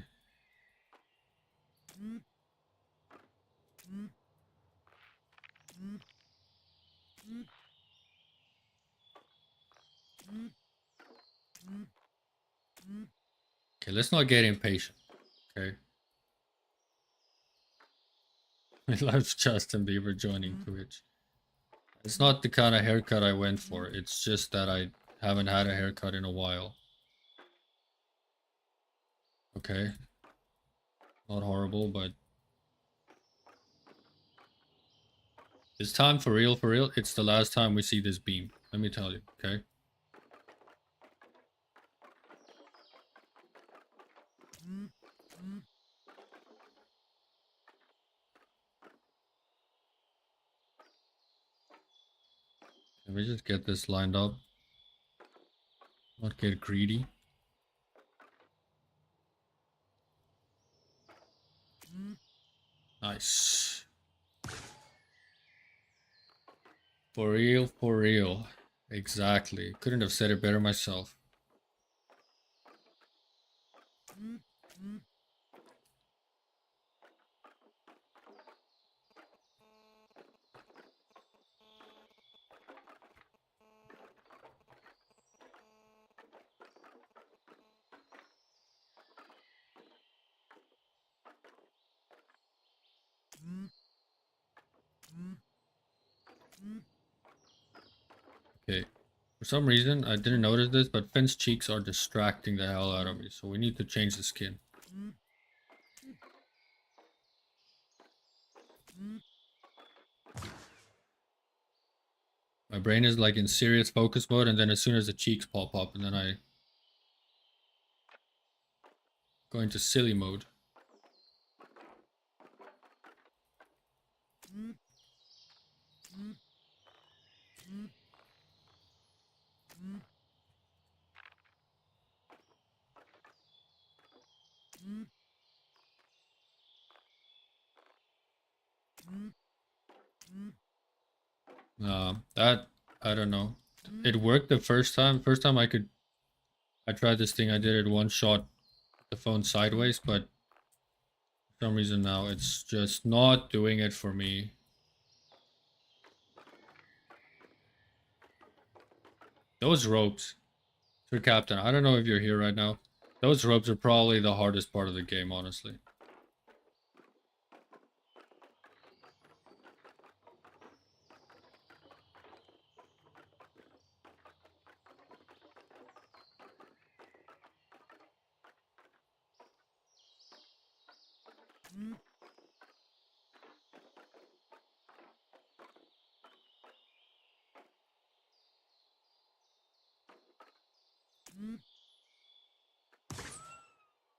Okay, let's not get impatient. Okay. I love Justin Bieber joining Twitch. It's not the kind of haircut I went for. It's just that I haven't had a haircut in a while. Okay. Not horrible, but it's time for real, for real. It's the last time we see this beam. Let me tell you, okay? Let me just get this lined up. Not get greedy. Nice. For real, for real. Exactly. Couldn't have said it better myself. Okay. For some reason, I didn't notice this, but Finn's cheeks are distracting the hell out of me, so we need to change the skin. My brain is like in serious focus mode, and then as soon as the cheeks pop up, and then I go into silly mode. That I don't know. It worked the first time. First time I tried this thing. I did it one shot, the phone sideways, but for some reason now it's just not doing it for me. Those ropes, Sir Captain. I don't know if you're here right now. Those ropes are probably the hardest part of the game, honestly.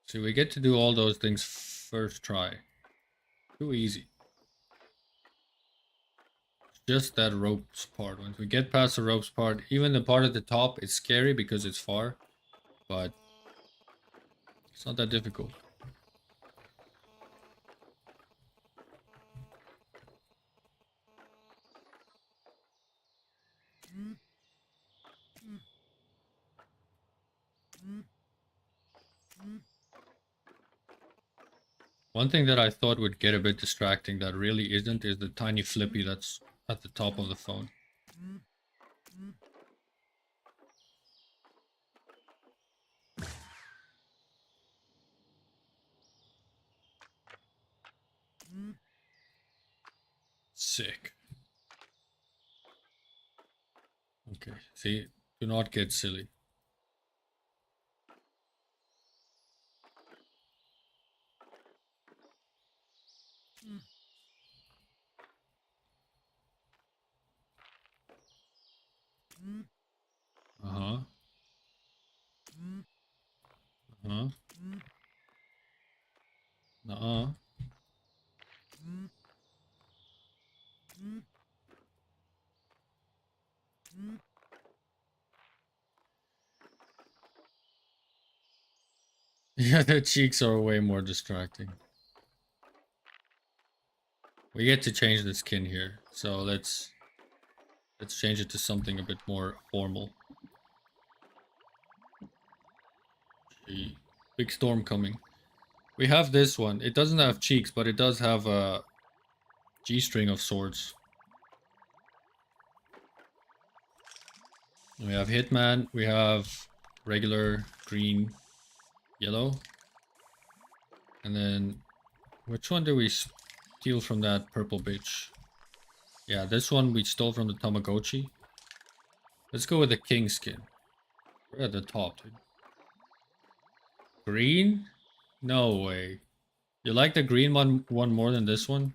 See, we get to do all those things first try. Too easy. Just that ropes part. Once we get past the ropes part, even the part at the top, it's scary because it's far, but it's not that difficult. One thing that I thought would get a bit distracting that really isn't is the tiny flippy that's at the top of the phone. Sick. Okay, see, do not get silly. Uh-huh. Uh-huh. Uh-uh. Yeah, the cheeks are way more distracting. We get to change the skin here, so let's change it to something a bit more formal. Gee, big storm coming. We have this one. It doesn't have cheeks, but it does have a G-string of sorts. We have Hitman, we have regular green, yellow. And then, which one do we steal from that purple bitch? Yeah, this one we stole from the Tamagotchi. Let's go with the king skin. We're at the top, dude. Green? No way. You like the green one more than this one?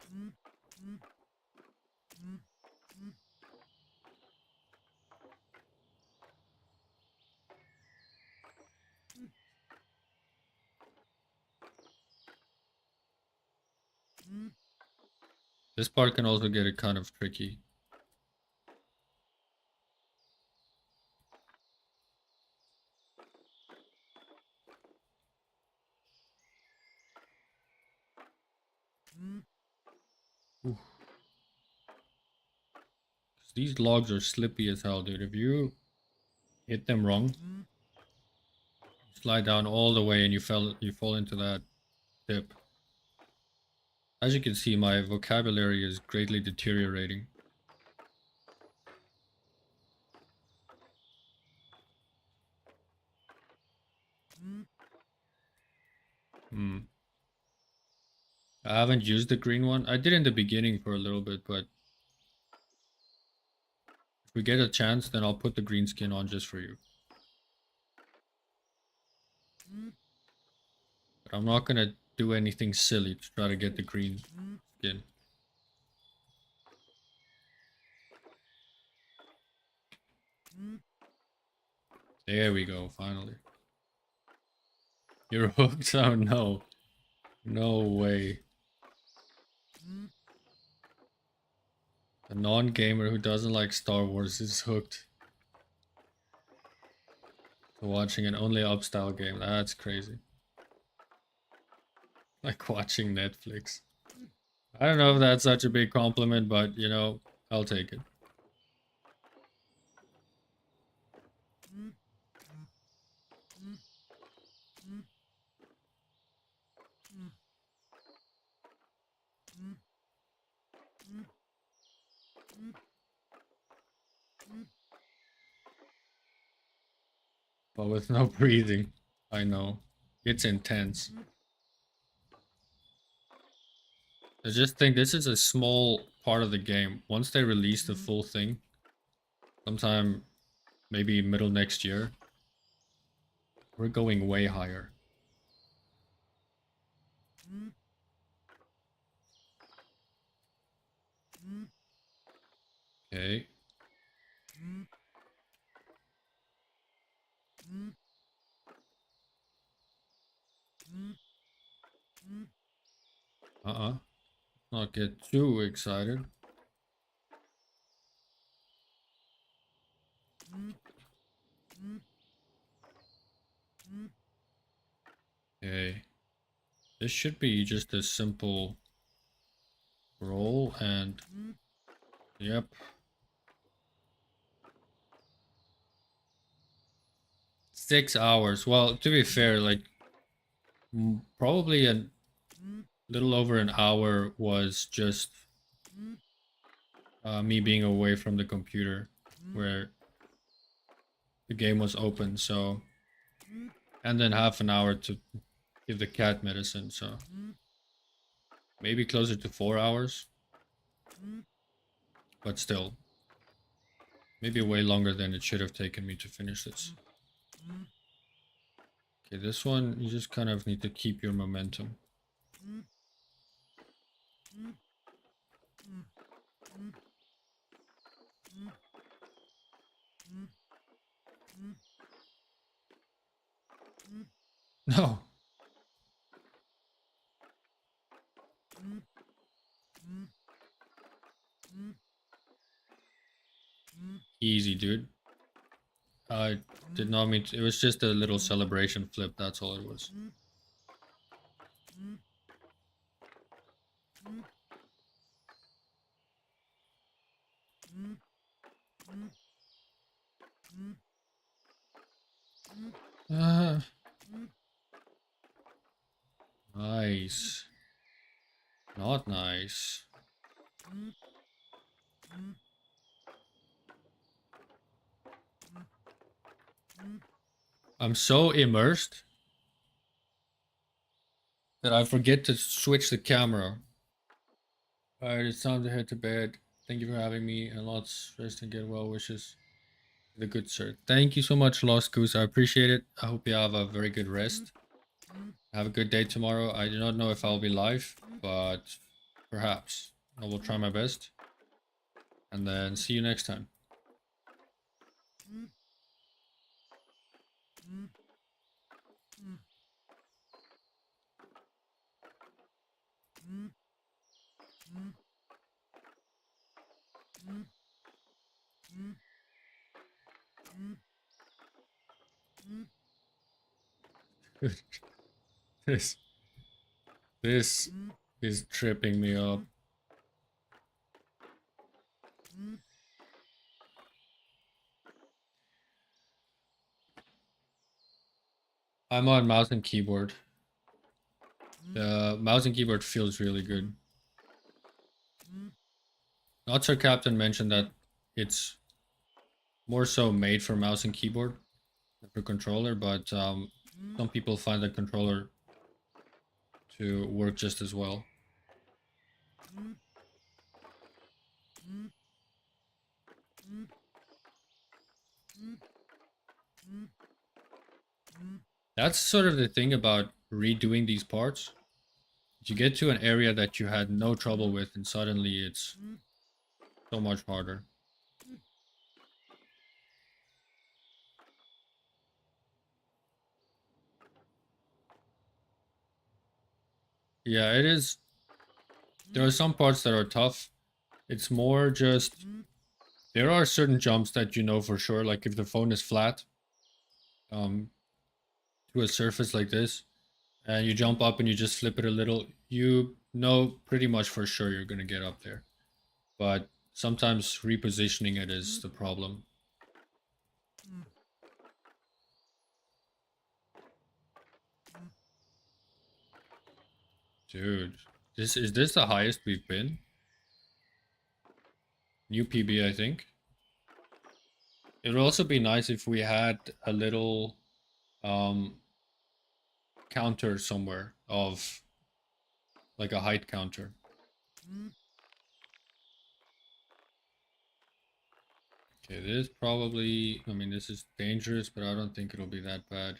This part can also get it kind of tricky. Ooh. These logs are slippy as hell, dude. If you hit them wrong, slide down all the way and you fall into that dip. As you can see, my vocabulary is greatly deteriorating. I haven't used the green one. I did in the beginning for a little bit, but if we get a chance, then I'll put the green skin on just for you. But I'm not gonna do anything silly to try to get the green skin. There we go, finally. You're hooked? Oh no. No way. A non-gamer who doesn't like Star Wars is hooked to watching an only up style game. That's crazy. Like watching Netflix. I don't know if that's such a big compliment, but you know, I'll take it. But with no breathing. I know. It's intense. I just think this is a small part of the game. Once they release the full thing, sometime maybe middle next year, we're going way higher. Okay. Not get too excited. Okay. This should be just a simple roll and yep. $6. Well, to be fair, like probably a little over an hour was just me being away from the computer where the game was open, so and then half an hour to give the cat medicine, so maybe closer to 4 hours, but still maybe way longer than it should have taken me to finish this. Okay, this one you just kind of need to keep your momentum. No. Easy, dude. I did not mean to, it was just a little celebration flip, that's all it was. Ah. Nice. Not nice. I'm so immersed that I forget to switch the camera. Alright, it's time to head to bed. Thank you for having me, and lots rest and get well wishes. The good sir. Thank you so much, Lost Goose. I appreciate it. I hope you have a very good rest. Have a good day tomorrow. I do not know if I'll be live, but perhaps. I will try my best. And then see you next time. this this is tripping me up. I'm on mouse and keyboard. The mouse and keyboard feels really good. Not Sir Captain mentioned that it's more so made for mouse and keyboard than for controller, but some people find the controller to work just as well. That's sort of the thing about redoing these parts. You get to an area that you had no trouble with, and suddenly it's so much harder. Yeah, it is. There are some parts that are tough. It's more just there are certain jumps that you know for sure, like if the phone is flat, to a surface like this, and you jump up and you just flip it a little, you know pretty much for sure you're gonna get up there. But sometimes repositioning it is the problem. Dude, is this the highest we've been? New PB, I think. It would also be nice if we had a little counter somewhere of like a height counter. Okay, this probably, I mean, this is dangerous, but I don't think it'll be that bad.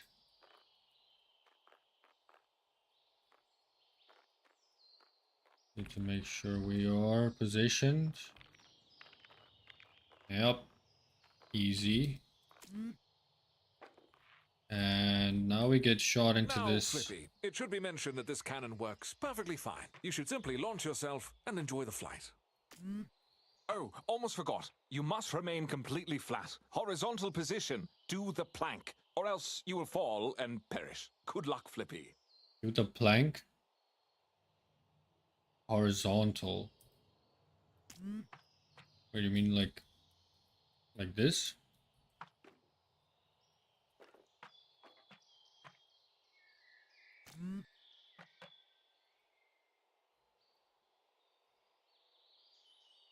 Need to make sure we are positioned. Yep. Easy. And now we get shot into Now, this. Flippy, it should be mentioned that this cannon works perfectly fine. You should simply launch yourself and enjoy the flight. Oh, almost forgot. You must remain completely flat. Horizontal position. Do the plank, or else you will fall and perish. Good luck, Flippy. Do the plank. Horizontal. What do you mean, like this?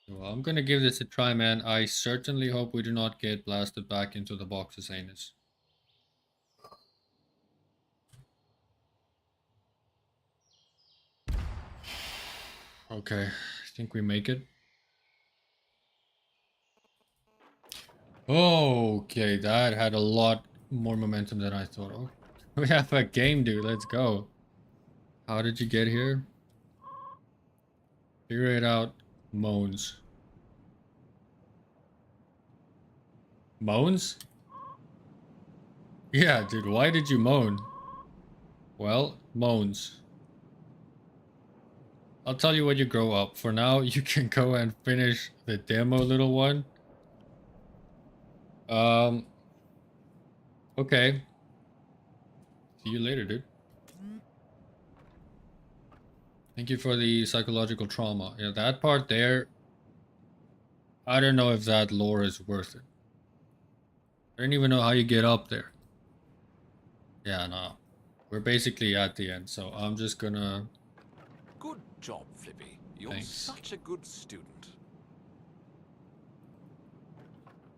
Well, I'm gonna give this a try, man. I certainly hope we do not get blasted back into the box's anus. Okay, I think we make it. Okay, that had a lot more momentum than I thought. Oh, we have a game, dude. Let's go. How did you get here? Figure it out. Moans. Moans? Yeah, dude, why did you moan? Well, moans. I'll tell you when you grow up. For now, you can go and finish the demo, little one. Okay. See you later, dude. Thank you for the psychological trauma. Yeah, that part there, I don't know if that lore is worth it. I don't even know how you get up there. Yeah, no. We're basically at the end, so I'm just gonna... Good job, Flippy. You're Thanks. such a good student.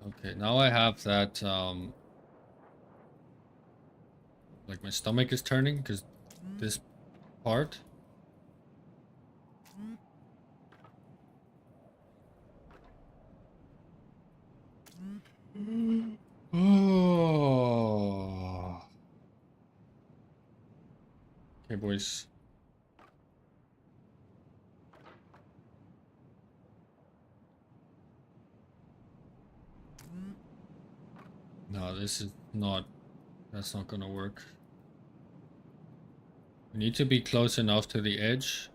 Okay, now I have that, like my stomach is turning, because this part... Oh. Okay, boys. No, this is not... That's not gonna work. We need to be close enough to the edge,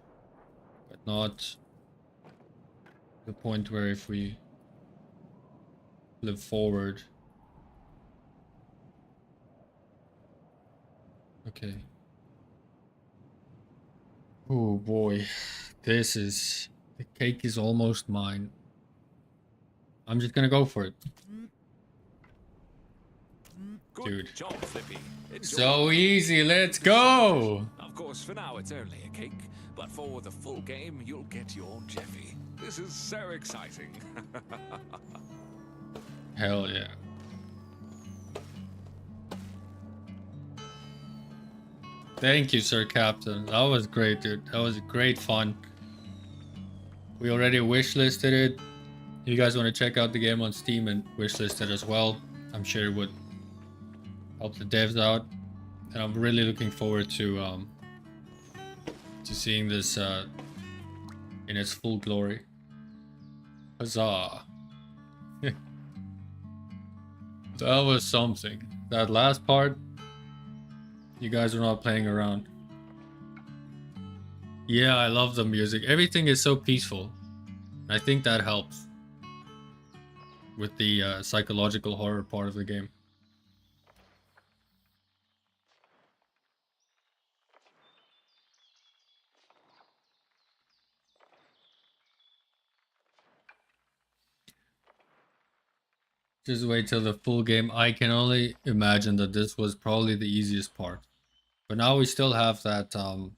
but not the point where if we flip forward... Okay. Oh boy, this is... The cake is almost mine. I'm just gonna go for it. Good Dude. job, Flippy. Enjoy So the- easy, let's go! Of course, for now it's only a cake, but for the full game, you'll get your Jeffy. This is so exciting. Hell yeah. Thank you, Sir Captain. That was great, dude. That was great fun. We already wishlisted it. You guys want to check out the game on Steam and wishlist it as well. I'm sure it would help the devs out. And I'm really looking forward to seeing this in its full glory. Huzzah. That was something. That last part, you guys are not playing around. Yeah, I love the music. Everything is so peaceful. I think that helps with the psychological horror part of the game. Just wait till the full game. I can only imagine that this was probably the easiest part. But now we still have that the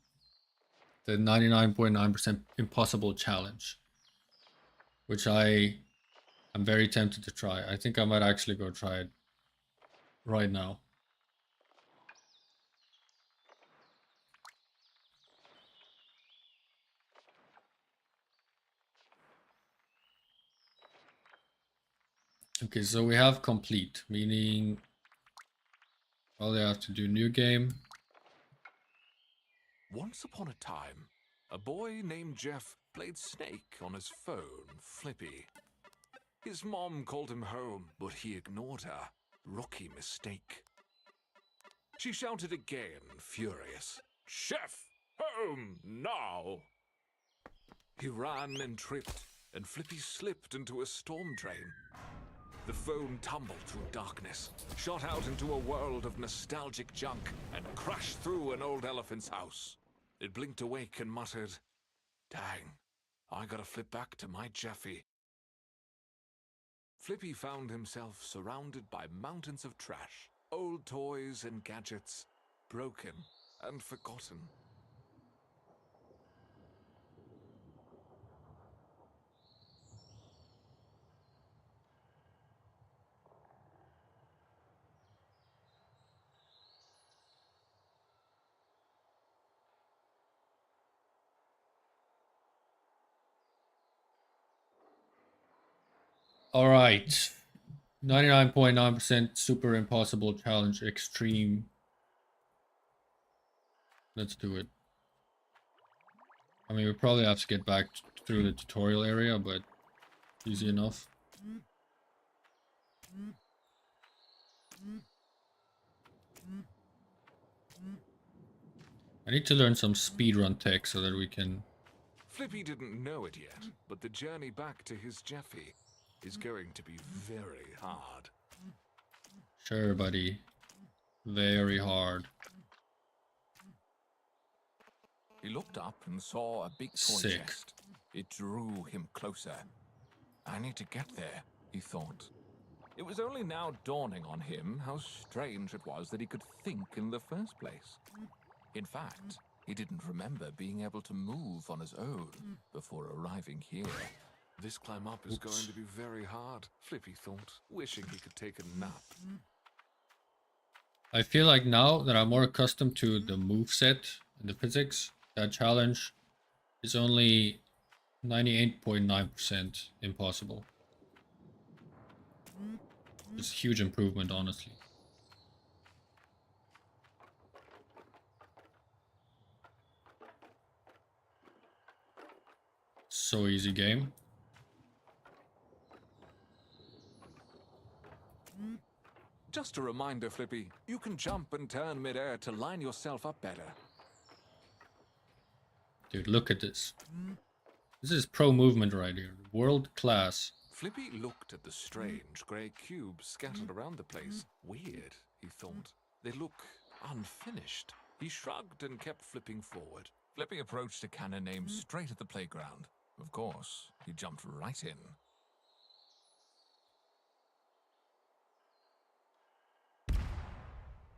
99.9% impossible challenge, which I'm very tempted to try. I think I might actually go try it right now. Okay, so we have complete, meaning all I have to do new game. Once upon a time, a boy named Jeff played Snake on his phone, Flippy. His mom called him home, but he ignored her. Rookie mistake. She shouted again, furious. Chef, home, now! He ran and tripped, and Flippy slipped into a storm drain. The phone tumbled through darkness, shot out into a world of nostalgic junk, and crashed through an old elephant's house. It blinked awake and muttered, Dang, I gotta flip back to my Jeffy. Flippy found himself surrounded by mountains of trash, old toys and gadgets, broken and forgotten. All right. 99.9% super impossible challenge extreme. Let's do it. I mean, we probably have to get back through the tutorial area, but easy enough. I need to learn some speedrun tech so that we can... Flippy didn't know it yet, but the journey back to his Jeffy is going to be very hard. Sure, buddy. Very hard. He looked up and saw a big toy Sick. chest. It drew him closer. I need to get there, he thought. It was only now dawning on him how strange it was that he could think in the first place. In fact, he didn't remember being able to move on his own before arriving here. This climb up is going to be very hard, Flippy thought, wishing he could take a nap. I feel like now that I'm more accustomed to the moveset and the physics, that challenge is only 98.9% impossible. It's a huge improvement, honestly. So easy game. Just a reminder, Flippy, you can jump and turn midair to line yourself up better. Dude, look at this. This is pro movement right here. World class. Flippy looked at the strange grey cubes scattered around the place. Weird, he thought. They look unfinished. He shrugged and kept flipping forward. Flippy approached a cannon aimed straight at the playground. Of course, he jumped right in.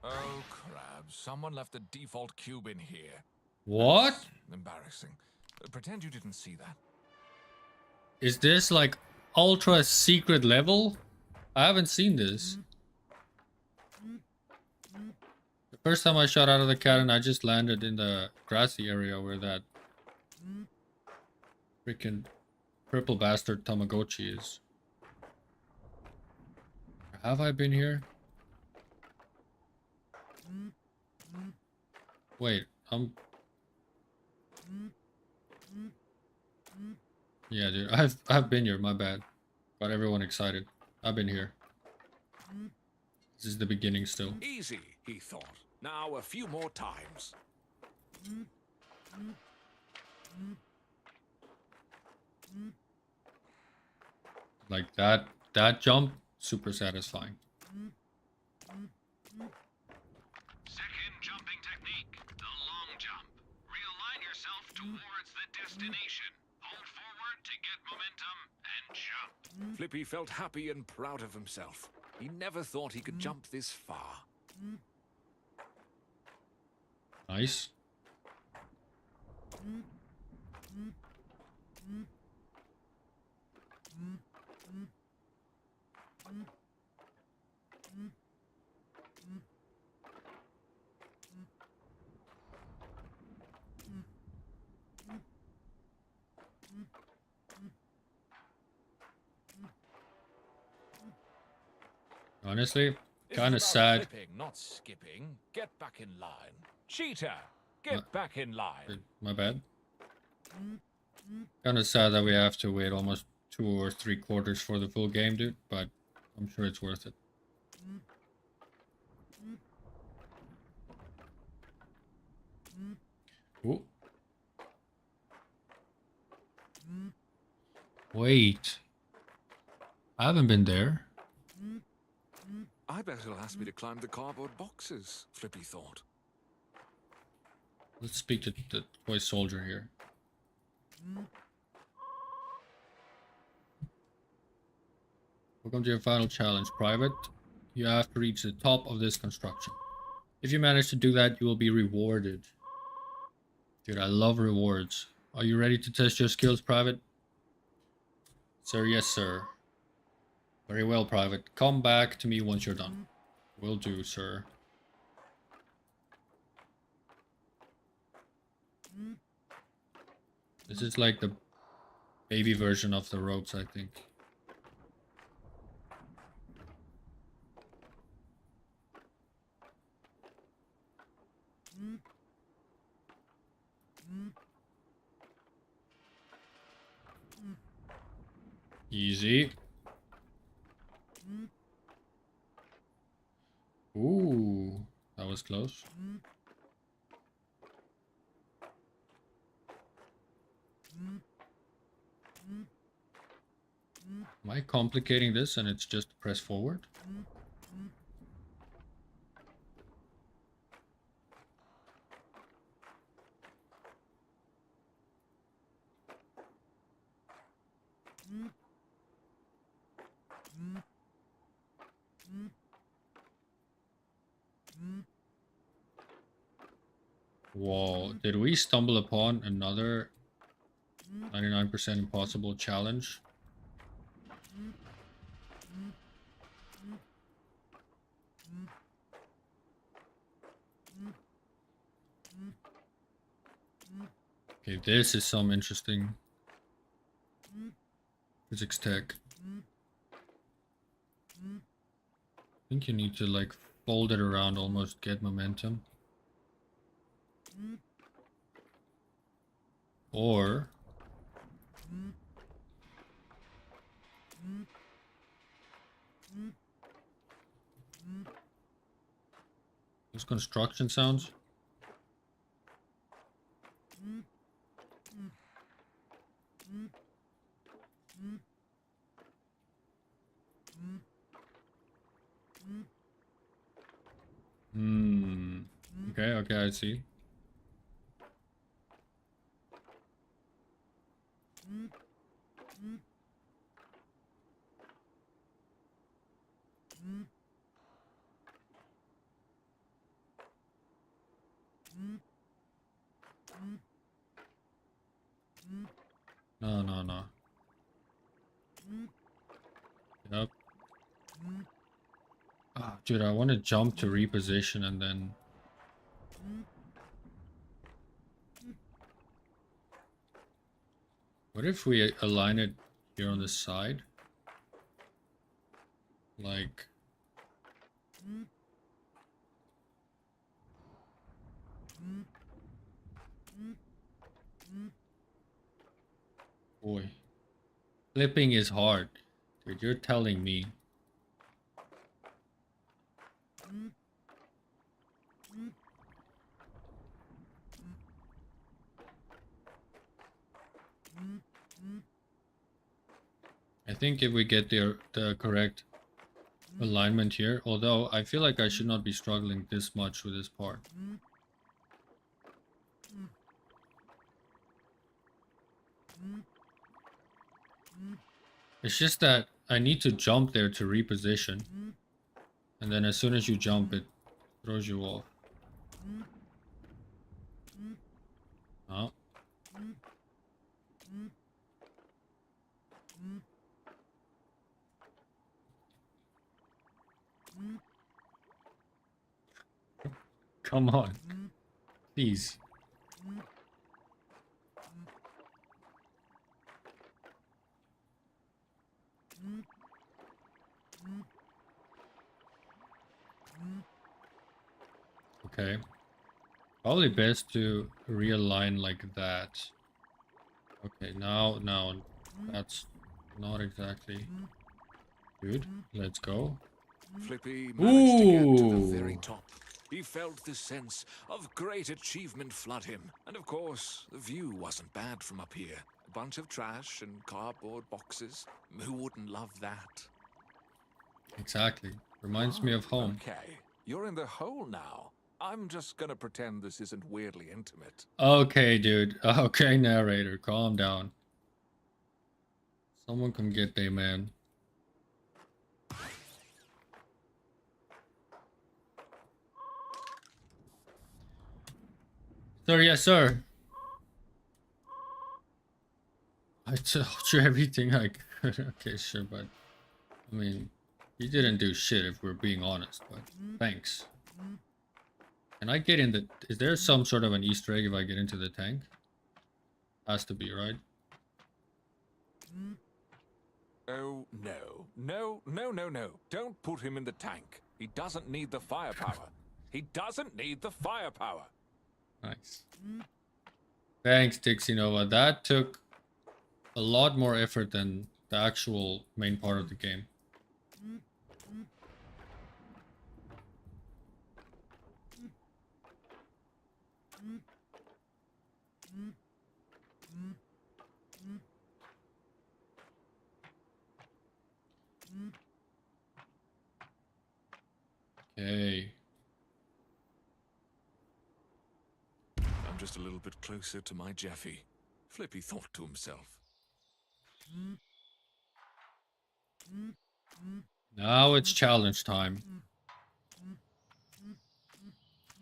Oh, crap. Someone left the default cube in here. What? That's embarrassing. Pretend you didn't see that. Is this like ultra secret level? I haven't seen this. The first time I shot out of the cannon, I just landed in the grassy area where that freaking purple bastard Tamagotchi is. Have I been here? Wait, yeah, dude, I've been here, my bad. Got everyone excited. I've been here. This is the beginning still. Easy, he thought. Now a few more times. Like that jump, super satisfying. Second jumping technique, the long jump. Realign yourself towards the destination. Hold forward to get momentum and jump. Flippy felt happy and proud of himself. He never thought he could jump this far. Nice. Honestly, This kind of is about sad. Flipping, not skipping. Get back in line. Cheater, get back in line. My bad. Kind of sad that we have to wait almost 2 or 3 quarters for the full game, dude. But I'm sure it's worth it. Ooh. Wait. I haven't been there. I bet he'll ask me to climb the cardboard boxes, Flippy thought. Let's speak to the toy soldier here. Welcome to your final challenge, Private. You have to reach the top of this construction. If you manage to do that, you will be rewarded. Dude, I love rewards. Are you ready to test your skills, Private? Sir, yes, sir. Very well, Private. Come back to me once you're done. Will do, sir. This is like the baby version of the ropes, I think. Easy. Ooh, that was close. Am I complicating this and it's just press forward? Whoa, did we stumble upon another 99% impossible challenge? Okay, this is some interesting physics tech. I think you need to like fold it around, almost get momentum. Or those construction sounds. Okay, okay, I see. No, no, no. Yep. Ah, dude, I want to jump to reposition and then... What if we align it here on the side? Like... Boy. Flipping is hard. Dude, you're telling me. I think if we get the correct alignment here, although I feel like I should not be struggling this much with this part. It's just that I need to jump there to reposition. And then as soon as you jump, it throws you off. Oh. Come on. Please. Okay. Probably best to realign like that. Okay, now that's not exactly good. Let's go. Flippy managed to get to the very Ooh. top. He felt the sense of great achievement flood him. And of course, the view wasn't bad from up here. A bunch of trash and cardboard boxes. Who wouldn't love that? Exactly. Reminds me of home. Okay, you're in the hole now. I'm just gonna pretend this isn't weirdly intimate. Okay, dude. Okay, narrator. Calm down. Someone come get they man. Sir, yes, sir. I told you everything I could. Okay, sure, but I mean, you didn't do shit if we're being honest, but thanks. Can I get in the... Is there some sort of an Easter egg if I get into the tank? Has to be, right? Oh, no. No, no, no, no. Don't put him in the tank. He doesn't need the firepower. He doesn't need the firepower. Nice. Thanks, Dixie Nova. That took a lot more effort than the actual main part of the game. Okay. I'm just a little bit closer to my Jeffy. Flippy thought to himself. Now it's challenge time.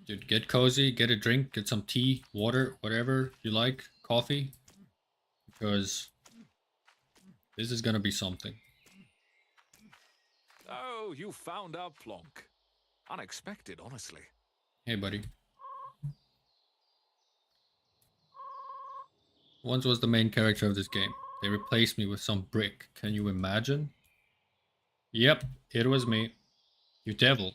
Dude, get cozy, get a drink, get some tea, water, whatever you like, coffee. Because this is gonna be something. Oh, you found our plonk. Unexpected, honestly. Hey, buddy. Once was the main character of this game. They replaced me with some brick. Can you imagine? Yep, it was me. You devil.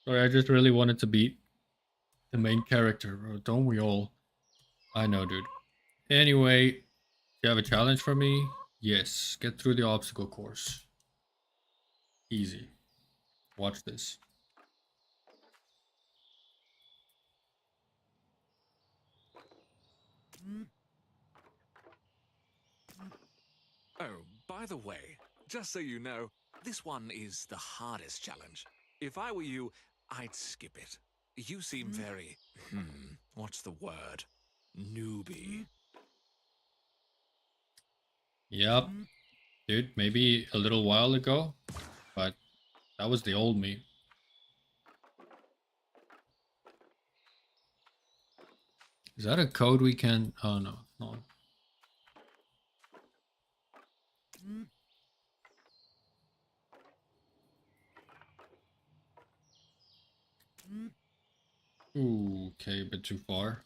Sorry, I just really wanted to beat the main character, bro. Don't we all? I know, dude. Anyway, do you have a challenge for me? Yes. Get through the obstacle course. Easy. Watch this. Oh, by the way, just so you know, this one is the hardest challenge. If I were you, I'd skip it. You seem very, what's the word? Newbie. Yep. Dude, maybe a little while ago, but that was the old me. Is that a code we can... Oh, no. No. Ooh, okay, a bit too far.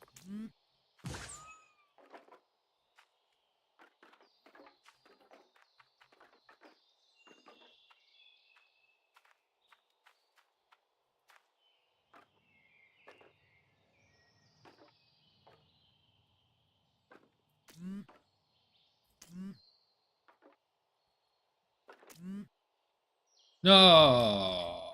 No!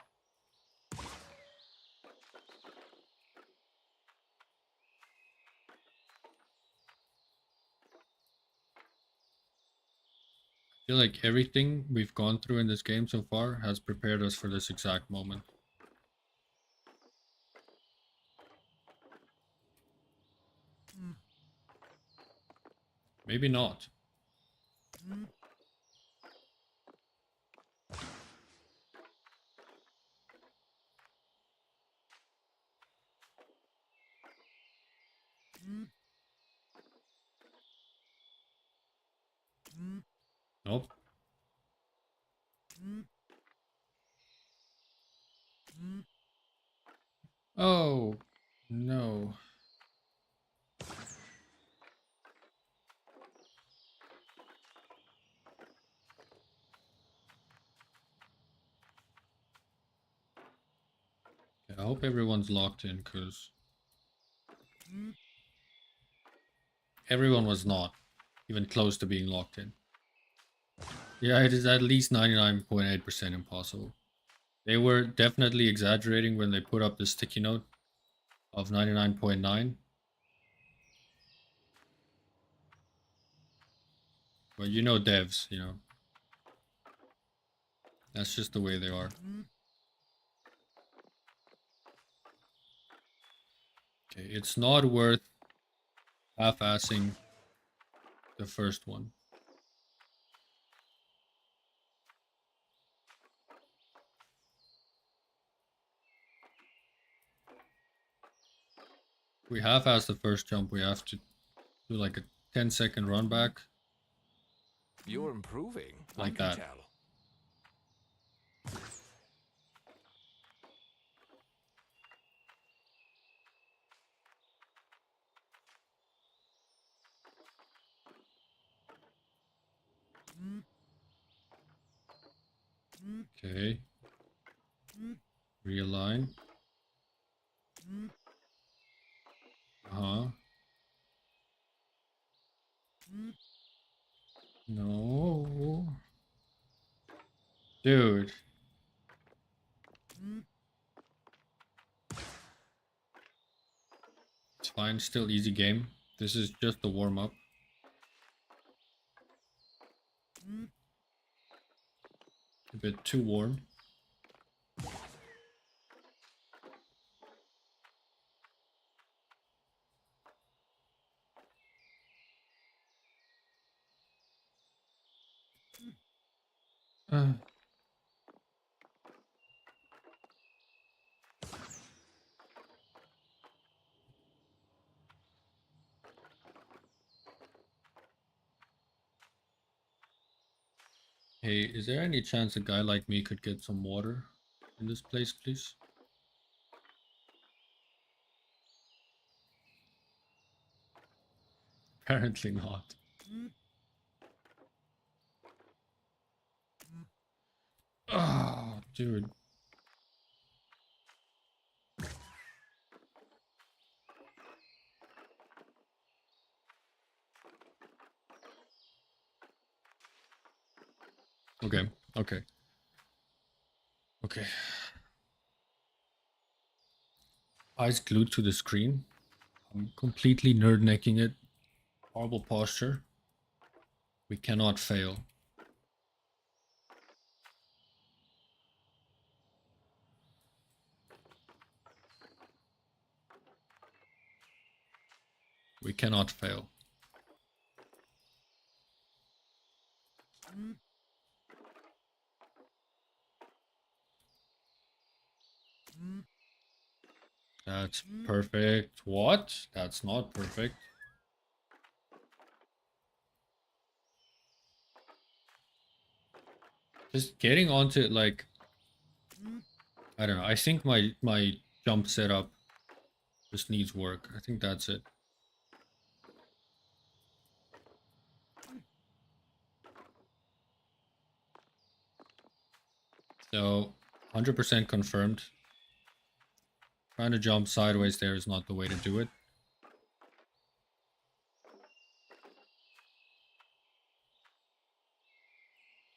I feel like everything we've gone through in this game so far has prepared us for this exact moment. Maybe not. Nope. Oh, no. I hope everyone's locked in, because everyone was not even close to being locked in. Yeah, it is at least 99.8% impossible. They were definitely exaggerating when they put up the sticky note of 99.9. But you know devs, you know. That's just the way they are. Okay, it's not worth half-assing the first one. We half-ass the first jump, we have to do like a 10-second run back. You're improving. Like I can that. tell. Okay. Realign. Uh-huh. No. Dude. It's fine, still easy game. This is just the warm-up. A bit too warm. Uh. Hey, is there any chance a guy like me could get some water in this place, please? Apparently not. Oh, dude. Okay, okay. Okay. Eyes glued to the screen. I'm completely nerd necking it. Horrible posture. We cannot fail. We cannot fail. That's perfect. What? That's not perfect. Just getting onto it, like, I don't know. I think my jump setup just needs work. I think that's it. So, 100% confirmed. Trying to jump sideways there is not the way to do it.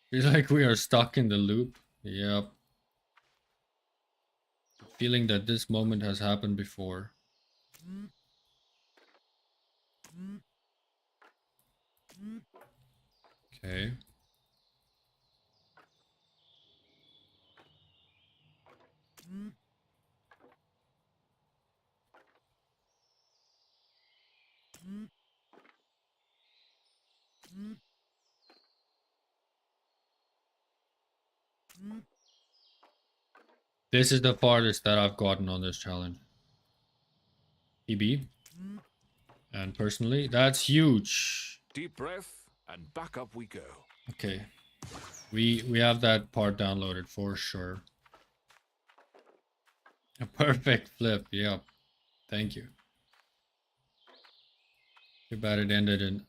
Feel like we are stuck in the loop. Yep. Feeling that this moment has happened before. Okay. This is the farthest that I've gotten on this challenge. PB? And personally, that's huge. Deep breath, and back up we go. Okay. We have that part downloaded for sure. A perfect flip, yep. Thank you. Too bad it ended in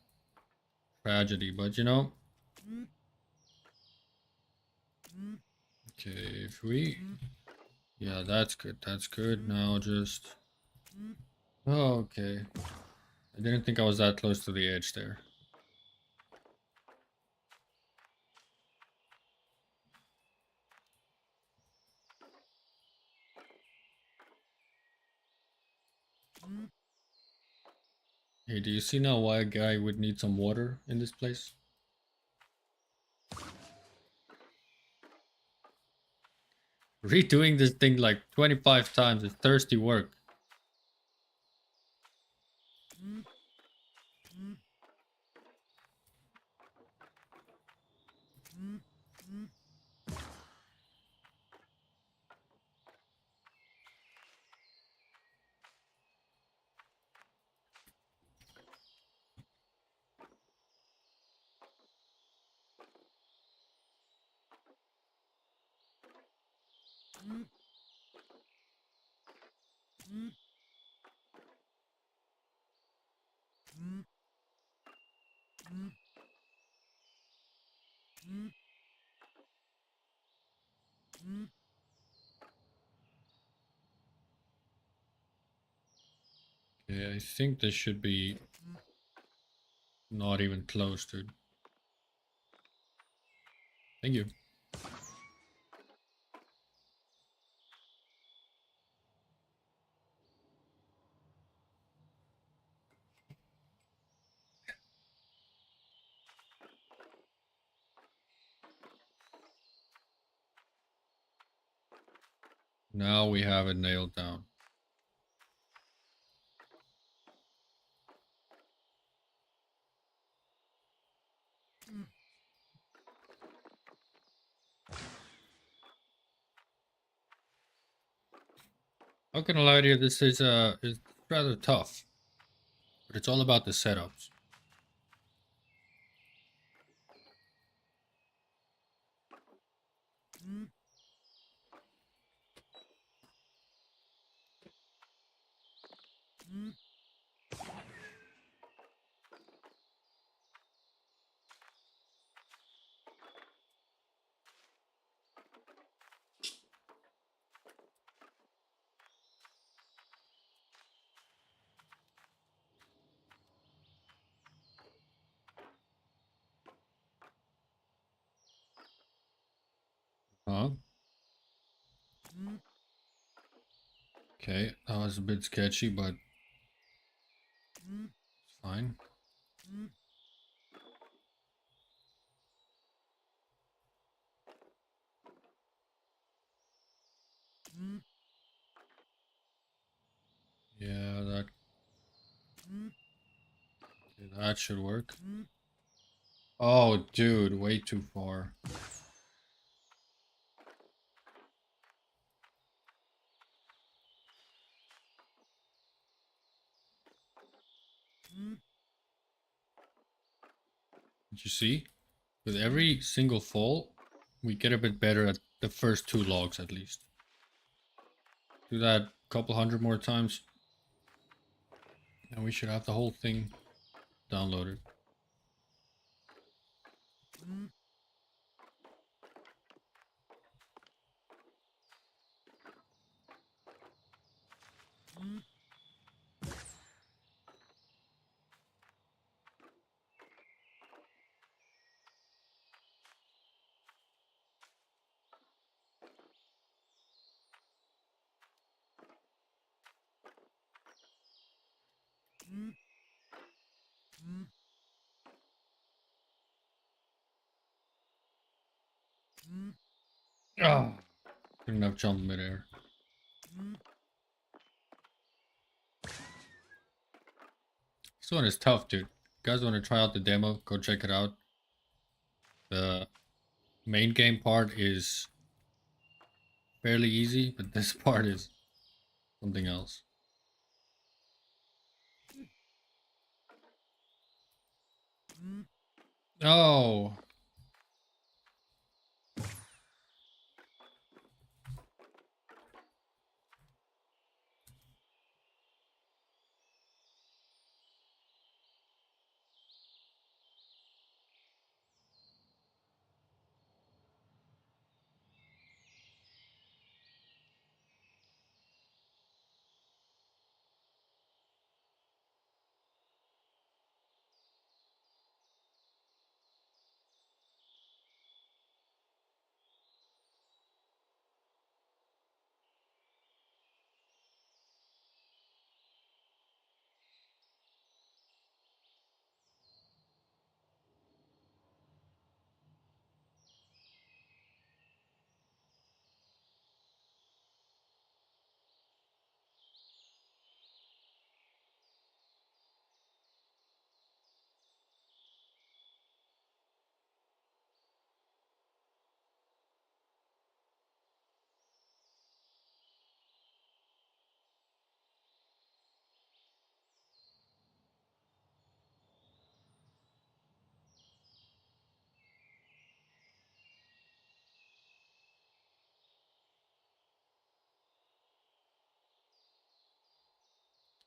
tragedy, but you know. Okay, if we... Yeah, that's good. That's good. Now just... Oh, okay. I didn't think I was that close to the edge there. Hey, do you see now why a guy would need some water in this place? Redoing this thing like 25 times is thirsty work. Yeah, I think this should be not even close, dude. Thank you. Now we have it nailed down. How can I lie to you? This is rather tough, but it's all about the setups. Huh? Okay, that was a bit sketchy, but it's fine. Yeah, that should work. Oh, dude, way too far. Did you see? With every single fall, we get a bit better at the first 2 logs at least. Do that a couple hundred more times, and we should have the whole thing downloaded. Ah, couldn't have jumped midair. This one is tough, dude. If you guys want to try out the demo, go check it out. The main game part is fairly easy, but this part is something else. Oh.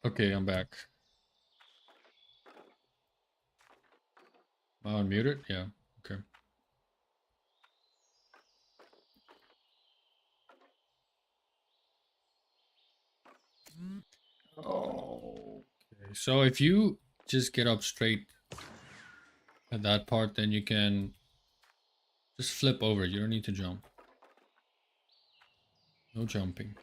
Okay, I'm back. Am I unmuted? Yeah. Okay. Oh. Okay. So if you just get up straight at that part, then you can just flip over. You don't need to jump. No jumping.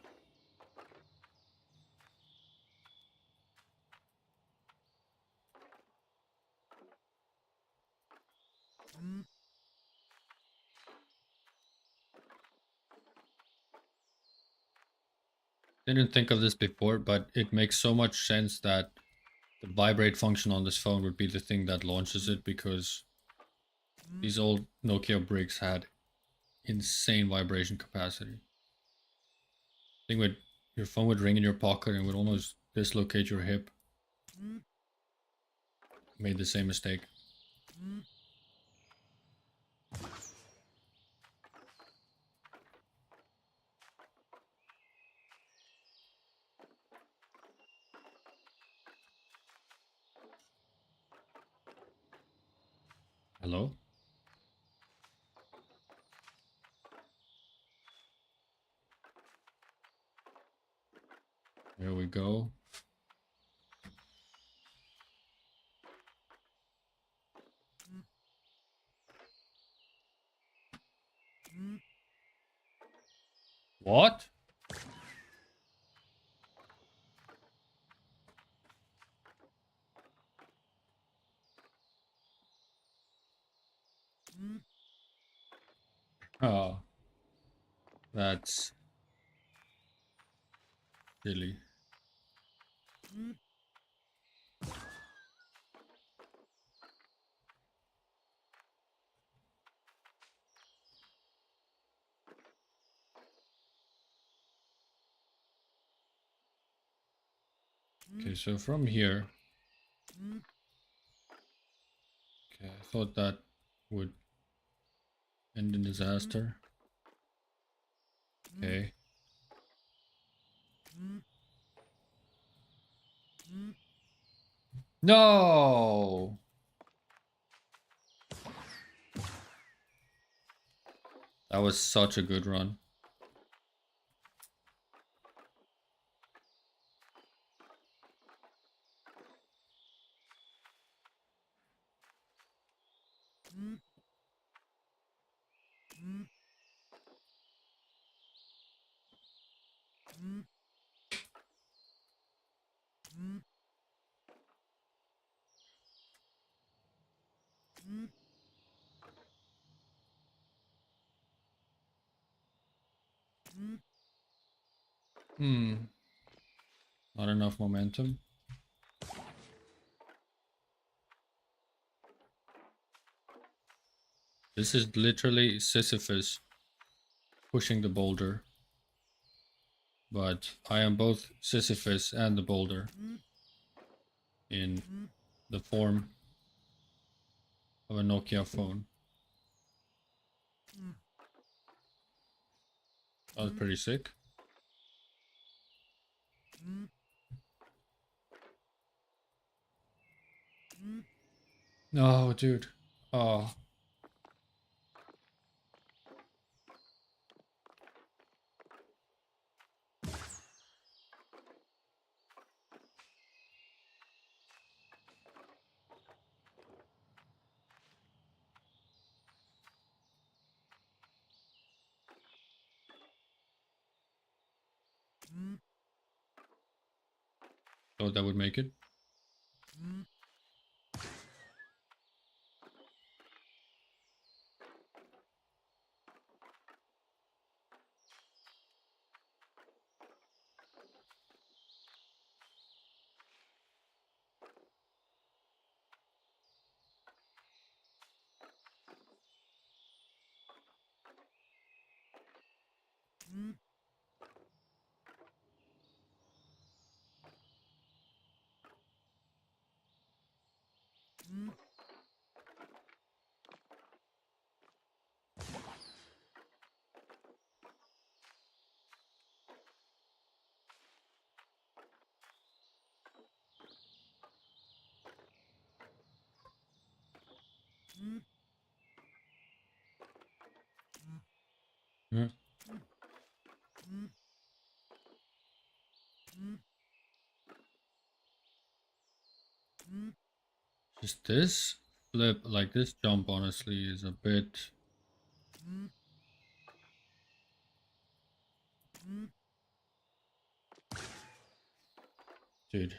Didn't think of this before, but it makes so much sense that the vibrate function on this phone would be the thing that launches it, because these old Nokia bricks had insane vibration capacity. I think with your phone would ring in your pocket and would almost dislocate your hip. Made the same mistake. Hello? There we go. What? Oh, that's silly. Okay, so from here. Okay, I thought that would end in disaster. Okay. No! That was such a good run. Hmm. Not enough momentum. This is literally Sisyphus pushing the boulder. But I am both Sisyphus and the boulder in the form of a Nokia phone. That was pretty sick. No, dude. Oh. Thought that would make it. Yeah. Just this flip, like this jump, honestly, is a bit. Dude.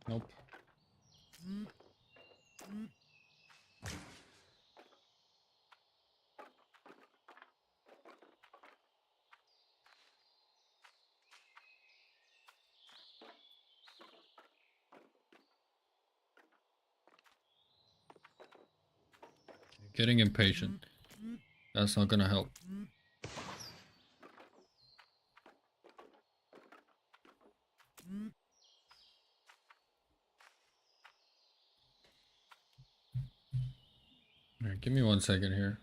Nope. Getting impatient. That's not gonna help. Alright, give me 1 second here.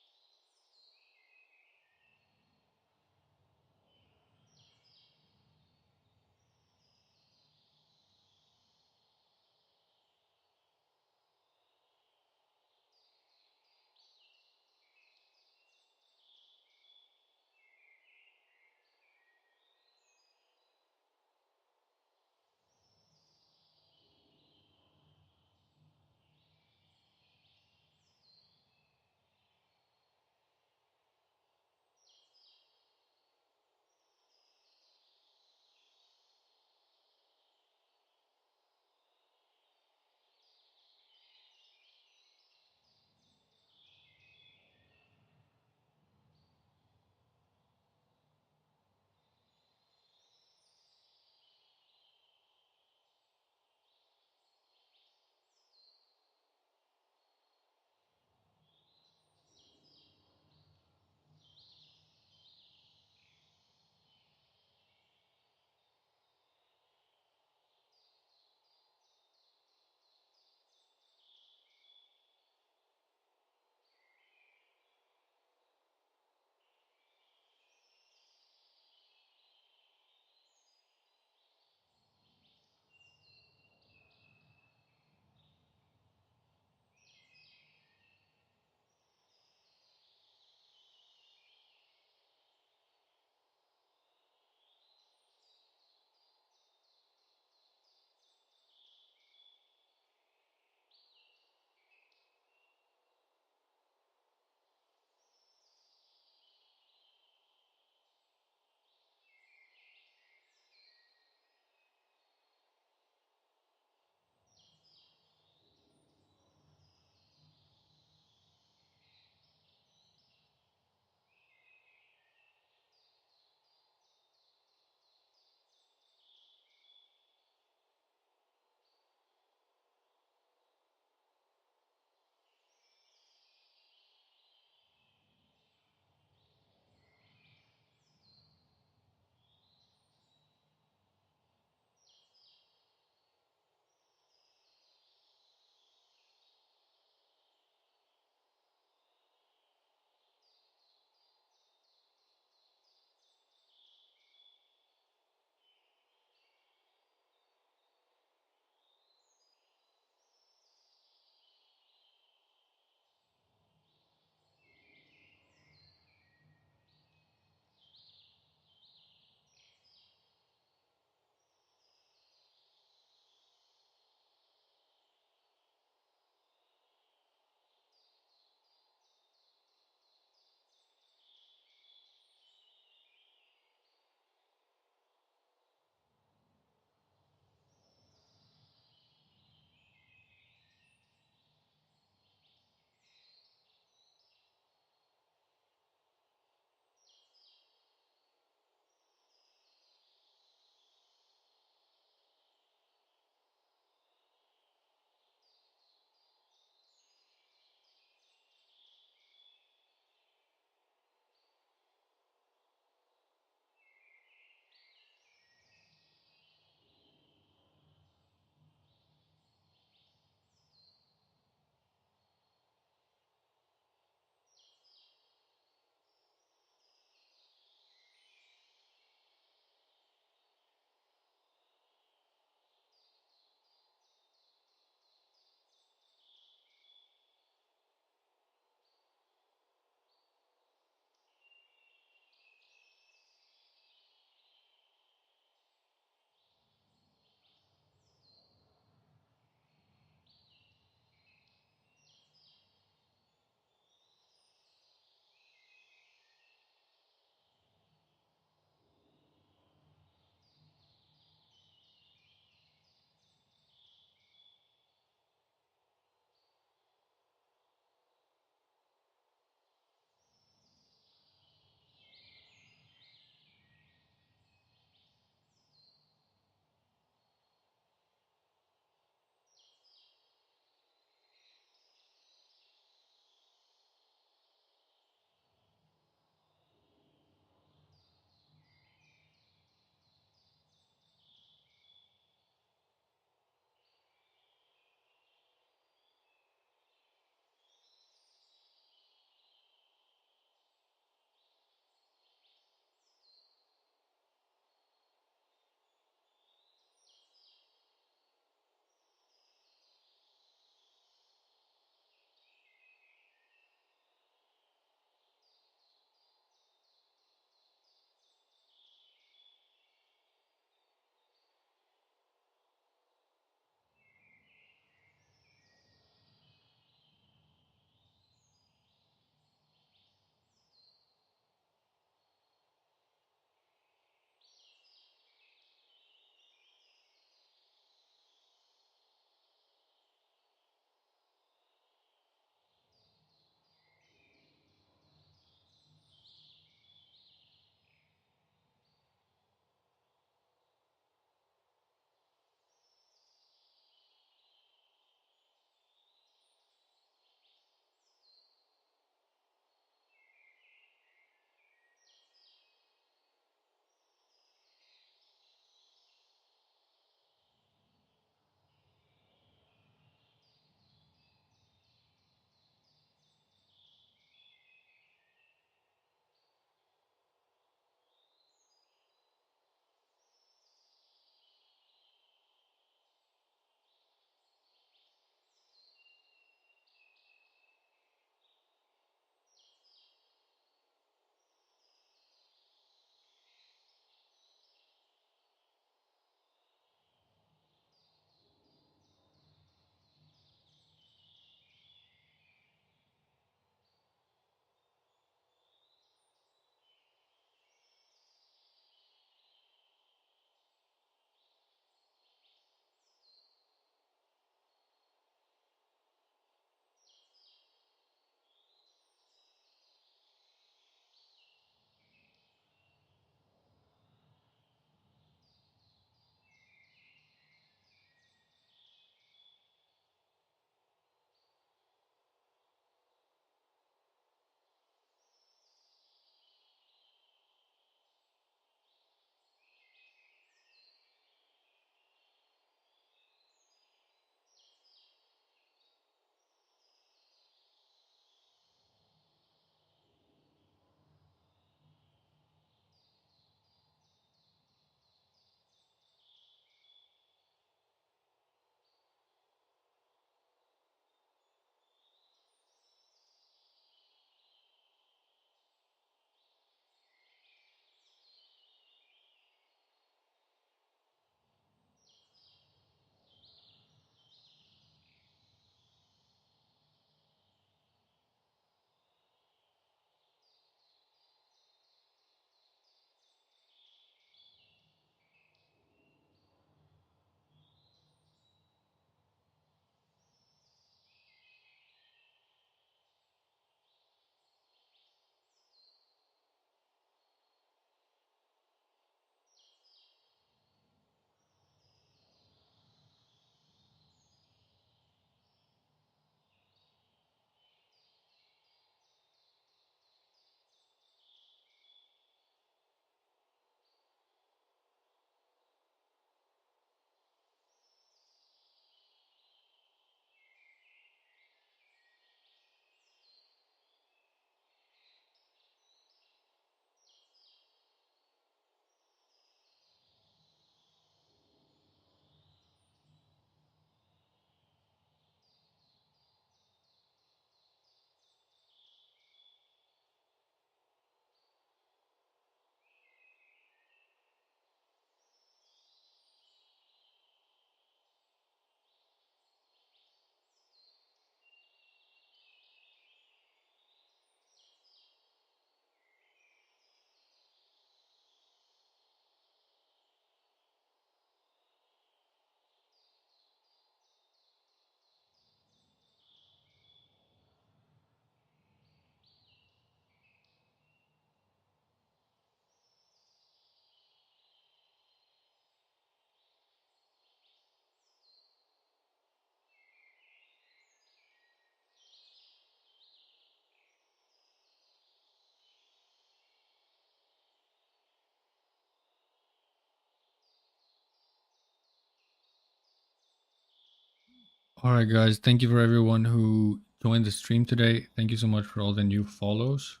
All right, guys. Thank you for everyone who joined the stream today. Thank you so much for all the new follows.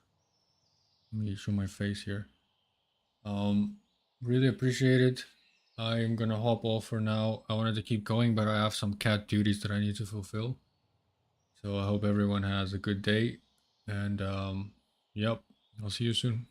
Let me show my face here. Really appreciate it. I am gonna hop off for now. I wanted to keep going, but I have some cat duties that I need to fulfill. So I hope everyone has a good day. And yep, I'll see you soon.